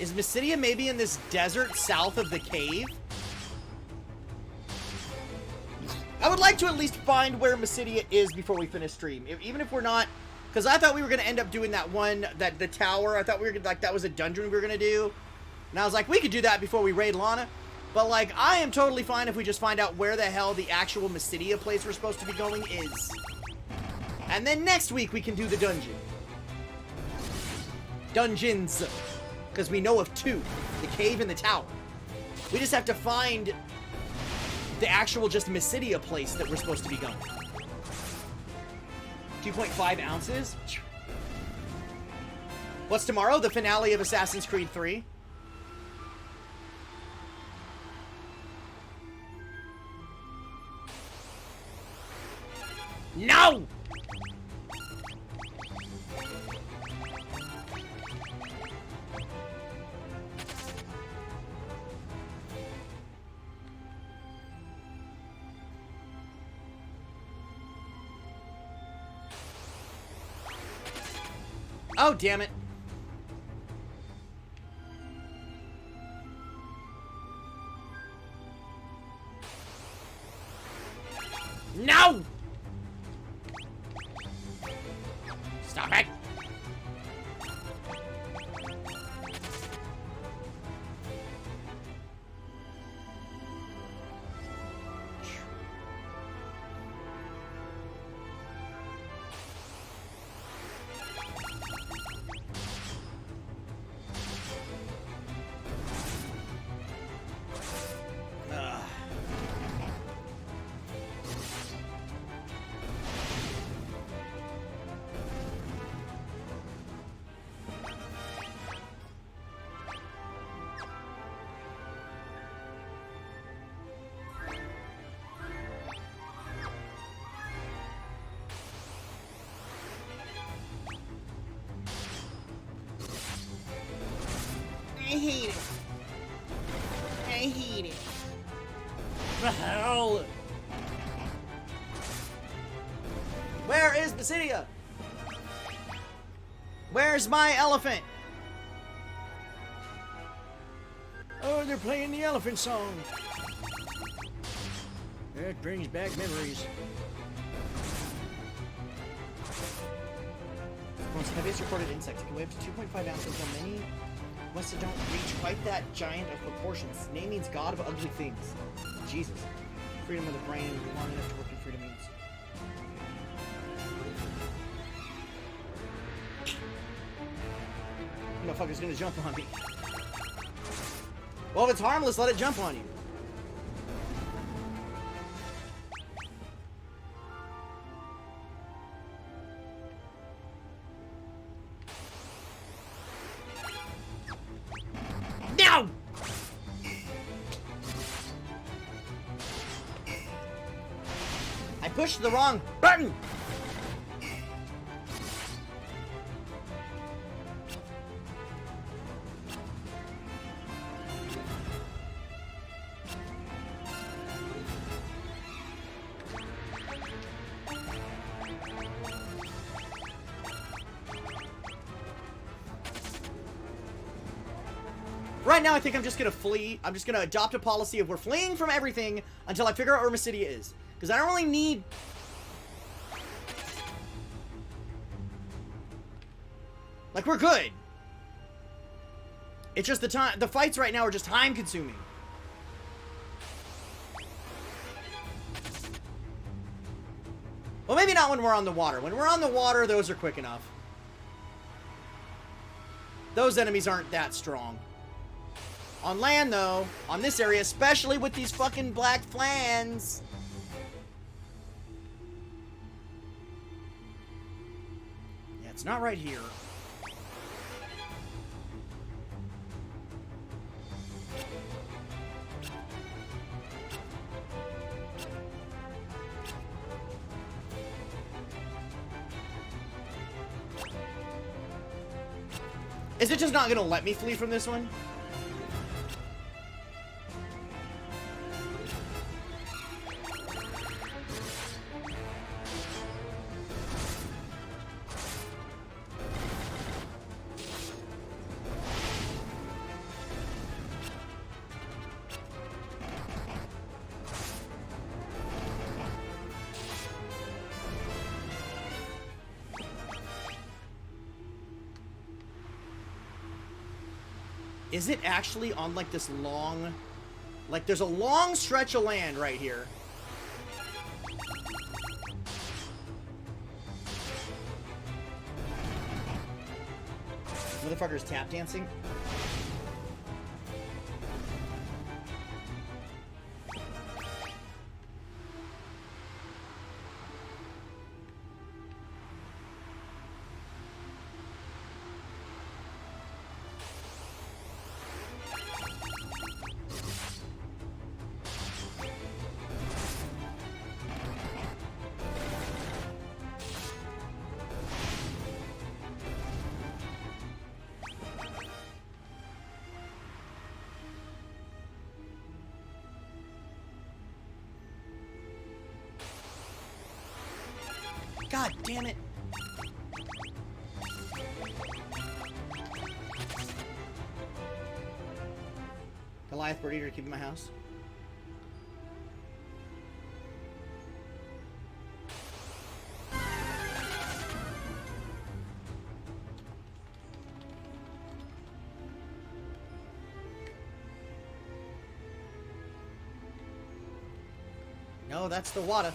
Is Mysidia maybe in this desert south of the cave? I would like to at least find where Mysidia is before we finish stream. Even if we're not... Because I thought we were going to end up doing that one, the tower. I thought we were gonna, like, that was a dungeon we were going to do. And I was like, we could do that before we raid Lana. But, like, I am totally fine if we just find out where the hell the actual Mysidia place we're supposed to be going is. And then next week we can do the dungeon. Dungeons. Because we know of two. The cave and the tower. We just have to find the actual just Mysidia place that we're supposed to be going. 2.5 ounces? What's tomorrow? The finale of Assassin's Creed 3? No! Oh, damn it. No! Stop it! I hate it. I hate it. The hell? Where is Mysidia? Where's my elephant? Oh, they're playing the elephant song. That brings back memories. Most heaviest recorded insect can weigh up to 2.5 ounces. How many? Must don't reach quite that giant of proportions. Name means god of ugly things. Jesus. Freedom of the brain, long enough to work in freedom means. Motherfucker's gonna jump on me. Well, if it's harmless, let it jump on you. No! I pushed the wrong button! Right now, I think I'm just gonna flee. I'm just gonna adopt a policy of we're fleeing from everything until I figure out where Mysidia is. Because I don't really need... Like, we're good. It's just the fights right now are just time-consuming. Well, maybe not when we're on the water. When we're on the water, those are quick enough. Those enemies aren't that strong. On land, though, on this area, especially with these fucking black flans. Yeah, it's not right here. Is it just not gonna let me flee from this one? Is it actually on, like, this long... Like, there's a long stretch of land right here. Motherfucker's tap dancing. God damn it. Goliath bird eater to keep in my house. No, that's the water.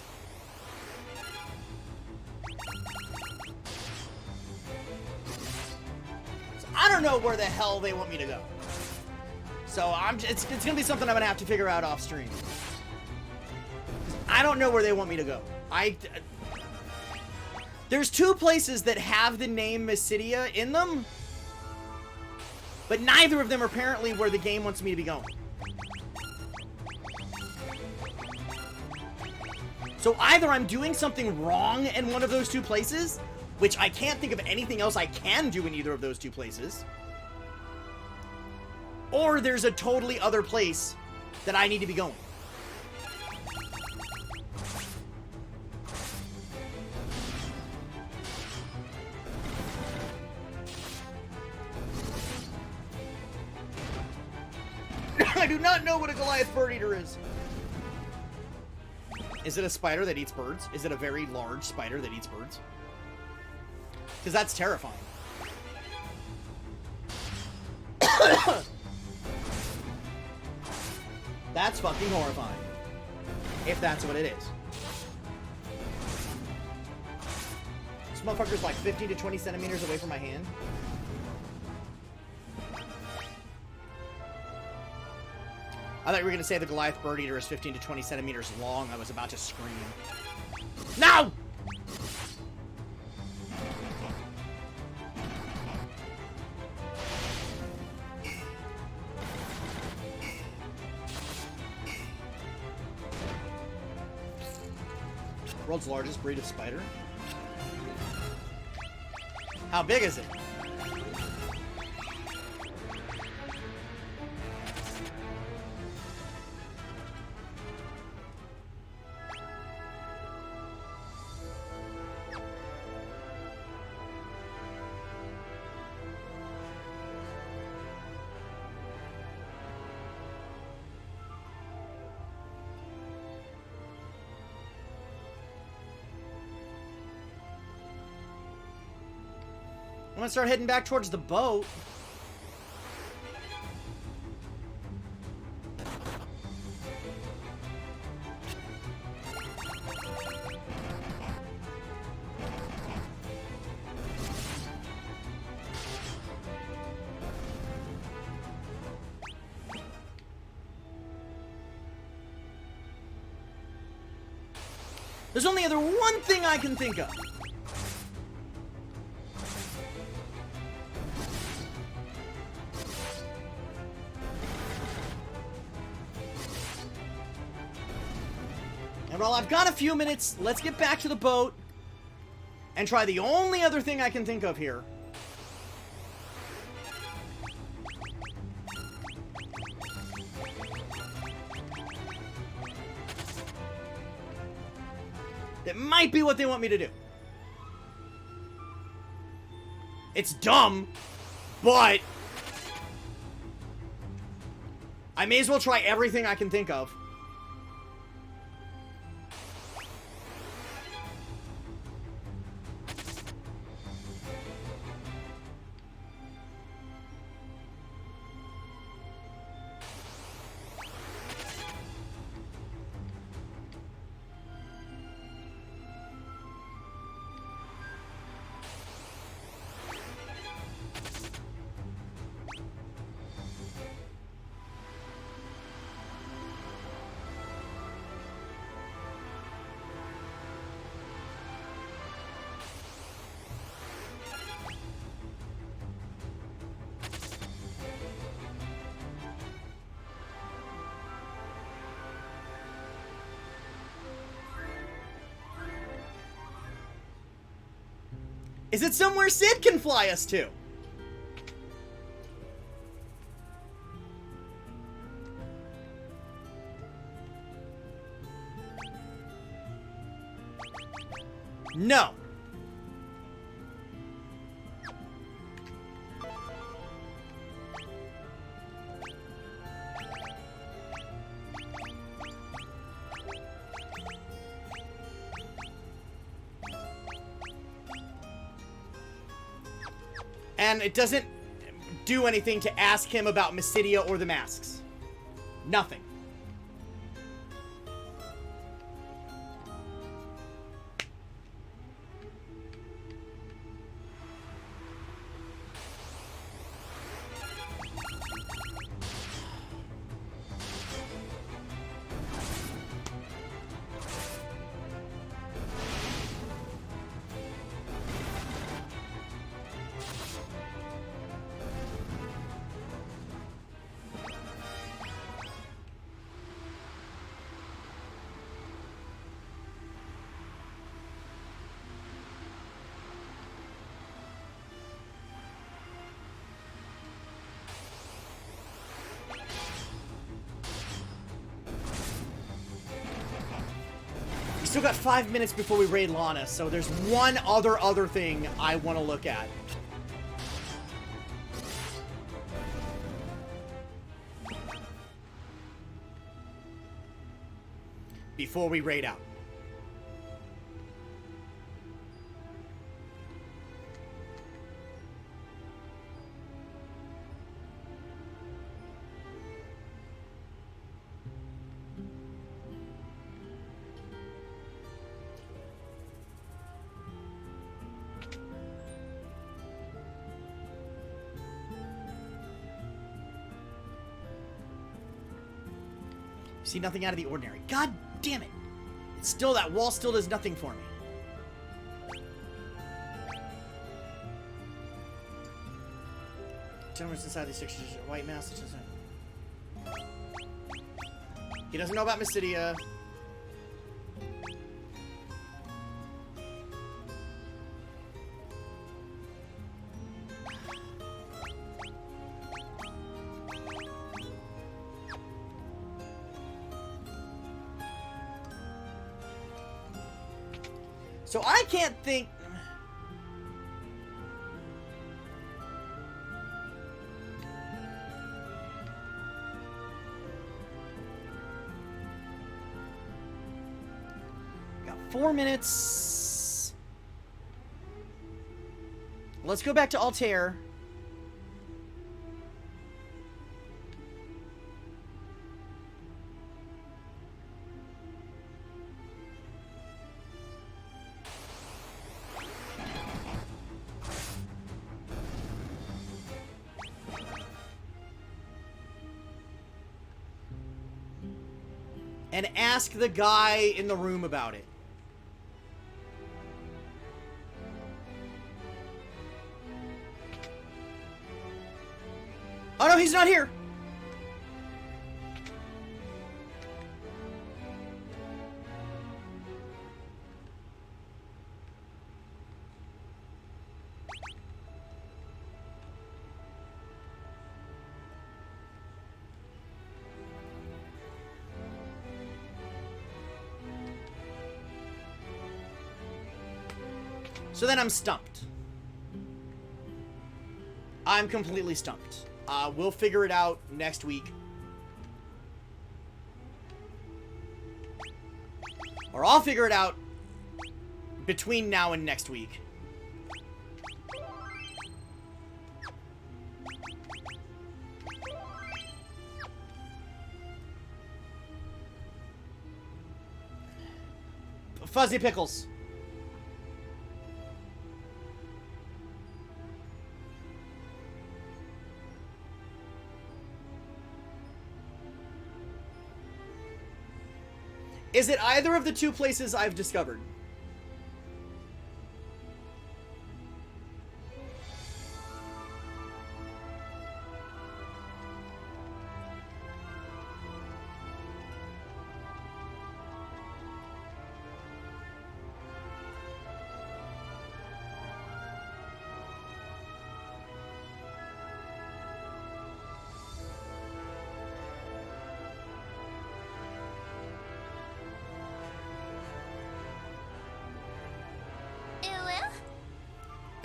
I don't know where the hell they want me to go. So it's gonna be something I'm gonna have to figure out off stream. I don't know where they want me to go. There's two places that have the name Mysidia in them, but neither of them are apparently where the game wants me to be going. So either I'm doing something wrong in one of those two places, which I can't think of anything else I can do in either of those two places, or there's a totally other place that I need to be going. I do not know what a Goliath bird eater is. Is it a spider that eats birds? Is it a very large spider that eats birds? Because that's terrifying. That's fucking horrifying. If that's what it is. This motherfucker's like 15 to 20 centimeters away from my hand. I thought you were going to say the Goliath bird eater is 15 to 20 centimeters long. I was about to scream. No! World's largest breed of spider? How big is it? gonna start heading back towards the boat. There's only other one thing I can think of. And while I've got a few minutes, let's get back to the boat and try the only other thing I can think of here. That might be what they want me to do. It's dumb, but I may as well try everything I can think of. Is it somewhere Sid can fly us to? No. And it doesn't do anything to ask him about Mysidia or the masks. Nothing. Still got 5 minutes before we raid Lana, so there's one other thing I want to look at. Before we raid out. See nothing out of the ordinary. God damn it! It's still, that wall still does nothing for me. Gentleman's inside these 6 white masks. He doesn't know about Mysidia. So I can't think... Got 4 minutes. Let's go back to Altair. And ask the guy in the room about it. Oh no, he's not here! So then I'm stumped. I'm completely stumped. We'll figure it out next week. Or I'll figure it out between now and next week. Fuzzy Pickles. Is it either of the two places I've discovered?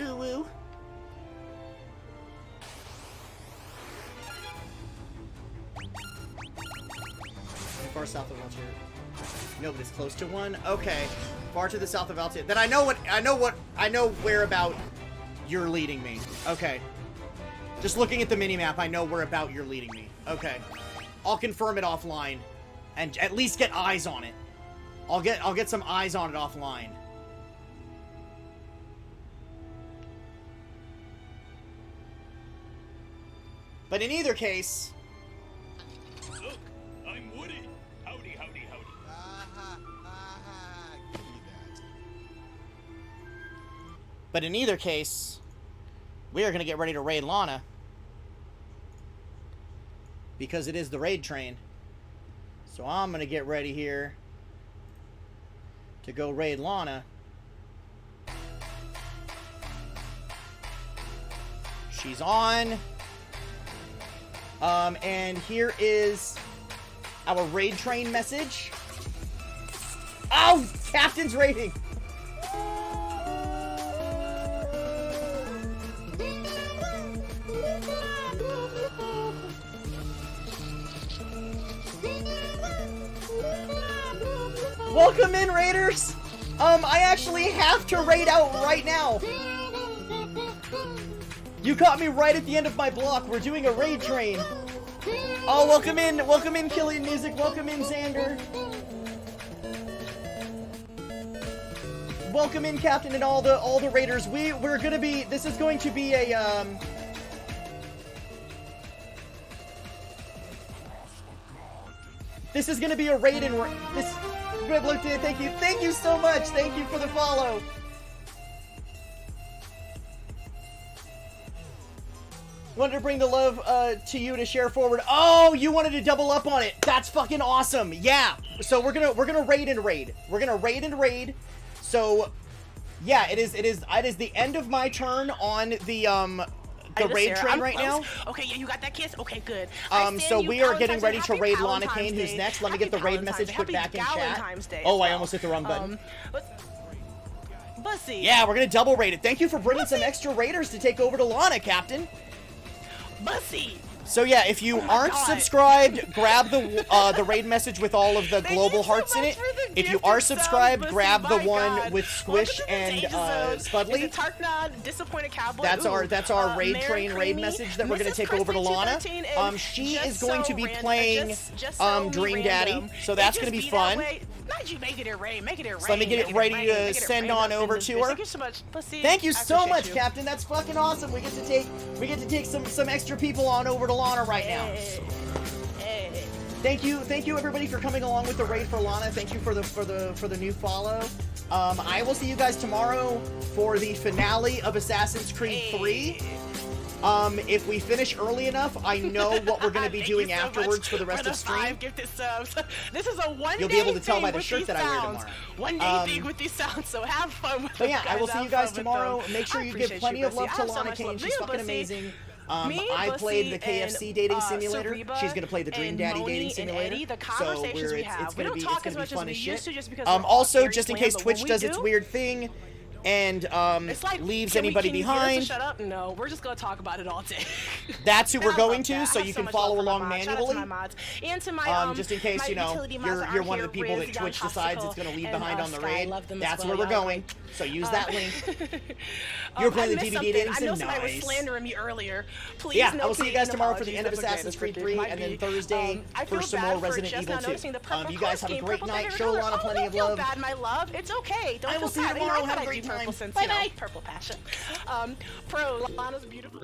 Ooh, woo. Far south of Altair. Nobody's close to one. Okay, far to the south of Altair. Then I know where about you're leading me. Okay, just looking at the minimap, I know where about you're leading me. Okay, I'll confirm it offline, and at least get eyes on it. I'll get some eyes on it offline. But in either case... Look, I'm Woody. Howdy, howdy, howdy. Give me that. But in either case, we are going to get ready to raid Lana. Because it is the raid train. So I'm going to get ready here to go raid Lana. She's on. And here is our raid train message. Oh, Captain's raiding. Welcome in, raiders. I actually have to raid out right now. You caught me right at the end of my block. We're doing a raid train. Oh, welcome in, Killian Music. Welcome in, Xander. Welcome in, Captain, and all the raiders. We're gonna be. This is going to be a This is gonna be a raid and this. Thank you so much. Thank you for the follow. Wanted to bring the love to you to share forward. Oh, you wanted to double up on it. That's fucking awesome. Yeah. So we're gonna raid and raid. We're gonna raid and raid. So yeah, it is the end of my turn on the raid train right now. Okay, yeah, you got that kiss? Okay, good. So we are getting ready to raid Lana Kane, who's next. Let me get the raid message put back in chat. Oh, I almost hit the wrong button. Bussy. Yeah, we're gonna double raid it. Thank you for bringing some extra raiders to take over to Lana, Captain. Bussy. So yeah, if you aren't God. subscribed, grab the raid message with all of the global hearts in it. If you are subscribed, grab the one with Squish and Spudley. Disappointed Cowboy. That's our raid Mary train raid Creamy, message that we're gonna Mrs. take over to Lana. Kristen 213, and She just is going to be so playing just so Dream random. Daddy, so It that's just gonna be that fun. way. Not you make it a raid, make it a raid. So let me get it ready to send on over to her. Thank you so much. Pussy. Thank you I so appreciate much, you. Captain. That's fucking awesome. We get to take some extra people on over to Lana right now. Hey. Thank you everybody for coming along with the raid for Lana. Thank you for the new follow. I will see you guys tomorrow for the finale of Assassin's Creed 3. If we finish early enough, I know what we're going to be doing afterwards for the rest of stream. 5 gifted subs. This is a one-day You'll be able to tell by the with shirt these that I wear sounds. tomorrow. One-day thing with these sounds, so have fun with But them, yeah, I will see you guys have fun with tomorrow. them. Make sure I you give appreciate plenty you, of love Bussy. to I have so Lana much Kane. love. She's Me and fucking Bussy, amazing. me, I played the Bussy, KFC and, dating simulator. Sariba She's gonna play the Dream and Daddy Moni dating and simulator. Eddie, the So conversations we it's have. We gonna don't be talk it's as gonna much be as fun we as used shit. to just because we're all Also, very just in bland, case but Twitch when we does its do, weird thing and it's like, leaves can anybody can you get us to behind, shut up? No, we're just gonna talk about it all day. that's who we're I going love to. that. So I have you so can much follow love for my along mods. Shout out to manually. my mods. And to my Just in case my you know utility mods that you're are one of the here, people Riz, that Young Twitch decides it's Toxical, gonna leave and, behind on the Sky. raid. Love them as That's well. where we're Y'all going. great. So use that link. You're playing the DVD dating I sim? know somebody was Nice. slandering me earlier. Please, Yeah, no I will see you guys Canadian tomorrow for the end of apologies. Assassin's That Creed was 3, scripted. and then Might be. Thursday I for feel some bad more for Resident just Evil now 2. noticing the purple You guys have a scheme, great purple night. favorite Show color. Lana Oh, plenty of don't feel love. bad, my love. It's okay. Don't I will feel see you bad. tomorrow. I Have a thought great I'd do purple time. since, Bye you know, bye. purple passion. Pro, Lana's beautiful.